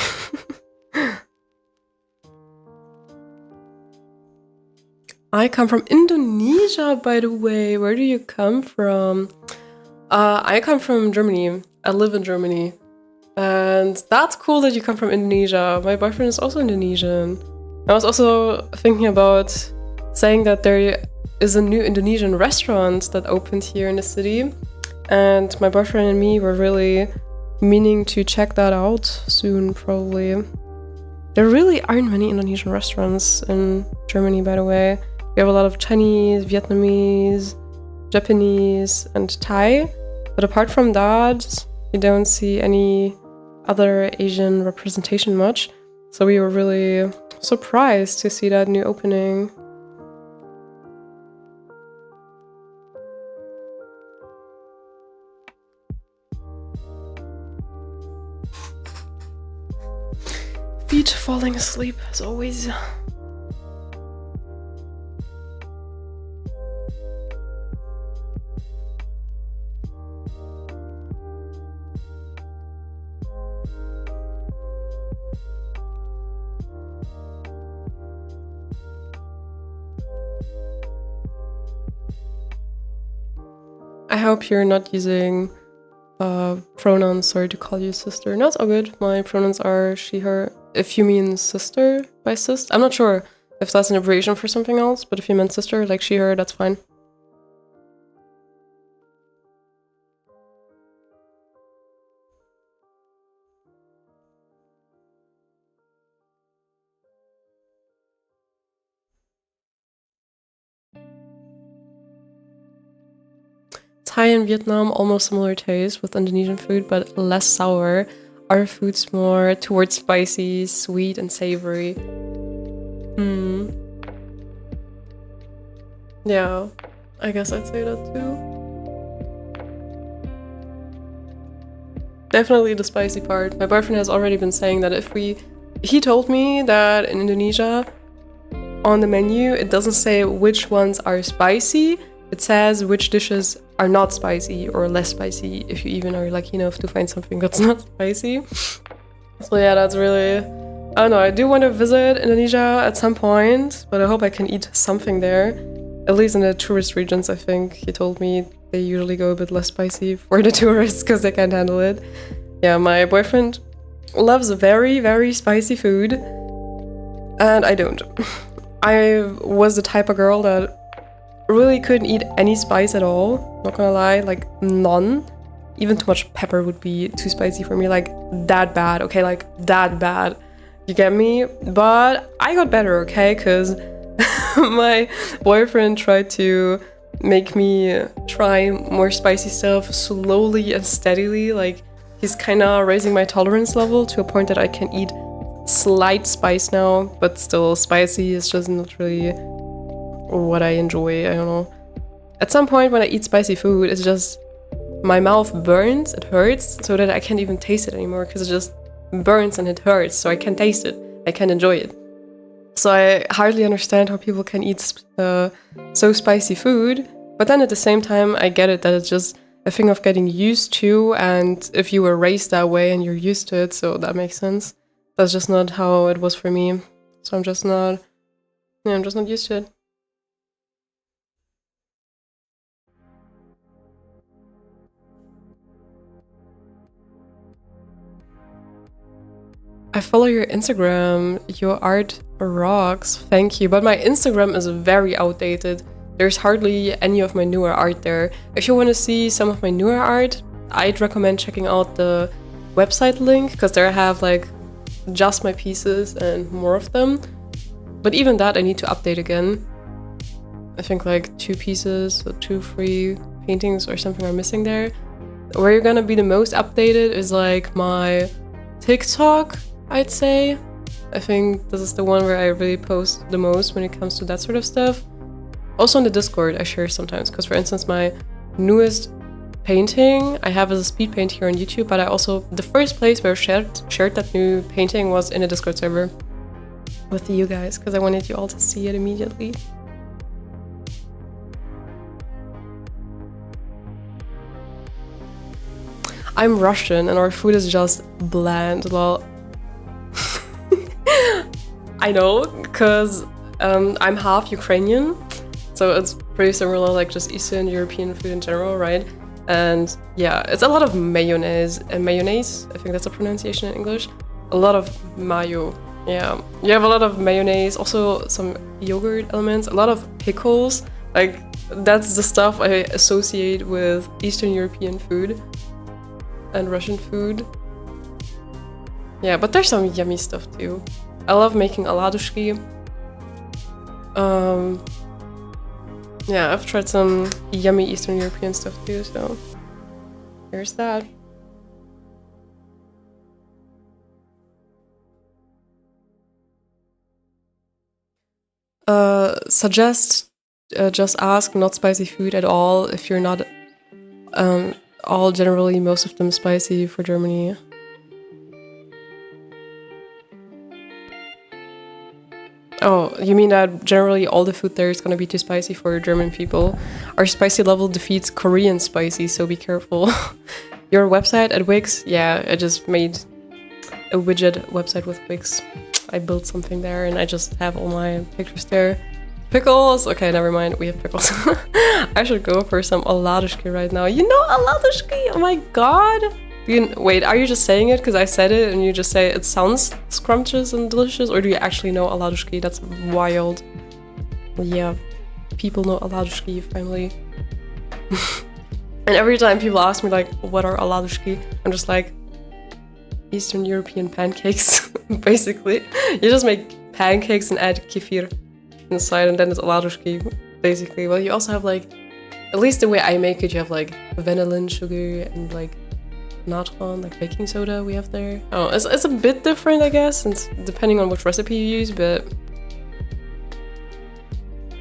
I come from Indonesia, by the way. Where do you come from? I come from Germany. I live in Germany. And that's cool that you come from Indonesia. My boyfriend is also Indonesian. I was also thinking about saying that there is a new Indonesian restaurant that opened here in the city. And my boyfriend and me were really meaning to check that out soon, probably. There really aren't many Indonesian restaurants in Germany, by the way. We have a lot of Chinese, Vietnamese, Japanese, and Thai. But apart from that, you don't see any other Asian representation much. So we were really surprised to see that new opening. Feet falling asleep, as always. I hope you're not using pronouns, sorry to call you sister. No, it's all good. My pronouns are she, her. If you mean sister by sis, I'm not sure. If that's an abbreviation for something else, but if you meant sister, like she, her, that's fine. Thai and Vietnam, almost similar taste with Indonesian food, but less sour. Our food's more towards spicy, sweet, and savory. Yeah, I guess I'd say that too. Definitely the spicy part. My boyfriend has already been saying that he told me that in Indonesia, on the menu, it doesn't say which ones are spicy. It says which dishes are not spicy or less spicy, if you even are lucky enough to find something that's not spicy. So yeah, that's really... I don't know, I do want to visit Indonesia at some point, but I hope I can eat something there. At least in the tourist regions, I think. He told me they usually go a bit less spicy for the tourists because they can't handle it. Yeah, my boyfriend loves very, very spicy food, and I don't. I was the type of girl that really couldn't eat any spice at all, not gonna lie, like none. Even too much pepper would be too spicy for me, like that bad, okay, like that bad. You get me? But I got better, okay, because my boyfriend tried to make me try more spicy stuff slowly and steadily. Like, he's kind of raising my tolerance level to a point that I can eat slight spice now, but still spicy is just not really what I enjoy. I don't know. At some point when I eat spicy food, it's just my mouth burns, it hurts, so that I can't even taste it anymore because it just burns and it hurts, so I can't taste it. I can't enjoy it. So I hardly understand how people can eat so spicy food, but then at the same time I get it that it's just a thing of getting used to, and if you were raised that way and you're used to it, so that makes sense. That's just not how it was for me. So I'm just not used to it. I follow your Instagram. Your art rocks. Thank you. But my Instagram is very outdated. There's hardly any of my newer art there. If you want to see some of my newer art, I'd recommend checking out the website link, because there I have like just my pieces and more of them. But even that I need to update again. I think like 2 pieces or 2 free paintings or something are missing there. Where you're gonna be the most updated is like my TikTok, I'd say. I think this is the one where I really post the most when it comes to that sort of stuff. Also on the Discord I share sometimes, because for instance my newest painting I have as a speed paint here on YouTube, but I also, the first place where I shared that new painting was in a Discord server with you guys, because I wanted you all to see it immediately. I'm Russian and our food is just bland. Well, I know, because I'm half Ukrainian, so it's pretty similar, like just Eastern European food in general, right? And yeah, it's a lot of mayonnaise. I think that's a pronunciation in English. A lot of mayo. Yeah, you have a lot of mayonnaise, also some yogurt elements, a lot of pickles. Like, that's the stuff I associate with Eastern European food and Russian food. Yeah, but there's some yummy stuff too. I love making oладушки. Yeah, I've tried some yummy Eastern European stuff too, so here's that. Suggest just ask not spicy food at all if you're not all generally most of them spicy for Germany. Oh, you mean that generally all the food there is gonna be too spicy for German people? Our spicy level defeats Korean spicy, so be careful. Your website at Wix? Yeah, I just made a widget website with Wix. I built something there and I just have all my pictures there. Pickles! Okay, never mind, we have pickles. I should go for some oладушки right now. You know oладушки? Oh my god! Wait, are you just saying it because I said it and you just say it sounds scrumptious and delicious, or do you actually know oladушки? That's wild. Yeah, people know oladушки family. And every time people ask me like, what are oladушки? I'm just like, Eastern European pancakes, basically. You just make pancakes and add kefir inside, and then it's oladушки, basically. Well, you also have like, at least the way I make it, you have like vanillin sugar and like natron, like baking soda we have there. Oh, it's a bit different, I guess, and depending on which recipe you use, but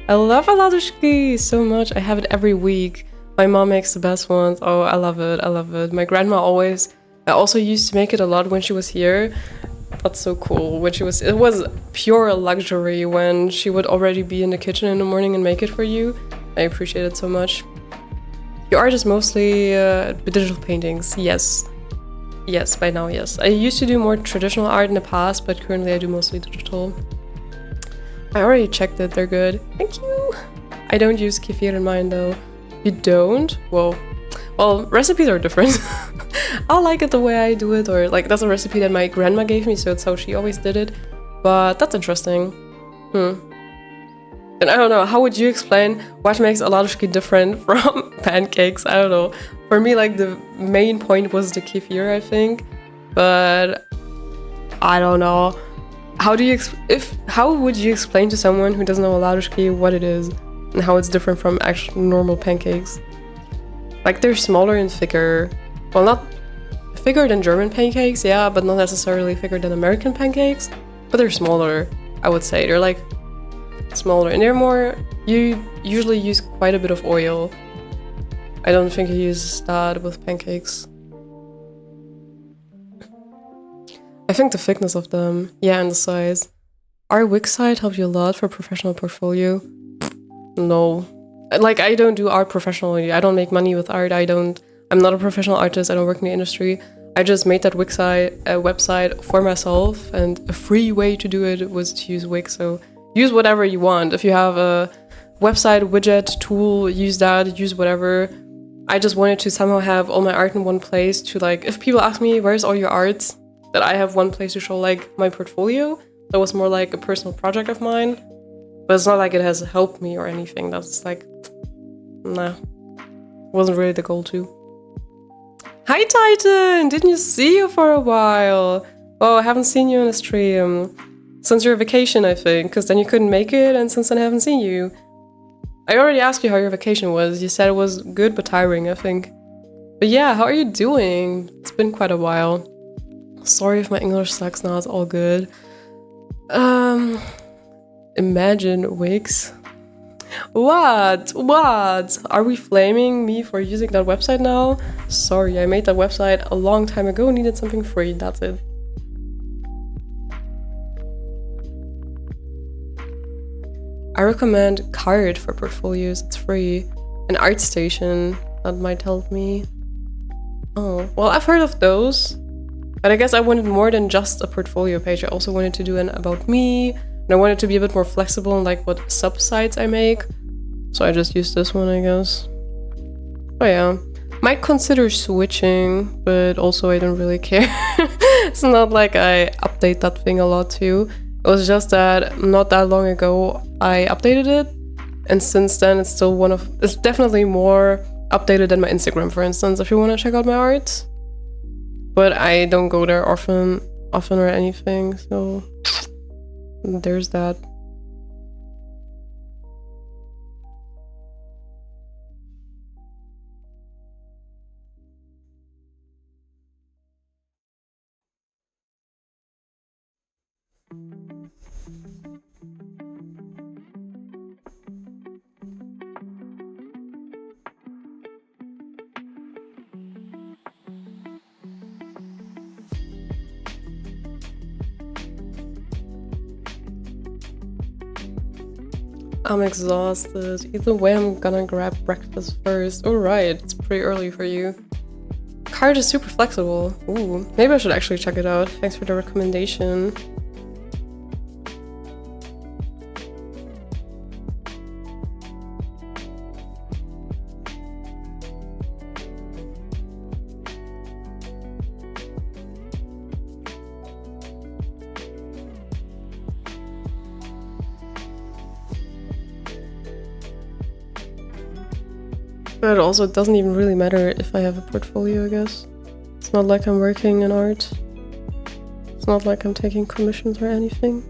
I love oladушки so much. I have it every week. My mom makes the best ones. Oh, I love it. I love it. My grandma always. I also used to make it a lot when she was here. That's so cool. It was pure luxury when she would already be in the kitchen in the morning and make it for you. I appreciate it so much. Your art is mostly digital paintings. Yes. Yes, by now, yes. I used to do more traditional art in the past, but currently I do mostly digital. I already checked it. They're good. Thank you. I don't use kefir in mine though. You don't? Whoa. Well, recipes are different. I like it the way I do it, or like that's a recipe that my grandma gave me, so it's how she always did it. But that's interesting. And I don't know, how would you explain what makes oladушки different from pancakes? I don't know. For me, like the main point was the kefir, I think. But I don't know. How would you explain to someone who doesn't know oladушки what it is and how it's different from actual normal pancakes? Like they're smaller and thicker. Well, not thicker than German pancakes, yeah, but not necessarily thicker than American pancakes. But they're smaller, I would say. They're like smaller and they're more. You usually use quite a bit of oil. I don't think you use that with pancakes. I think the thickness of them, yeah, and the size. Our Wix site helped you a lot for professional portfolio? No. Like, I don't do art professionally. I don't make money with art. I'm not a professional artist. I don't work in the industry. I just made that Wix website for myself, and a free way to do it was to use Wix. So use whatever you want. If you have a website, widget, tool, use that, use whatever. I just wanted to somehow have all my art in one place to, like, if people ask me, where's all your art? That I have one place to show, like, my portfolio. That was more like a personal project of mine. But it's not like it has helped me or anything. That's like, nah. Wasn't really the goal too. Hi Titan! Didn't you see you for a while? Oh, I haven't seen you on a stream. Since your vacation, I think. Because then you couldn't make it, and since then I haven't seen you. I already asked you how your vacation was. You said it was good but tiring, I think. But yeah, how are you doing? It's been quite a while. Sorry if my English sucks now, it's all good. Imagine Wix. What? Are we flaming me for using that website now? Sorry, I made that website a long time ago, needed something free, that's it. I recommend Card for portfolios, it's free. An ArtStation, that might help me. Oh, well, I've heard of those. But I guess I wanted more than just a portfolio page. I also wanted to do an about me, and I wanted to be a bit more flexible in like what sub-sites I make. So I just used this one, I guess. Oh yeah. Might consider switching, but also I don't really care. It's not like I update that thing a lot too. It was just that not that long ago I updated it, and since then it's still it's definitely more updated than my Instagram, for instance, if you want to check out my art. But I don't go there often or anything, so there's that. I'm exhausted. Either way, I'm gonna grab breakfast first. Alright, it's pretty early for you. Card is super flexible. Ooh, maybe I should actually check it out. Thanks for the recommendation. But also it doesn't even really matter if I have a portfolio, I guess. It's not like I'm working in art. It's not like I'm taking commissions or anything.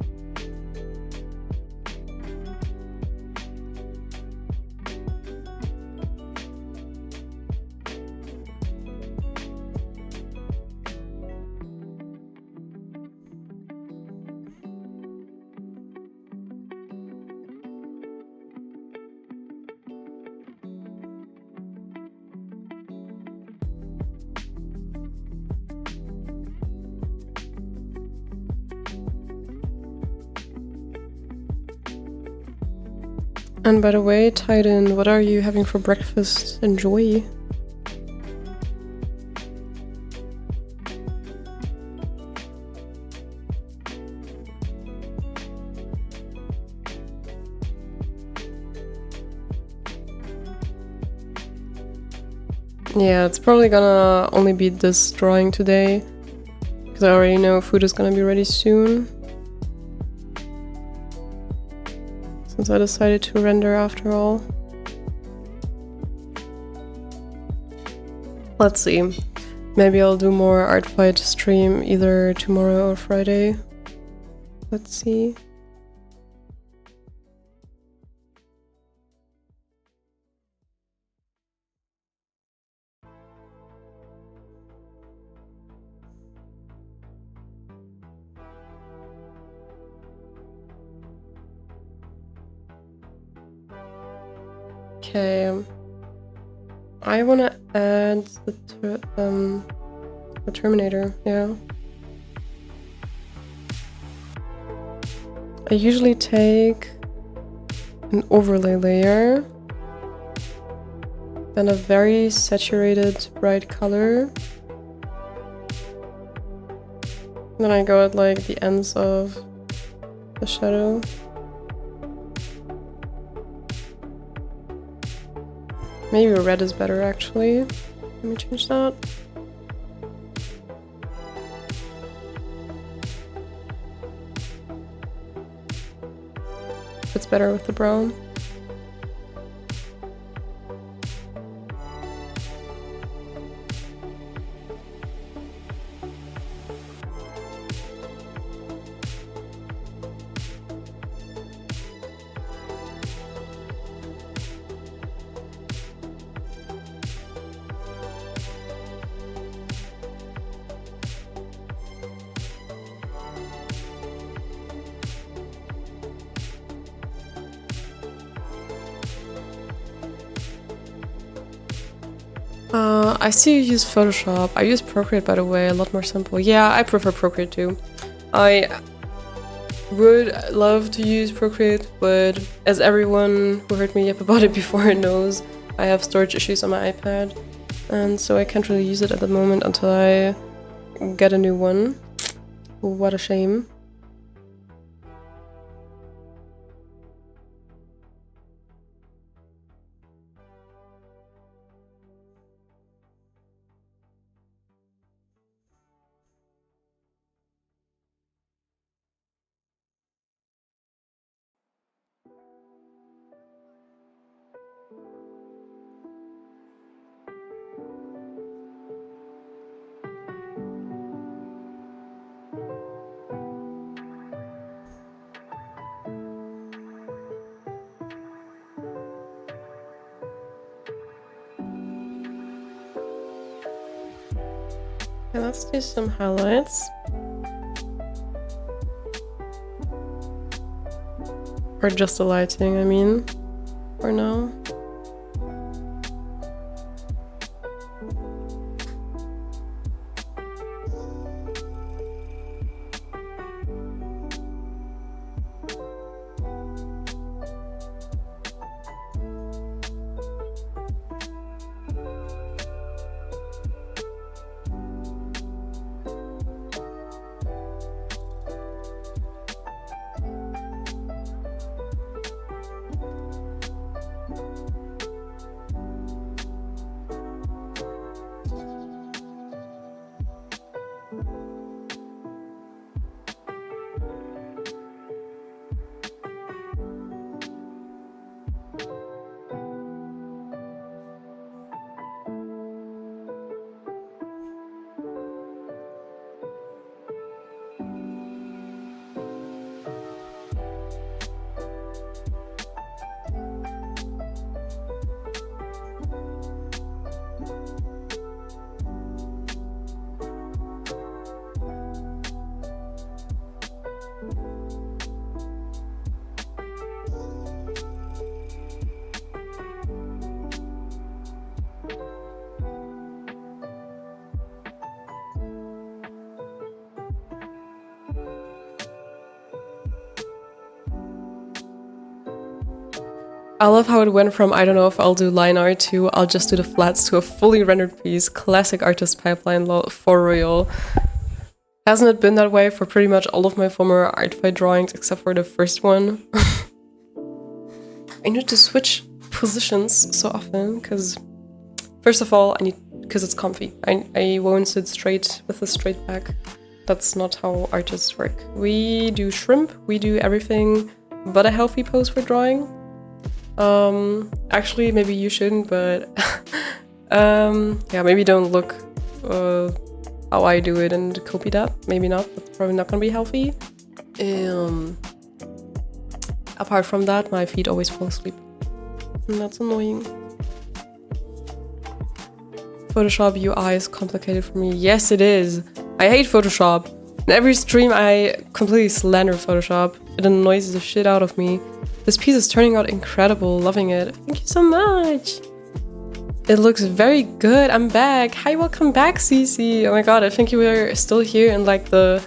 And by the way, Titan, what are you having for breakfast? Enjoy. Yeah, it's probably gonna only be this drawing today, because I already know food is gonna be ready soon. Since I decided to render after all. Let's see. Maybe I'll do more art fight stream either tomorrow or Friday. Let's see. Okay, I want to add the Terminator, yeah. I usually take an overlay layer, then a very saturated bright color. Then I go at like the ends of the shadow. Maybe red is better actually. Let me change that. It's better with the brown. I see you use Photoshop. I use Procreate, by the way, a lot more simple. Yeah, I prefer Procreate too. I would love to use Procreate, but as everyone who heard me yap about it before knows, I have storage issues on my iPad, and so I can't really use it at the moment until I get a new one. What a shame. Okay, let's do some highlights. Or just the lighting, I mean, for now. I love how it went from, I don't know if I'll do line art to I'll just do the flats to a fully rendered piece. Classic artist pipeline for real. Hasn't it been that way for pretty much all of my former Artfi drawings except for the first one? I need to switch positions so often because, first of all, because it's comfy. I won't sit straight with a straight back. That's not how artists work. We do shrimp, we do everything but a healthy pose for drawing. Actually, maybe you shouldn't, but yeah, maybe don't look how I do it and copy that. Maybe not, that's probably not gonna be healthy. Apart from that, my feet always fall asleep. And that's annoying. Photoshop UI is complicated for me. Yes, it is. I hate Photoshop. In every stream, I completely slander Photoshop. It annoys the shit out of me. This piece is turning out incredible. Loving it. Thank you so much. It looks very good. I'm back. Hi, welcome back, Cece. Oh my god, I think you were still here in like the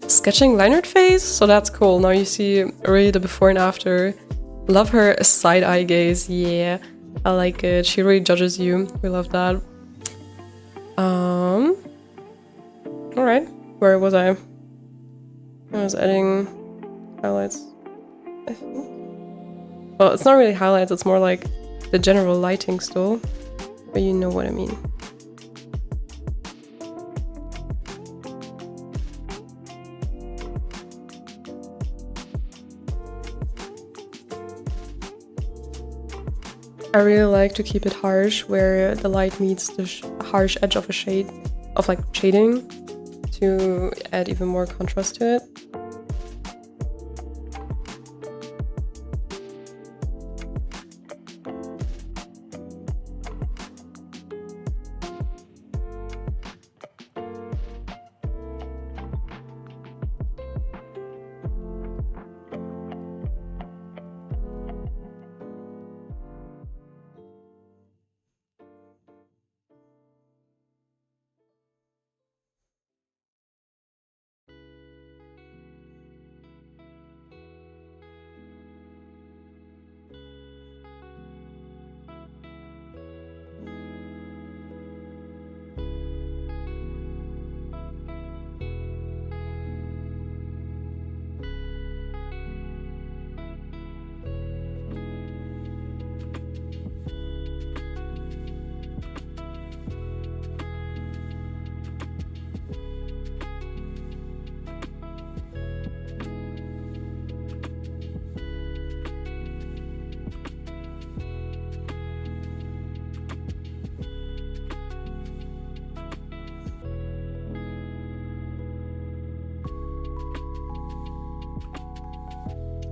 sketching line art phase. So that's cool. Now you see really the before and after. Love her side-eye gaze. Yeah, I like it. She really judges you. We love that. Alright. Where was I? I was adding highlights, I think. Well, it's not really highlights, it's more like the general lighting still. But you know what I mean. I really like to keep it harsh, where the light meets the harsh edge of a shade, of like shading, to add even more contrast to it.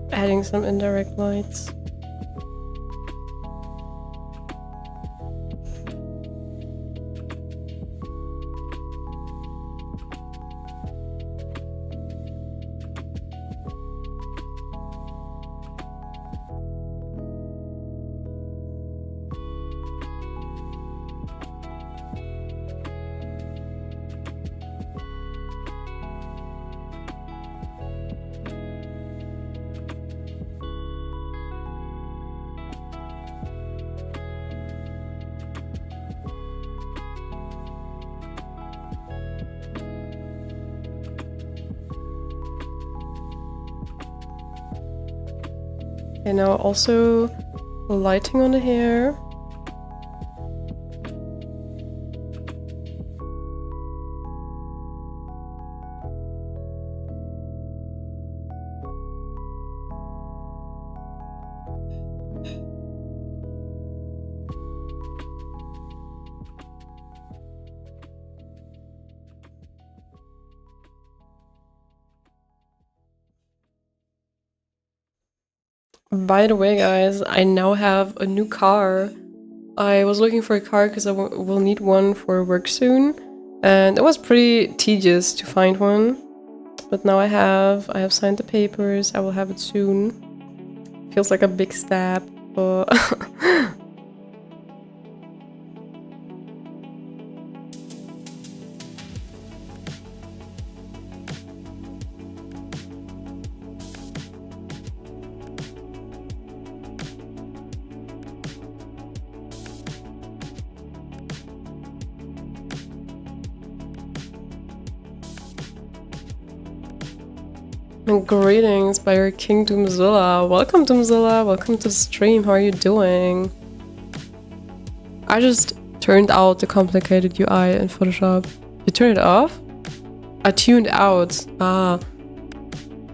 Adding some indirect lights. Okay, now also lighting on the hair. By the way, guys, I now have a new car. I was looking for a car because I will need one for work soon, and it was pretty tedious to find one. But now I have signed the papers. I will have it soon. Feels like a big step, but And greetings by your King Doomzilla. Welcome Doomzilla, welcome to the stream, how are you doing? I just turned out the complicated UI in Photoshop. You turned it off? I tuned out. Ah.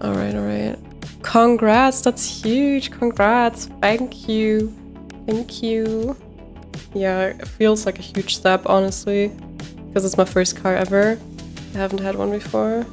Alright. Congrats, that's huge. Congrats. Thank you. Thank you. Yeah, it feels like a huge step, honestly. Because it's my first car ever. I haven't had one before.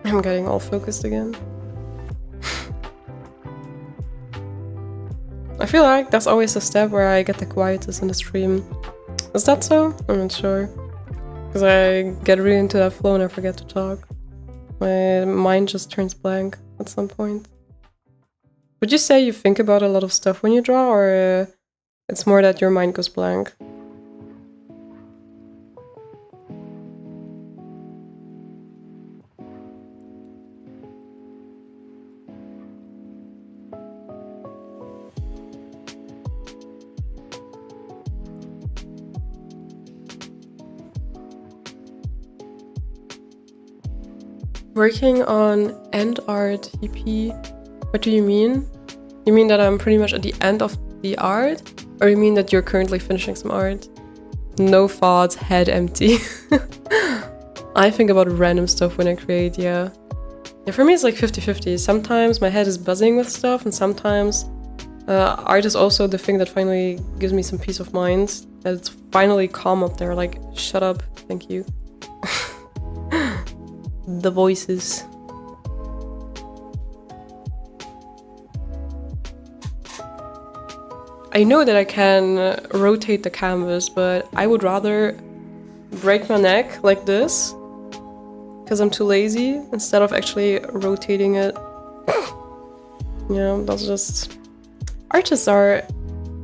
I'm getting all focused again. I feel like that's always the step where I get the quietest in the stream. Is that so? I'm not sure. Because I get really into that flow and I forget to talk. My mind just turns blank at some point. Would you say you think about a lot of stuff when you draw, or it's more that your mind goes blank? Working on end art EP, what do you mean? You mean that I'm pretty much at the end of the art? Or you mean that you're currently finishing some art? No thoughts, head empty. I think about random stuff when I create, yeah. Yeah, for me it's like 50-50. Sometimes my head is buzzing with stuff, and sometimes art is also the thing that finally gives me some peace of mind. That it's finally calm up there, like, shut up, thank you. The voices. I know that I can rotate the canvas, but I would rather break my neck like this, because I'm too lazy, instead of actually rotating it. Yeah, that's just... Artists are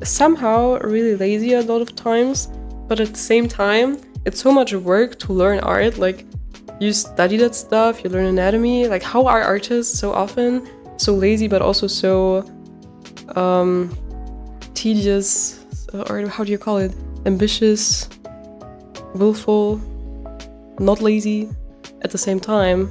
somehow really lazy a lot of times, but at the same time, it's so much work to learn art. Like, you study that stuff, you learn anatomy. Like, how are artists so often so lazy, but also so tedious, or how do you call it? Ambitious, willful, not lazy at the same time.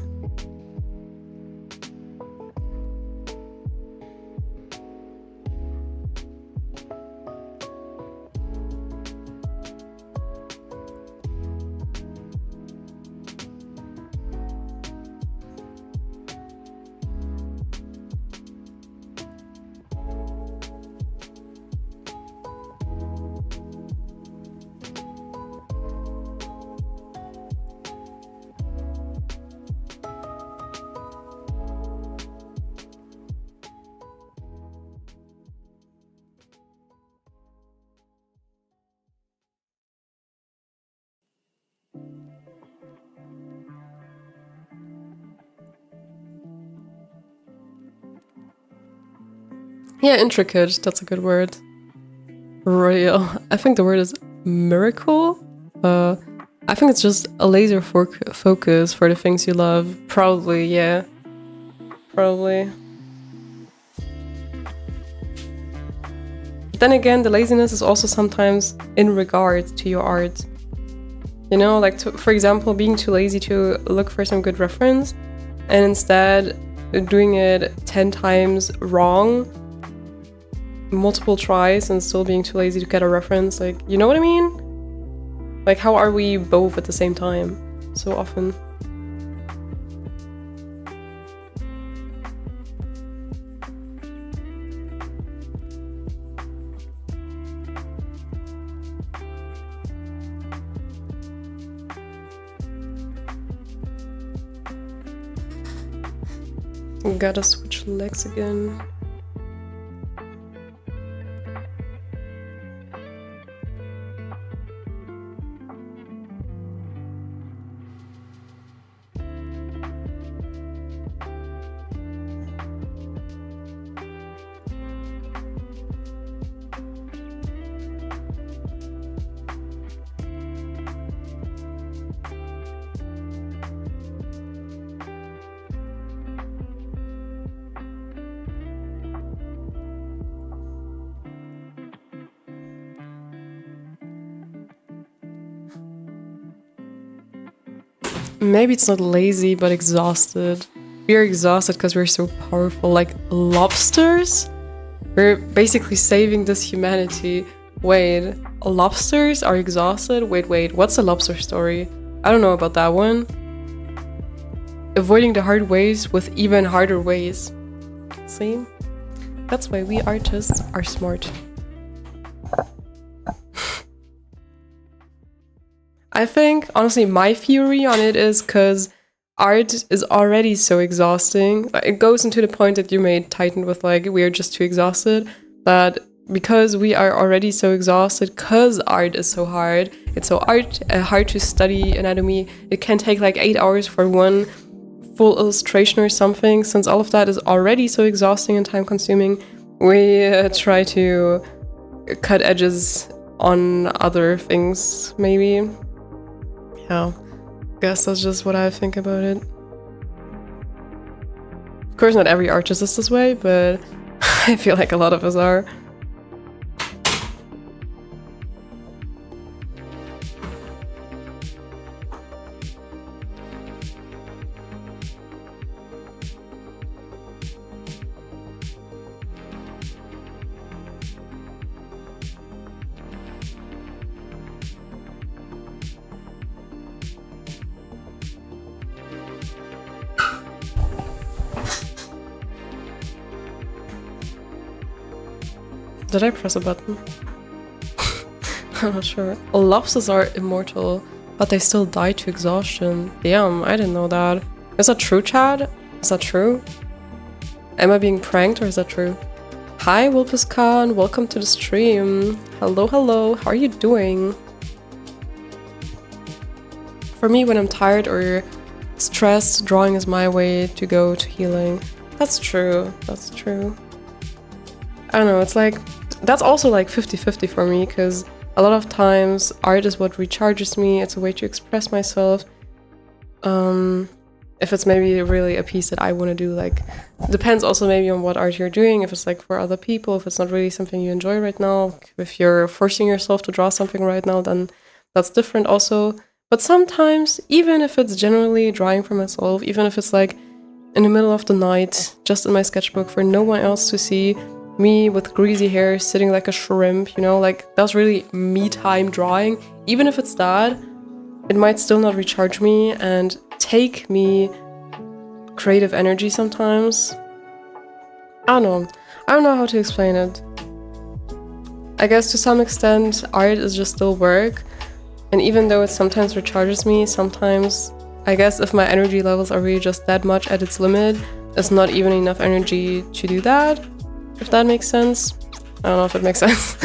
Yeah, intricate, that's a good word. Real. I think the word is miracle. I think it's just a laser focus for the things you love. Probably, yeah. Probably. Then again, the laziness is also sometimes in regard to your art. You know, like, for example, being too lazy to look for some good reference and instead doing it 10 times wrong, multiple tries, and still being too lazy to get a reference. Like, you know what I mean? Like, how are we both at the same time so often? Gotta switch legs again. Maybe it's not lazy, but exhausted. We're exhausted because we're so powerful, like lobsters. We're basically saving this humanity. Wait, lobsters are exhausted? Wait, what's a lobster story? I don't know about that one. Avoiding the hard ways with even harder ways. See? That's why we artists are smart. I think, honestly, my theory on it is because art is already so exhausting. It goes into the point that you made, Titan, with like, we are just too exhausted. But because we are already so exhausted, because art is so hard, it's so hard to study anatomy. It can take like 8 hours for one full illustration or something. Since all of that is already so exhausting and time consuming, we try to cut edges on other things, maybe. Yeah, guess that's just what I think about it. Of course, not every artist is this way, but I feel like a lot of us are. Did I press a button? I'm not sure. Lobsters are immortal, but they still die to exhaustion. Damn, I didn't know that. Is that true, Chad? Is that true? Am I being pranked or is that true? Hi, Wilpus Khan. Welcome to the stream. Hello, hello. How are you doing? For me, when I'm tired or stressed, drawing is my way to go to healing. That's true. That's true. I don't know, it's like, that's also like 50-50 for me, because a lot of times art is what recharges me, it's a way to express myself. if it's maybe really a piece that I want to do, like, depends also maybe on what art you're doing, if it's like for other people, if it's not really something you enjoy right now, if you're forcing yourself to draw something right now, then that's different also. But sometimes, even if it's generally drawing for myself, even if it's like in the middle of the night, just in my sketchbook for no one else to see, me with greasy hair sitting like a shrimp, you know, like that's really me time drawing. Even if it's that, it might still not recharge me and take me creative energy sometimes. I don't know how to explain it. I guess to some extent art is just still work, and even though it sometimes recharges me, sometimes I guess if my energy levels are really just that much at its limit, it's not even enough energy to do that, if that makes sense. I don't know if it makes sense.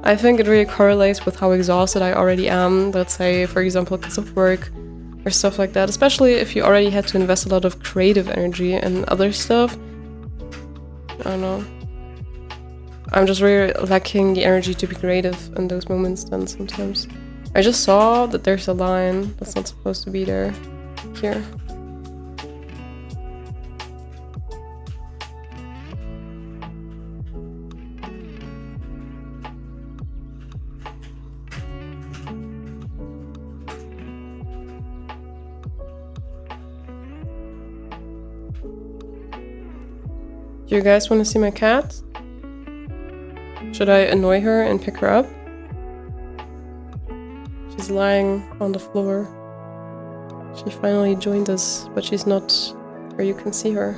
I think it really correlates with how exhausted I already am, let's say, for example, because of work or stuff like that, especially if you already had to invest a lot of creative energy and other stuff. I don't know. I'm just really lacking the energy to be creative in those moments then sometimes. I just saw that there's a line that's not supposed to be there. Here. Do you guys want to see my cat? Should I annoy her and pick her up? She's lying on the floor. She finally joined us, but she's not where you can see her.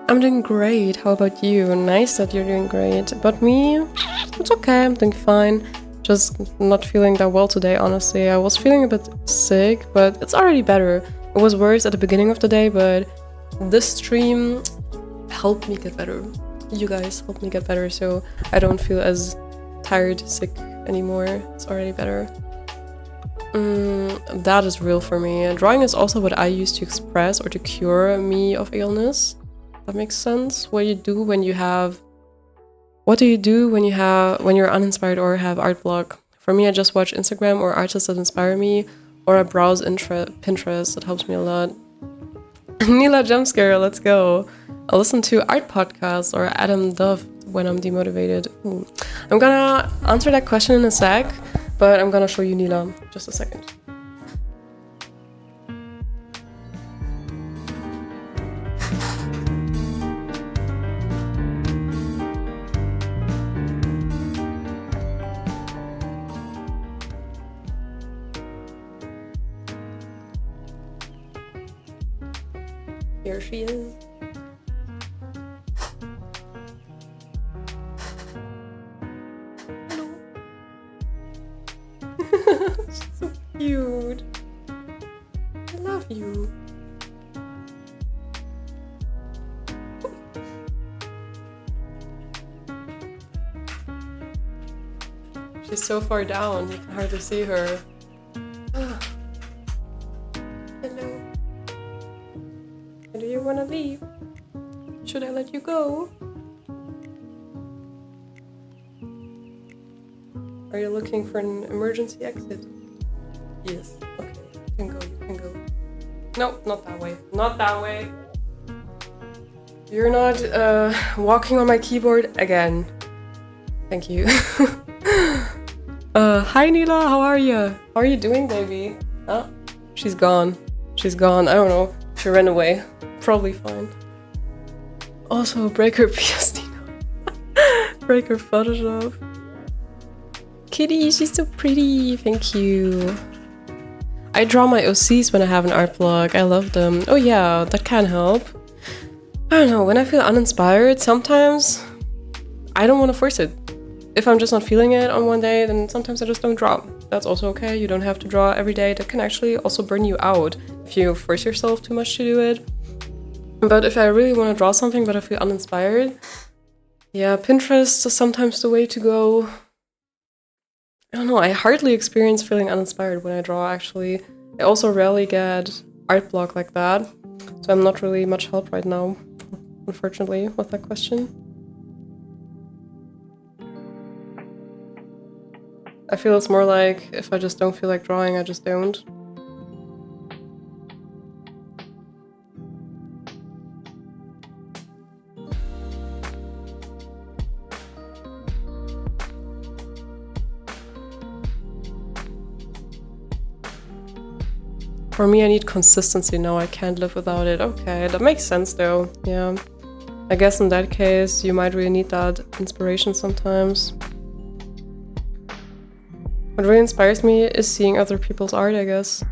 I'm doing great. How about you? Nice that you're doing great. But me, it's okay. I'm doing fine. Just not feeling that well today, honestly. I was feeling a bit sick, but it's already better. It was worse at the beginning of the day, but this stream helped me get better. You guys helped me get better, so I don't feel as tired, sick anymore. It's already better. That is real for me. Drawing is also what I use to express or to cure me of illness. That makes sense. What do you do when you're uninspired or have art block? For me, I just watch Instagram or artists that inspire me, or I browse Pinterest. That helps me a lot. Nila Jumpscare, let's go. I listen to art podcasts or Adam Dove when I'm demotivated. I'm gonna answer that question in a sec, but I'm gonna show you Nila. Just a second. Here she is. Hello. She's so cute. I love you. She's so far down, you can hardly see her. Hello. Do you want to leave? Should I let you go? Are you looking for an emergency exit? Yes. Okay. You can go. You can go. No, not that way. Not that way. You're not walking on my keyboard again. Thank you. Hi Nila, how are you? How are you doing, baby? Oh, she's gone. She's gone. I don't know. She ran away. Probably fine. Also, Breaker PSD. Breaker Photoshop. Kitty, she's so pretty. Thank you. I draw my OCs when I have an art block. I love them. Oh yeah, that can help. I don't know, when I feel uninspired, sometimes I don't want to force it. If I'm just not feeling it on one day, then sometimes I just don't draw. That's also okay. You don't have to draw every day. That can actually also burn you out if you force yourself too much to do it. But if I really want to draw something but I feel uninspired, yeah, Pinterest is sometimes the way to go. I don't know, I hardly experience feeling uninspired when I draw, actually. I also rarely get art block like that. So I'm not really much help right now, unfortunately, with that question. I feel it's more like if I just don't feel like drawing, I just don't. For me, I need consistency now. I can't live without it. Okay, that makes sense though. Yeah. I guess in that case, you might really need that inspiration sometimes. What really inspires me is seeing other people's art, I guess.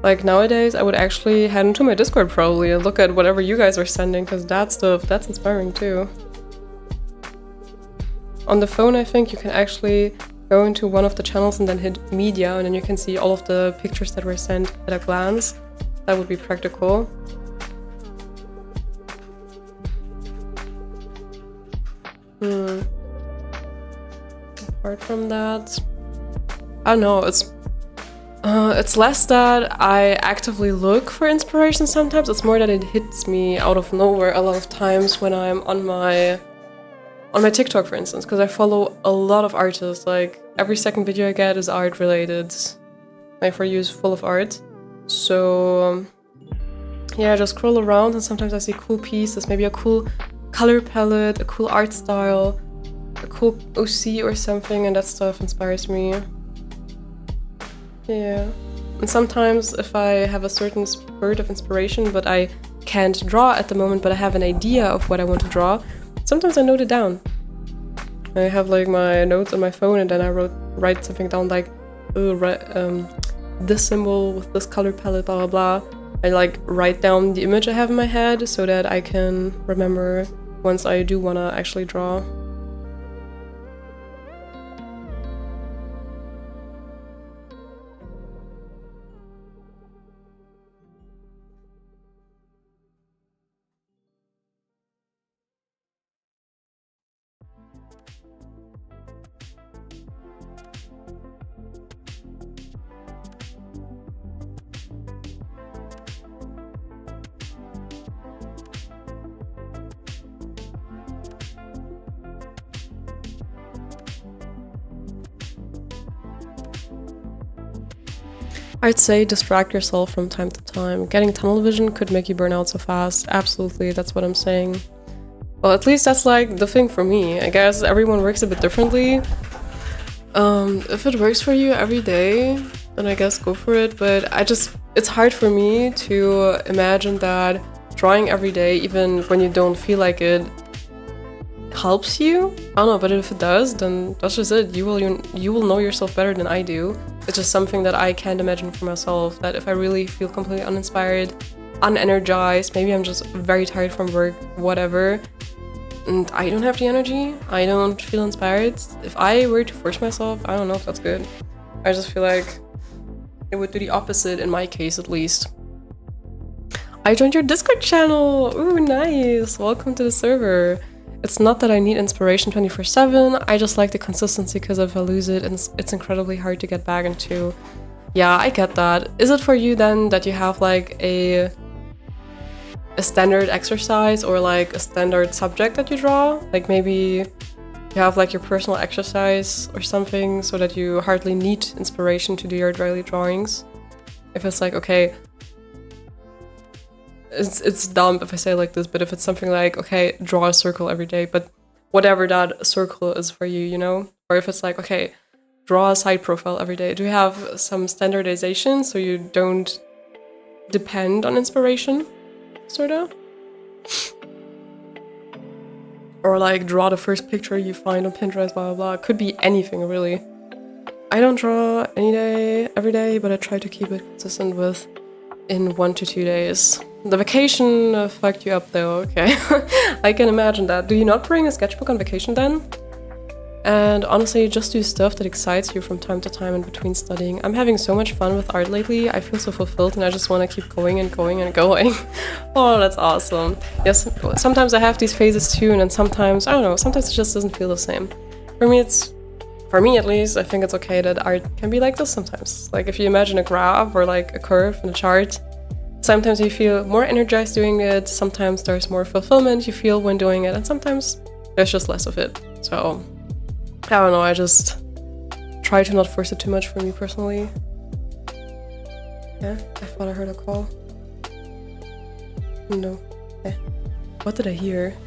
Like nowadays, I would actually head into my Discord probably and look at whatever you guys are sending, because that stuff, that's inspiring too. On the phone, I think you can actually go into one of the channels and then hit media, and then you can see all of the pictures that were sent at a glance. That would be practical. Apart from that, I don't know, it's less that I actively look for inspiration sometimes, it's more that it hits me out of nowhere a lot of times when I'm on my TikTok, for instance, because I follow a lot of artists. Like every second video I get is art related. My For You is full of art. So yeah, I just scroll around and sometimes I see cool pieces, maybe a cool color palette, a cool art style, a cool OC or something, and that stuff inspires me. Yeah. And sometimes if I have a certain spurt of inspiration but I can't draw at the moment, but I have an idea of what I want to draw, sometimes I note it down. I have like my notes on my phone and then I write something down like, this symbol with this color palette, blah blah blah. I like write down the image I have in my head so that I can remember once I do wanna actually draw. I'd say distract yourself from time to time. Getting tunnel vision could make you burn out so fast. Absolutely, that's what I'm saying. Well, at least that's like the thing for me. I guess everyone works a bit differently. If it works for you every day, then I guess go for it. But it's hard for me to imagine that drawing every day, even when you don't feel like it, helps you. I don't know, but if it does, then that's just it. You will know yourself better than I do. It's just something that I can't imagine for myself, that if I really feel completely uninspired, unenergized, maybe I'm just very tired from work, whatever, and I don't have the energy, I don't feel inspired. If I were to force myself, I don't know if that's good. I just feel like it would do the opposite in my case, at least. I joined your Discord channel! Ooh, nice! Welcome to the server. It's not that I need inspiration 24/7, I just like the consistency, because if I lose it, it's incredibly hard to get back into. Yeah, I get that. Is it for you then that you have like a standard exercise or like a standard subject that you draw? Like maybe you have like your personal exercise or something so that you hardly need inspiration to do your daily drawings? If it's like, okay, it's dumb if I say it like this, but if it's something like, okay, draw a circle every day, but whatever that circle is for you, you know? Or if it's like, okay, draw a side profile every day. Do you have some standardization so you don't depend on inspiration, sort of? Or like draw the first picture you find on Pinterest, blah blah blah. It could be anything, really. I don't draw any day, every day, but I try to keep it consistent with in 1 to 2 days. The vacation fucked you up though, okay. I can imagine that. Do you not bring a sketchbook on vacation then? And honestly, just do stuff that excites you from time to time in between studying. I'm having so much fun with art lately. I feel so fulfilled and I just want to keep going and going and going. Oh, that's awesome. Yes, sometimes I have these phases too, and then sometimes, I don't know, sometimes it just doesn't feel the same. For me at least, I think it's okay that art can be like this sometimes. Like if you imagine a graph or like a curve in a chart, Sometimes you feel more energized doing it, sometimes there's more fulfillment you feel when doing it, and sometimes there's just less of it. So, I don't know, I just try to not force it too much for me personally. Yeah, I thought I heard a call. No. Eh. What did I hear?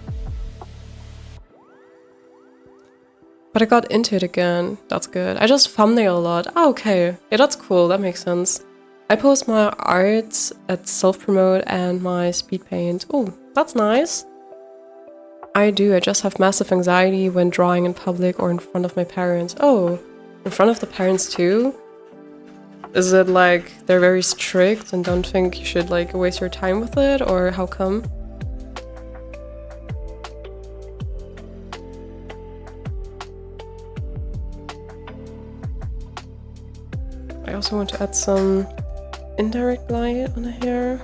But I got into it again. That's good. I just thumbnail a lot. Oh, okay. Yeah, that's cool. That makes sense. I post my art at self-promote and my speed paint. Oh, that's nice. I do. I just have massive anxiety when drawing in public or in front of my parents. Oh, in front of the parents too? Is it like they're very strict and don't think you should like waste your time with it, or how come? I also want to add some indirect light on the hair.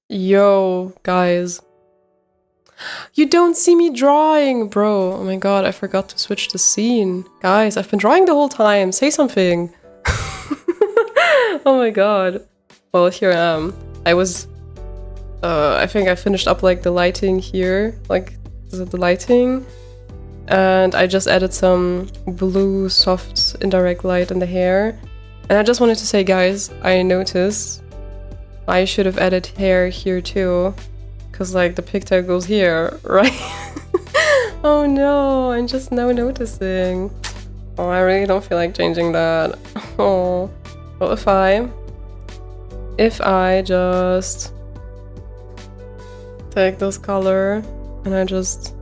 Yo, guys. You don't see me drawing, bro. Oh my god, I forgot to switch the scene. Guys, I've been drawing the whole time. Say something. Oh my god. Well, here I am. I think I finished up like the lighting here. Like, is it the lighting? And I just added some blue, soft, indirect light in the hair. And I just wanted to say, guys, I noticed I should have added hair here too, because like the pigtail goes here, right? Oh no, I'm just now noticing. Oh, I really don't feel like changing that. Oh, well, if I just take this color and I just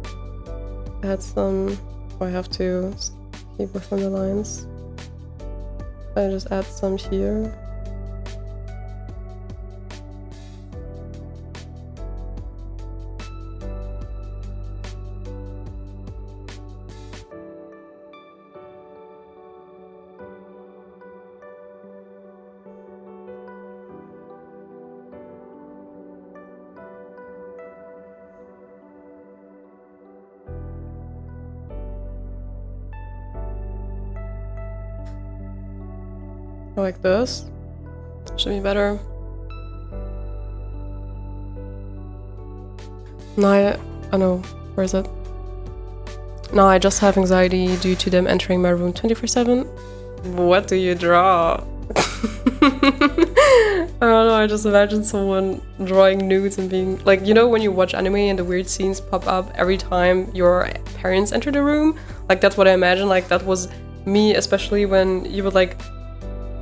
add some, I have to keep within the lines. I just add some here. Like this. Should be better. No, oh no, where is it? No, I just have anxiety due to them entering my room 24/7. What do you draw? I don't know, I just imagine someone drawing nudes and being like, you know, when you watch anime and the weird scenes pop up every time your parents enter the room? Like, that's what I imagine. Like, that was me, especially when you would like,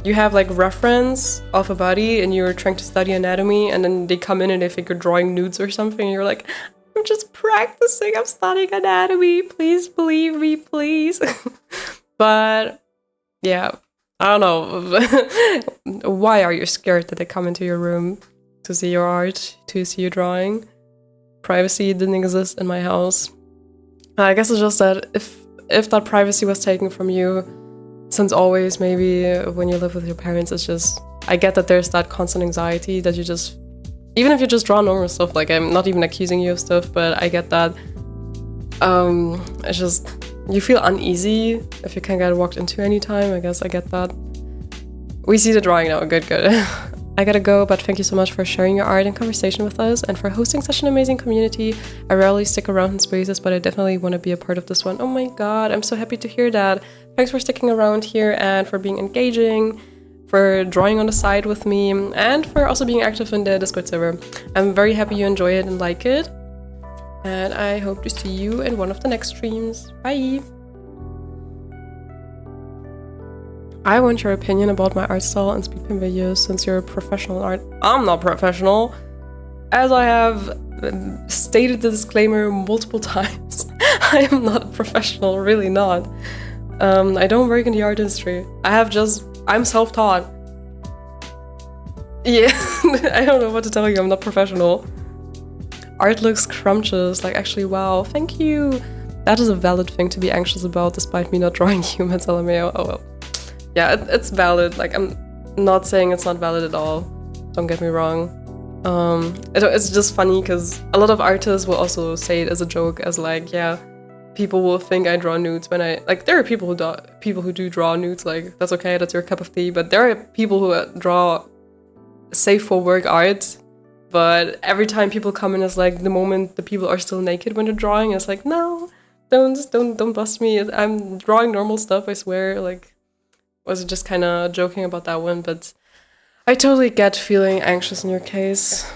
you have like reference of a body and you're trying to study anatomy, and then they come in and they think you're drawing nudes or something, and you're like, I'm just practicing, I'm studying anatomy, please believe me, please. But yeah, I don't know. Why are you scared that they come into your room to see your art, to see you drawing? Privacy didn't exist in my house. I guess it's just that if that privacy was taken from you, since always, maybe when you live with your parents, it's just, I get that there's that constant anxiety that you just, even if you just draw normal stuff, like I'm not even accusing you of stuff, but I get that, it's just, you feel uneasy if you can get walked into anytime. I guess I get that. We see the drawing now, good. I gotta go, but thank you so much for sharing your art and conversation with us and for hosting such an amazing community. I rarely stick around in spaces, but I definitely want to be a part of this one. Oh my god, I'm so happy to hear that. Thanks for sticking around here and for being engaging, for drawing on the side with me, and for also being active in the Discord server. I'm very happy you enjoy it and like it. And I hope to see you in one of the next streams. Bye! I want your opinion about my art style and speedpaint videos since you're a professional in art. I'm not professional. As I have stated the disclaimer multiple times, I am not a professional, really not. I don't work in the art industry. I'm self-taught. Yeah, I don't know what to tell you, I'm not professional. art looks scrumptious. Like, actually, wow, thank you. That is a valid thing to be anxious about, despite me not drawing humans, LMAO. Oh well. Yeah, it's valid. Like, I'm not saying it's not valid at all. Don't get me wrong. It's just funny because a lot of artists will also say it as a joke, as like, yeah, people will think I draw nudes when like, there are people who do draw nudes, like, that's okay, that's your cup of tea, but there are people who draw safe for work art, but every time people come in, it's like the moment the people are still naked when they're drawing, it's like, no, don't bust me, I'm drawing normal stuff, I swear. Like, was just kind of joking about that one, but I totally get feeling anxious in your case.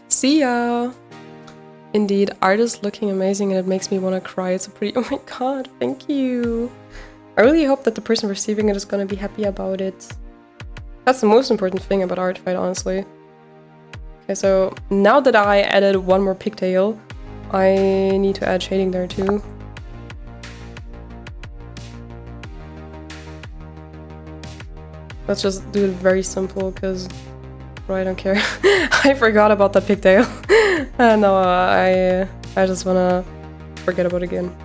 See ya! Indeed, art is looking amazing and it makes me want to cry. It's a pretty... Oh my god, thank you! I really hope that the person receiving it is gonna be happy about it. That's the most important thing about art, quite honestly. Okay, so now that I added one more pigtail, I need to add shading there too. Let's just do it very simple, because I don't care. I forgot about the pigtail. No, I just wanna forget about it again.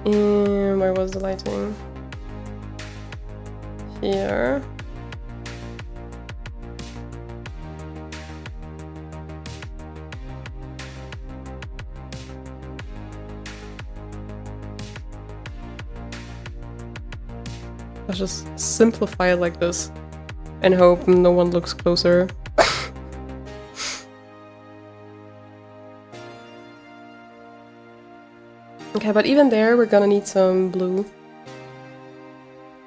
And where was the lighting? Here. Let's just simplify it like this and hope no one looks closer. Okay, but even there we're gonna need some blue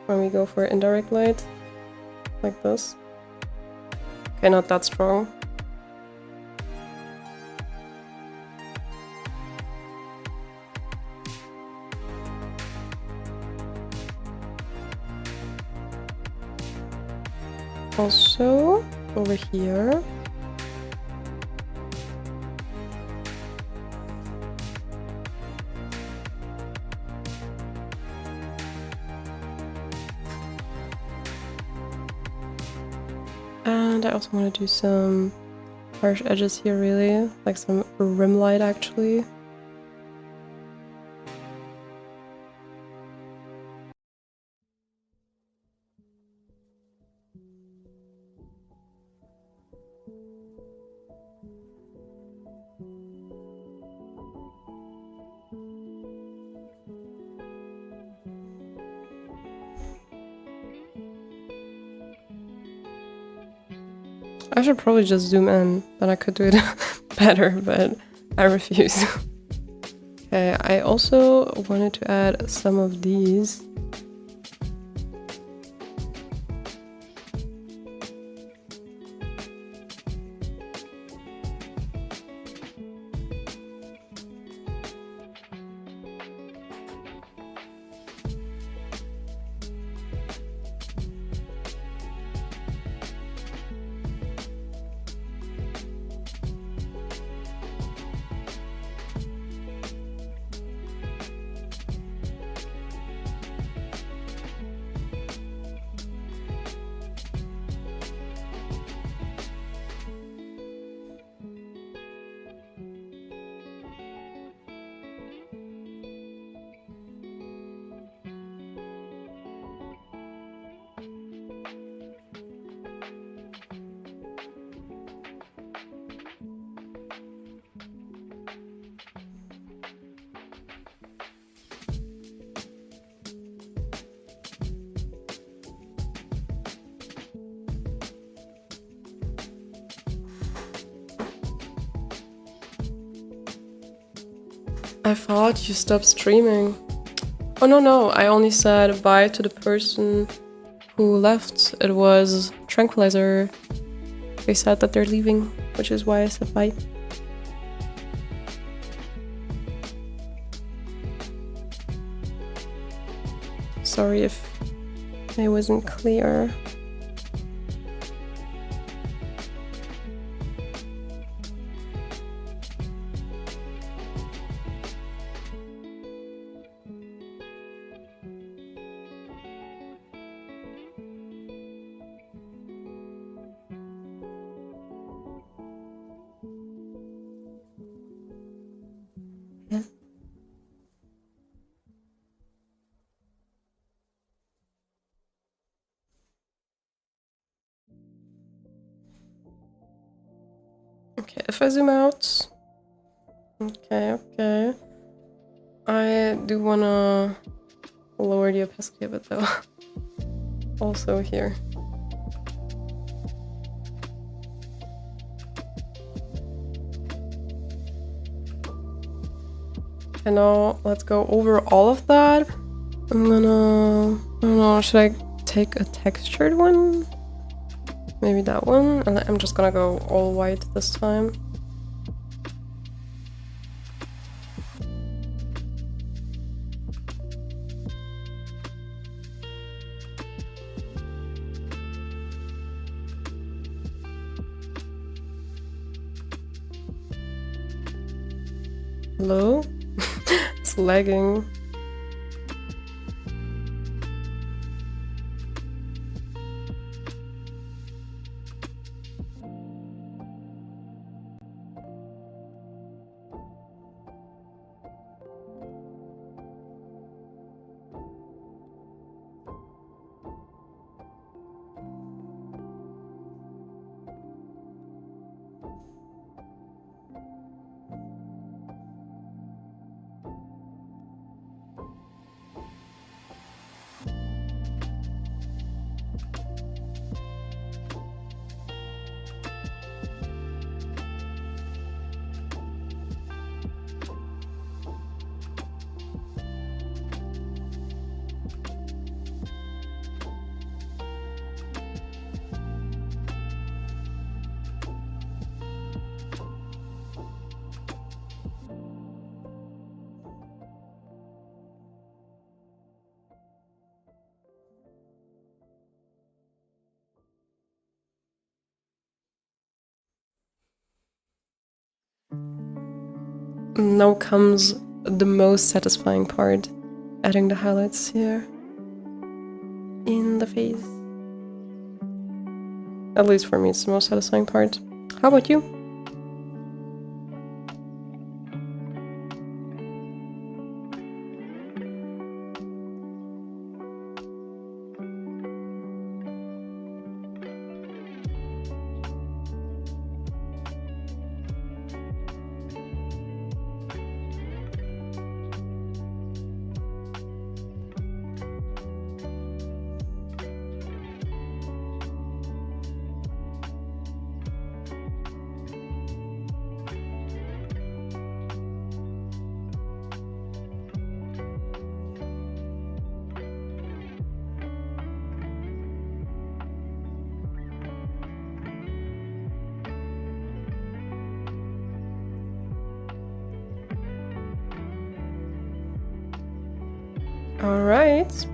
when we go for indirect light, like this. Okay, not that strong. Also, over here. And I also want to do some harsh edges here, really, like some rim light actually. I should probably just zoom in, then I could do it better, but I refuse. Okay, I also wanted to add some of these. I thought you stopped streaming. Oh no, I only said bye to the person who left. It was Tranquilizer. They said that they're leaving, which is why I said bye. Sorry if I wasn't clear. Okay, if I zoom out. Okay, okay. I do wanna lower the opacity a bit though. Also here. And now let's go over all of that. I'm gonna, I don't know, should I take a textured one? Maybe that one? And I'm just gonna go all white this time. Hello? It's lagging. Now comes the most satisfying part, adding the highlights here in the face. At least for me, it's the most satisfying part. How about you? All right.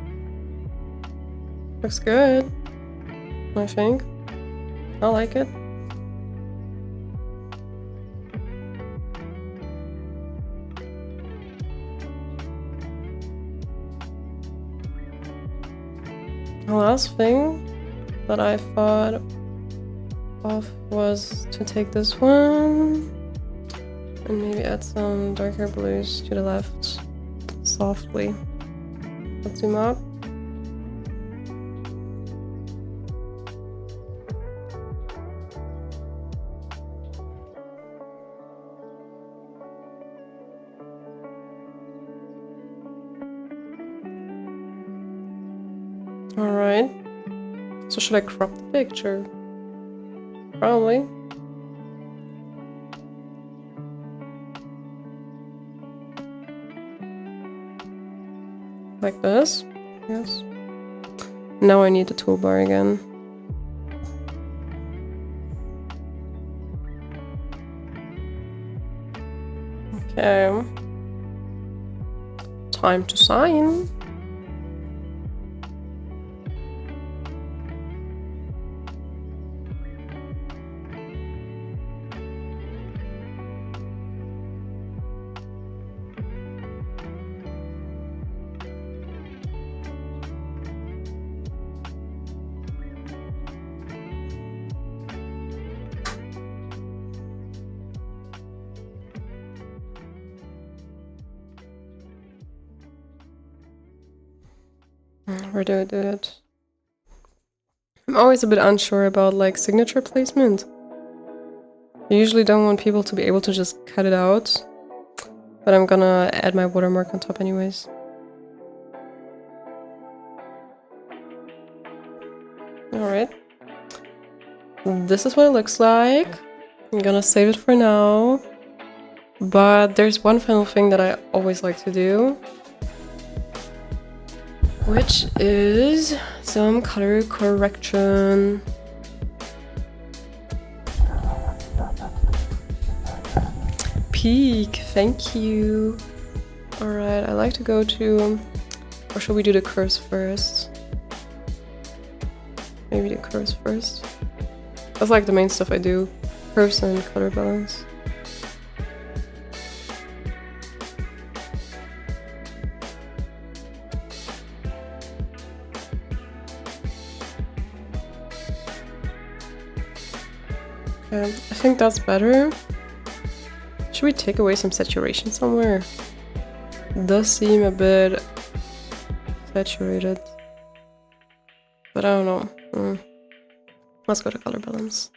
Looks good, I think. I like it. The last thing that I thought of was to take this one and maybe add some darker blues to the left softly. Let's zoom out. Alright. So should I crop the picture? Probably. Like this? Yes. Now I need the toolbar again. Okay. Time to sign. Where do I do it? I'm always a bit unsure about like signature placement. I usually don't want people to be able to just cut it out, but I'm gonna add my watermark on top anyways. Alright. This is what it looks like. I'm gonna save it for now. But there's one final thing that I always like to do, which is some color correction. Peak, thank you. Alright, I like to go to... Or should we do the curves first? Maybe the curves first. That's like the main stuff I do. Curves and color balance. Okay, I think that's better. Should we take away some saturation somewhere? It does seem a bit saturated. But I don't know. Let's go to color balance.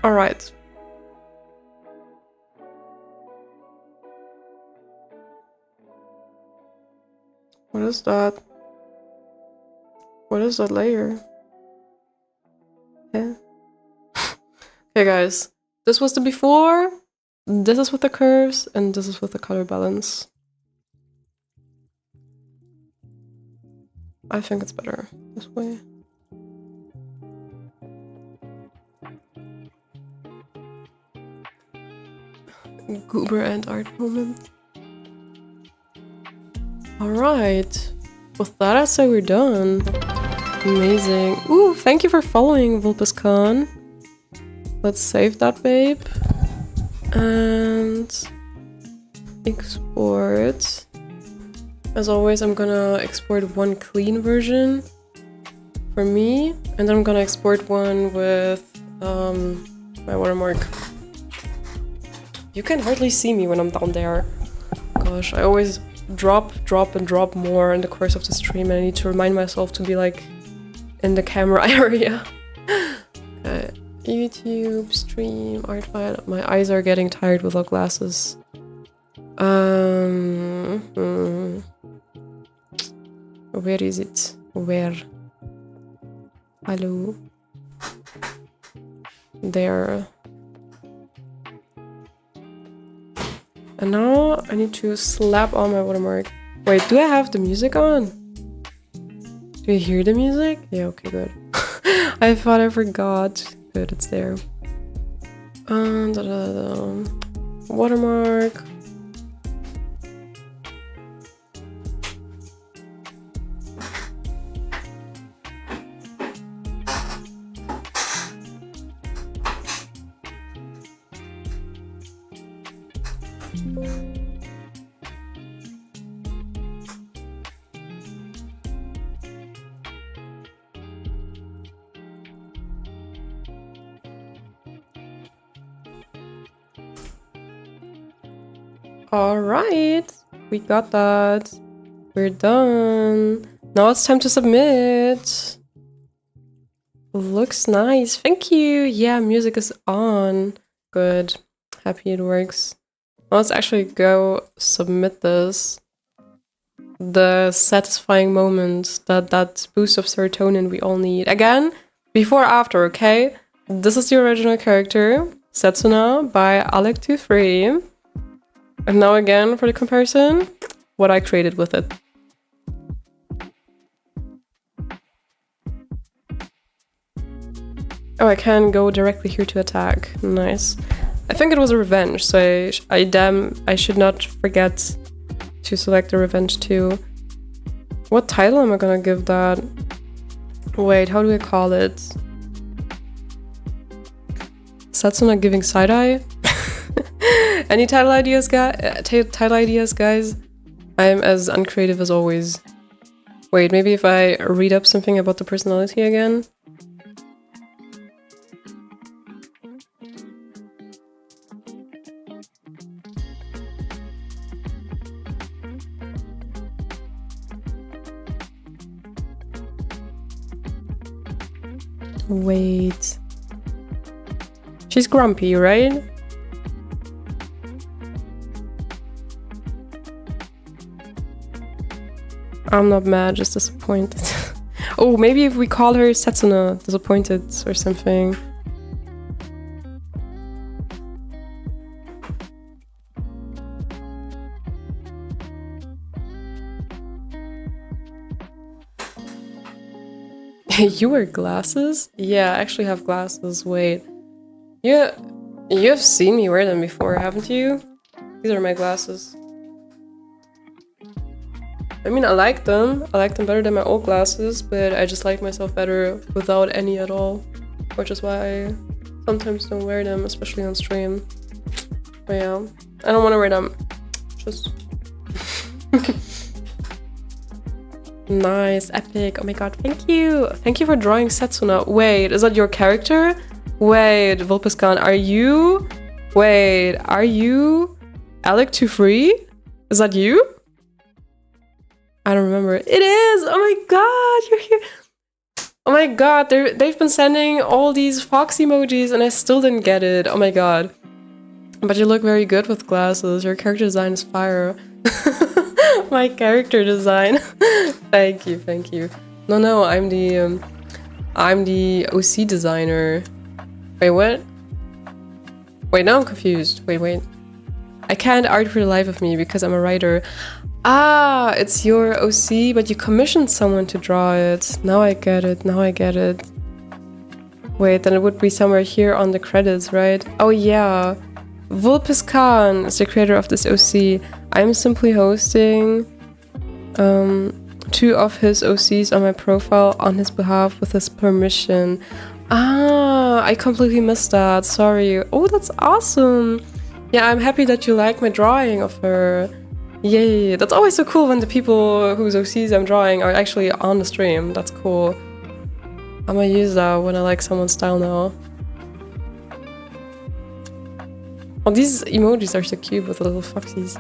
All right. What is that? What is that layer? Yeah. Okay, guys. This was the before. This is with the curves, and this is with the color balance. I think it's better this way. Goober and art moment. Alright. With that, I'd say we're done. Amazing. Ooh, thank you for following, VulpusCon. Let's save that, babe. And export. As always, I'm gonna export one clean version for me, and then I'm gonna export one with my watermark. You can hardly see me when I'm down there. Gosh, I always drop, and drop more in the course of the stream, and I need to remind myself to be like in the camera area. Okay. YouTube, stream, art file. My eyes are getting tired without glasses. Where is it? Where? Hello? There. And now I need to slap on my watermark. Wait, do I have the music on? Do you hear the music? Yeah, okay, good. I thought I forgot. Good, it's there. Watermark. Alright, we got that. We're done. Now it's time to submit. Looks nice. Thank you. Yeah, music is on. Good. Happy it works. Now let's actually go submit this. The satisfying moment, that boost of serotonin we all need. Again, before after, okay? This is the original character, Setsuna by Alec23. And now again, for the comparison, what I created with it. Oh, I can go directly here to attack. Nice. I think it was a revenge, so I should not forget to select the revenge too. What title am I gonna give that? Wait, how do I call it? Setsuna giving side-eye? Any title ideas, guys? I'm as uncreative as always. Wait, maybe if I read up something about the personality again? Wait. She's grumpy, right? I'm not mad, just disappointed. Oh, maybe if we call her Setsuna disappointed or something. You wear glasses? Yeah, I actually have glasses. Wait. Yeah, you've seen me wear them before, haven't you? These are my glasses. I mean, I like them. I like them better than my old glasses, but I just like myself better without any at all. Which is why I sometimes don't wear them, especially on stream. But yeah, I don't want to wear them. Just... Nice, epic. Oh my god, thank you. Thank you for drawing Setsuna. Wait, is that your character? Wait, Vulpiscan, are you? Wait, are you Alec23? Is that you? I don't remember. It is! Oh my god, you're here. Oh my god, they've been sending all these fox emojis and I still didn't get it. Oh my god. But you look very good with glasses. Your character design is fire. My character design. Thank you, thank you. No, I'm the OC designer. Wait, what? Wait, now I'm confused. Wait. I can't art for the life of me because I'm a writer. Ah, it's your OC, but you commissioned someone to draw it. Now I get it. Wait, then it would be somewhere here on the credits, right? Oh yeah. Vulpiscan is the creator of this OC. I'm simply hosting 2 of his OCs on my profile on his behalf with his permission. Ah, I completely missed that. Sorry. Oh, that's awesome. Yeah, I'm happy that you like my drawing of her. Yay. That's always so cool when the people whose OCs I'm drawing are actually on the stream. That's cool. I'm gonna use that when I like someone's style now. Oh, these emojis are so cute with the little foxies.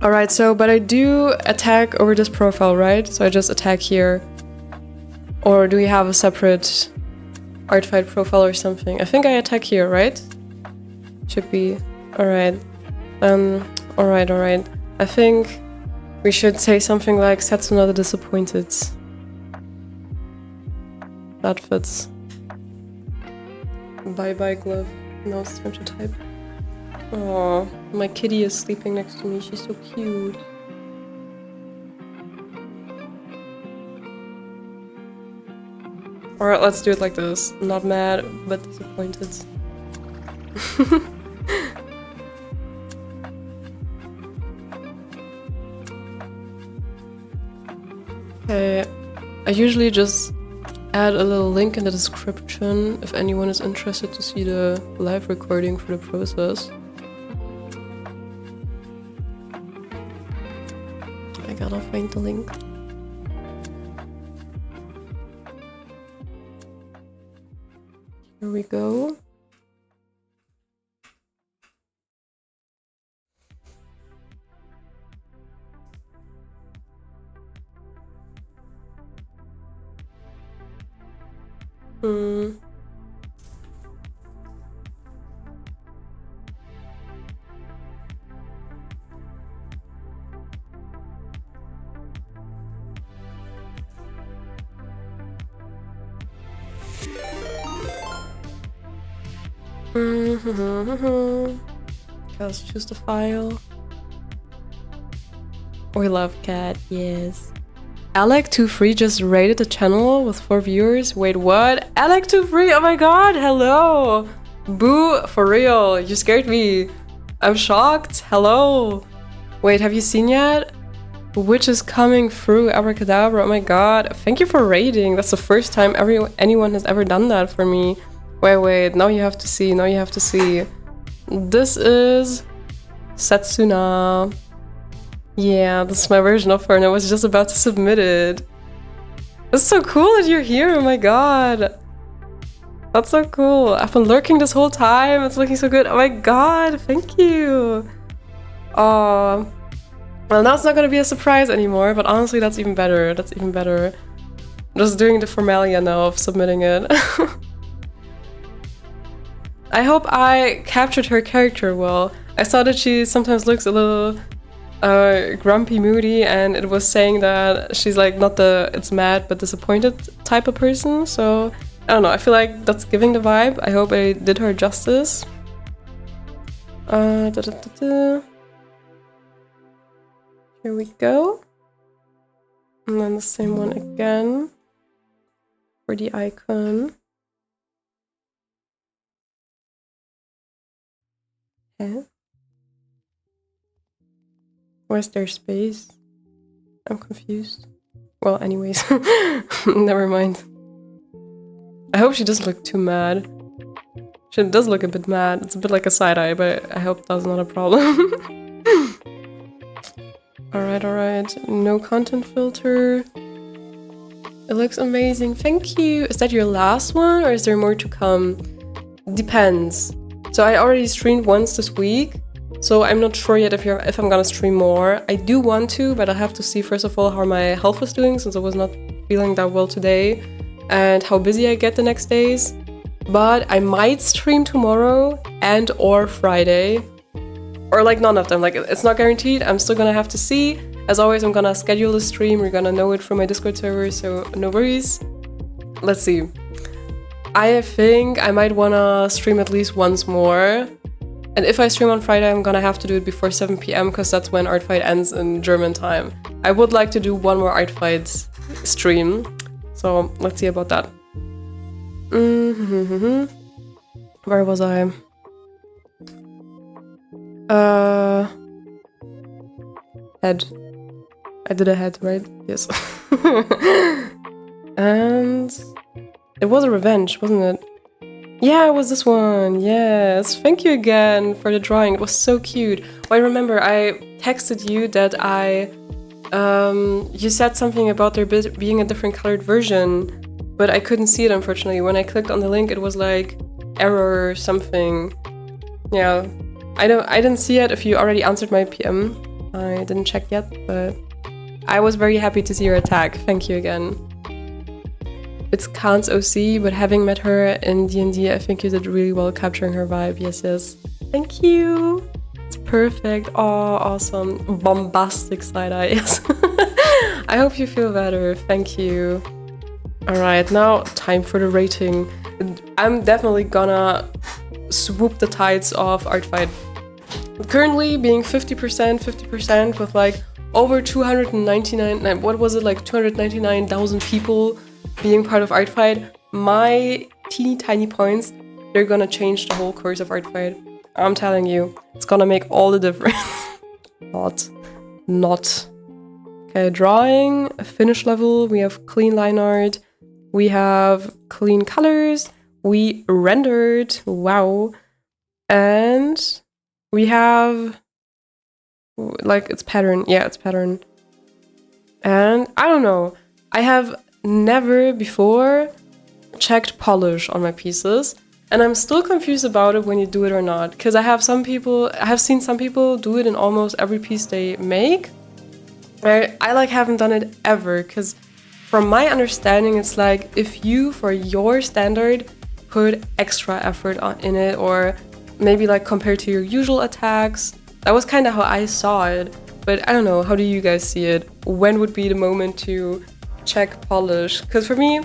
Alright, so, but I do attack over this profile, right? So I just attack here. Or do we have a separate artfight profile or something? I think I attack here, right? Should be. Alright. Alright. I think we should say something like Setsuna the Disappointed. That fits. Bye-bye glove. Now it's time to type. Oh, my kitty is sleeping next to me. She's so cute. Alright, let's do it like this. Not mad, but disappointed. Okay, I usually just add a little link in the description if anyone is interested to see the live recording for the process. I gotta find the link. Here we go. Okay, let's choose the file. We love cat, yes. Alec23 just rated the channel with 4 viewers. Wait, what? Alec23, oh my god, hello! Boo, for real, you scared me. I'm shocked, hello. Wait, have you seen yet? Which is coming through, abracadabra, oh my god. Thank you for rating, that's the first time anyone has ever done that for me. Wait, now you have to see, now you have to see. This is Setsuna. Yeah, this is my version of her and I was just about to submit it. It's so cool that you're here, oh my god. That's so cool. I've been lurking this whole time, it's looking so good. Oh my god, thank you. Oh, well now it's not gonna be a surprise anymore, but honestly that's even better, that's even better. I'm just doing the formalia now of submitting it. I hope I captured her character well. I saw that she sometimes looks a little grumpy, moody, and it was saying that she's like not the it's mad but disappointed type of person, so I don't know, I feel like that's giving the vibe. I hope I did her justice. Here we go. And then the same one again for the icon. Okay. Where's their space? I'm confused. Well, anyways, never mind. I hope she doesn't look too mad. She does look a bit mad. It's a bit like a side-eye, but I hope that's not a problem. Alright. No content filter. It looks amazing. Thank you. Is that your last one or is there more to come? Depends. So I already streamed once this week. So I'm not sure yet if I'm gonna stream more. I do want to, but I have to see first of all how my health is doing since I was not feeling that well today and how busy I get the next days. But I might stream tomorrow and or Friday. Or like none of them, like it's not guaranteed, I'm still gonna have to see. As always, I'm gonna schedule a stream, you're gonna know it from my Discord server, so no worries. Let's see. I think I might wanna stream at least once more. And if I stream on Friday, I'm gonna have to do it before 7 PM because that's when Art Fight ends in German time. I would like to do one more Art Fight stream, so let's see about that. Where was I? Head. I did a head, right? Yes. And it was a revenge, wasn't it? Yeah, it was this one. Yes. Thank you again for the drawing. It was so cute. Well, I remember I texted you that you said something about there being a different colored version, but I couldn't see it, unfortunately. When I clicked on the link, it was like error or something. Yeah. I didn't see it if you already answered my PM. I didn't check yet, but I was very happy to see your attack. Thank you again. It's Khan's OC, but having met her in D&D, I think you did really well capturing her vibe. Yes. Thank you. It's perfect. Oh, awesome. Bombastic side-eye. Yes. I hope you feel better. Thank you. All right, now time for the rating. I'm definitely gonna swoop the tides of Art Fight. Currently being 50% with like over 299, what was it, like 299,000 people being part of Art Fight. My teeny tiny points, they're gonna change the whole course of Art Fight. I'm telling you, it's gonna make all the difference. Not. Okay, drawing, finish level, we have clean line art, we have clean colors, we rendered, wow, and we have, like, it's pattern, yeah, it's pattern. And I don't know, I have never before checked polish on my pieces, and I'm still confused about it when you do it or not, because I have seen some people do it in almost every piece they make. I like haven't done it ever, because from my understanding it's like if you, for your standard, put extra effort in it, or maybe like compared to your usual attacks. That was kind of how I saw it, but I don't know, how do you guys see it? When would be the moment to check polish? Because for me,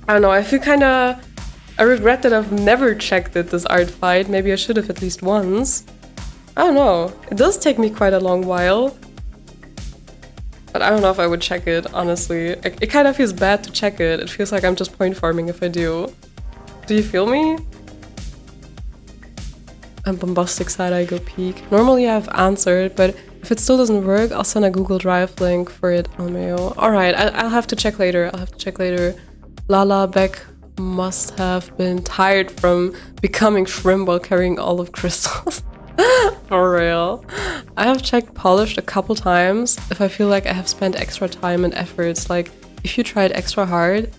I don't know, I feel kind of I regret that I've never checked it, this art fight. Maybe I should have at least once. I don't know. It does take me quite a long while. But I don't know if I would check it, honestly. It kind of feels bad to check it. It feels like I'm just point farming if I do. Do you feel me? And bombastic side-eye go peek. Normally I've answered, but if it still doesn't work, I'll send a Google Drive link for it on mail. Alright, I'll have to check later. Lala Beck must have been tired from becoming shrimp while carrying all of crystals. For real. I have checked polished a couple times if I feel like I have spent extra time and efforts. Like, if you tried extra hard,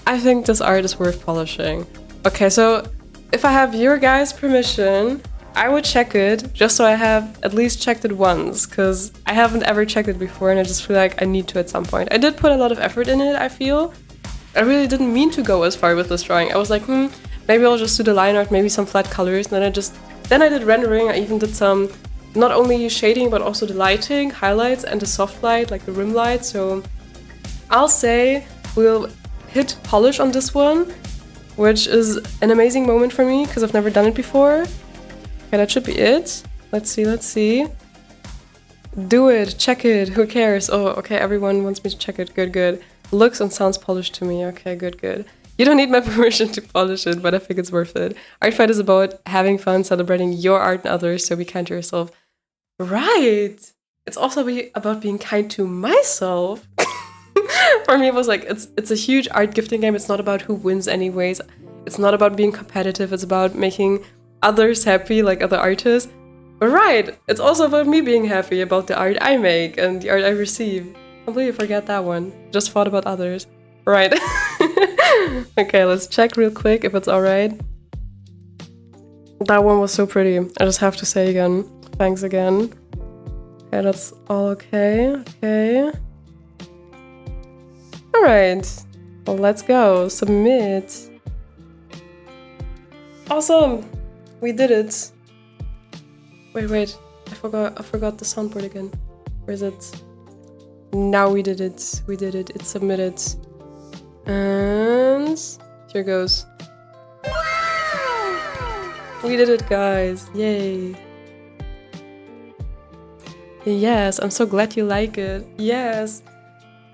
I think this art is worth polishing. Okay, so if I have your guys' permission, I would check it just so I have at least checked it once, because I haven't ever checked it before and I just feel like I need to at some point. I did put a lot of effort in it, I feel. I really didn't mean to go as far with this drawing. I was like, maybe I'll just do the line art, maybe some flat colors, and then I did rendering. I even did some, not only shading, but also the lighting, highlights, and the soft light, like the rim light. So I'll say we'll hit polish on this one, which is an amazing moment for me because I've never done it before. Okay, that should be it. Let's see. Do it, check it, who cares? Oh, okay, everyone wants me to check it. Good. Looks and sounds polished to me. Okay, good. You don't need my permission to polish it, but I think it's worth it. Art fight is about having fun, celebrating your art and others, so be kind to yourself. Right! It's also about being kind to myself. For me, it was like, it's a huge art gifting game. It's not about who wins anyways. It's not about being competitive. It's about making others happy, like other artists. But right, it's also about me being happy about the art I make and the art I receive. Completely forget that one. Just thought about others. Right. Okay, let's check real quick if it's alright. That one was so pretty. I just have to say again. Thanks again. Okay, that's all okay. Alright. Well, let's go. Submit. Awesome! We did it. Wait. I forgot the soundboard again. Where is it? Now we did it. It's submitted. And here goes. Wow! We did it, guys. Yay. Yes, I'm so glad you like it. Yes.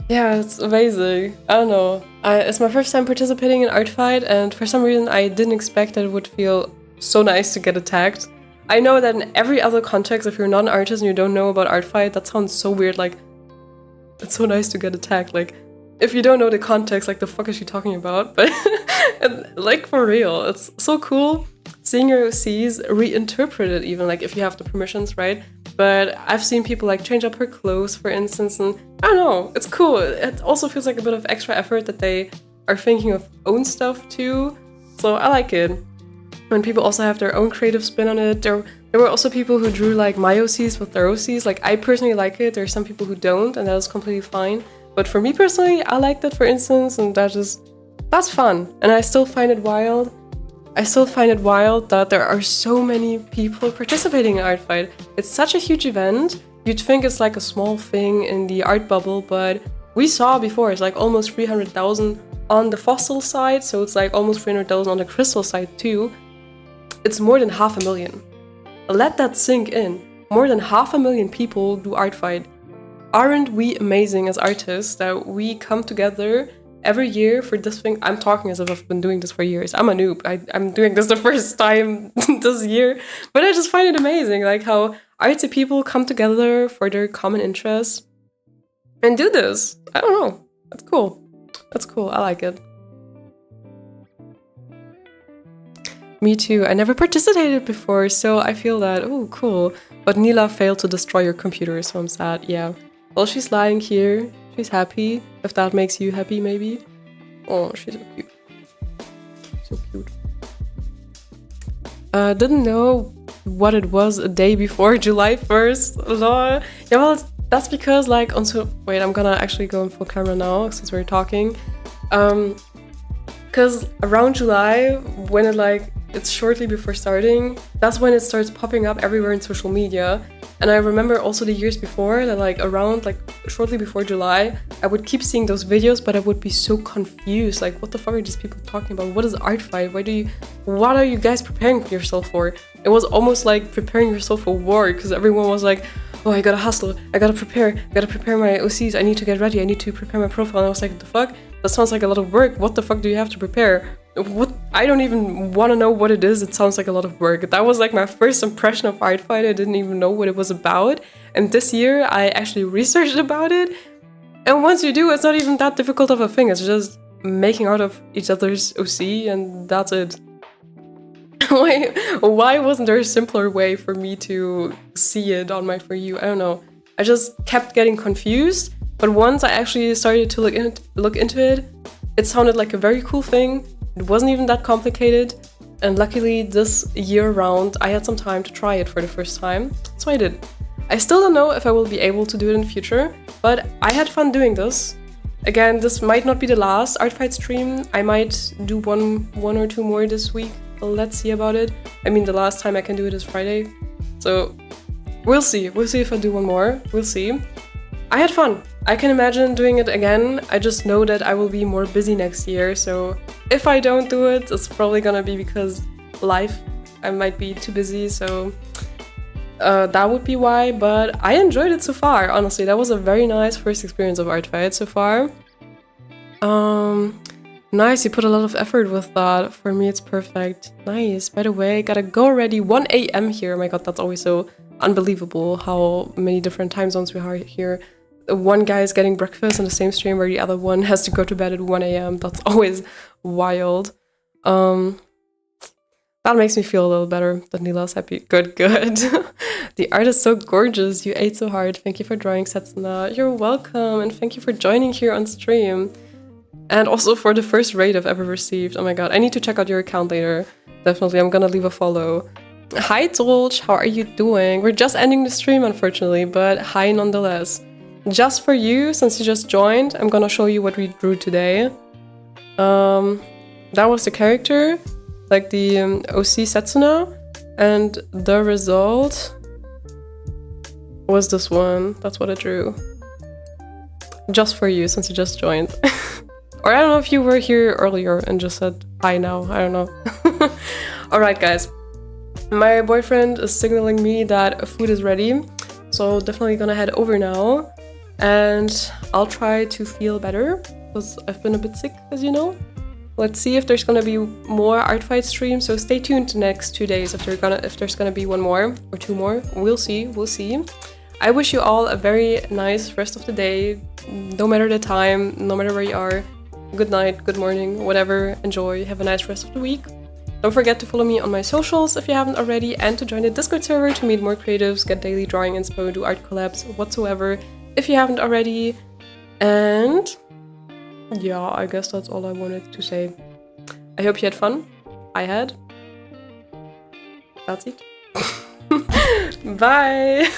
Yeah, it's amazing. I don't know. It's my first time participating in Art Fight, and for some reason I didn't expect that it would feel so nice to get attacked. I know that in every other context, if you're not an artist and you don't know about Art Fight, that sounds so weird, like, it's so nice to get attacked. Like, if you don't know the context, like, the fuck is she talking about? But, like, for real, it's so cool seeing your OCs reinterpreted even, like, if you have the permissions, right? But I've seen people, like, change up her clothes, for instance, and I don't know, it's cool. It also feels like a bit of extra effort that they are thinking of own stuff, too. So I like it. When people also have their own creative spin on it. There were also people who drew, like, my OCs with their OCs. Like, I personally like it. There's some people who don't, and that is completely fine. But for me personally, I liked it, for instance, and that's fun. And I still find it wild. That there are so many people participating in Art Fight. It's such a huge event. You'd think it's like a small thing in the art bubble, but we saw before it's like almost 300,000 on the fossil side, so it's like almost 300,000 on the crystal side too. It's more than 500,000. Let that sink in. More than 500,000 people do Art Fight. Aren't we amazing as artists that we come together every year for this thing? I'm talking as if I've been doing this for years. I'm a noob. I'm doing this the first time this year. But I just find it amazing, like how artsy people come together for their common interests and do this. I don't know. That's cool. I like it. Me too. I never participated before, so I feel that, oh, cool. But Nila failed to destroy your computer, so I'm sad. Yeah. Well, she's lying here. She's happy. If that makes you happy, maybe. Oh, she's so cute. So cute. Didn't know what it was a day before July 1st. Lol. Yeah, well, that's because, like, wait, I'm gonna actually go in full camera now, since we're talking. Because around July, when it, like, it's shortly before starting, that's when it starts popping up everywhere in social media. And I remember also the years before that, like around like shortly before July, I would keep seeing those videos, but I would be so confused. Like, what the fuck are these people talking about? What is art fight? What are you guys preparing yourself for? It was almost like preparing yourself for war, because everyone was like, oh, I gotta hustle, I gotta prepare my OCs, I need to get ready, I need to prepare my profile. And I was like, what the fuck? That sounds like a lot of work. What the fuck do you have to prepare? What? I don't even want to know what it is. It sounds like a lot of work. That was like my first impression of art fight. I didn't even know what it was about. And this year I actually researched about it. And once you do, it's not even that difficult of a thing. It's just making out of each other's OC and that's it. Why wasn't there a simpler way for me to see it on my For You? I don't know. I just kept getting confused. But once I actually started to look into it, it sounded like a very cool thing. It wasn't even that complicated. And luckily this year round, I had some time to try it for the first time. So I did. I still don't know if I will be able to do it in the future, but I had fun doing this. Again, this might not be the last art fight stream. I might do one or two more this week. Let's see about it. I mean, the last time I can do it is Friday. So we'll see. We'll see if I do one more. We'll see. I had fun. I can imagine doing it again. I just know that I will be more busy next year. So if I don't do it, it's probably gonna be because life. I might be too busy. So that would be why. But I enjoyed it so far. Honestly, that was a very nice first experience of art fight so far. Nice, you put a lot of effort with that. For me, it's perfect. Nice. By the way, gotta go already. 1 a.m. here. Oh my god, that's always so unbelievable how many different time zones we are here. One guy is getting breakfast in the same stream where the other one has to go to bed at 1 a.m. That's always wild. That makes me feel a little better that Nila's happy. Good. The art is so gorgeous. You ate so hard. Thank you for drawing, Setsuna. You're welcome. And thank you for joining here on stream. And also for the first raid I've ever received. Oh my god, I need to check out your account later. Definitely, I'm gonna leave a follow. Hi Dolch, how are you doing? We're just ending the stream, unfortunately, but hi nonetheless. Just for you, since you just joined, I'm gonna show you what we drew today. That was the character, like the OC Setsuna, and the result was this one. That's what I drew. Just for you, since you just joined. Or I don't know if you were here earlier and just said hi now. I don't know. Alright, guys. My boyfriend is signaling me that food is ready. So definitely gonna head over now. And I'll try to feel better because I've been a bit sick, as you know. Let's see if there's gonna be more art fight streams. So stay tuned the next 2 days if there's gonna be one more or two more. We'll see. I wish you all a very nice rest of the day. No matter the time, no matter where you are. Good night, good morning, whatever. Enjoy. Have a nice rest of the week. Don't forget to follow me on my socials if you haven't already, and to join the Discord server to meet more creatives, get daily drawing inspo, do art collabs, whatsoever, if you haven't already. And yeah, I guess that's all I wanted to say. I hope you had fun. I had. That's it. Bye!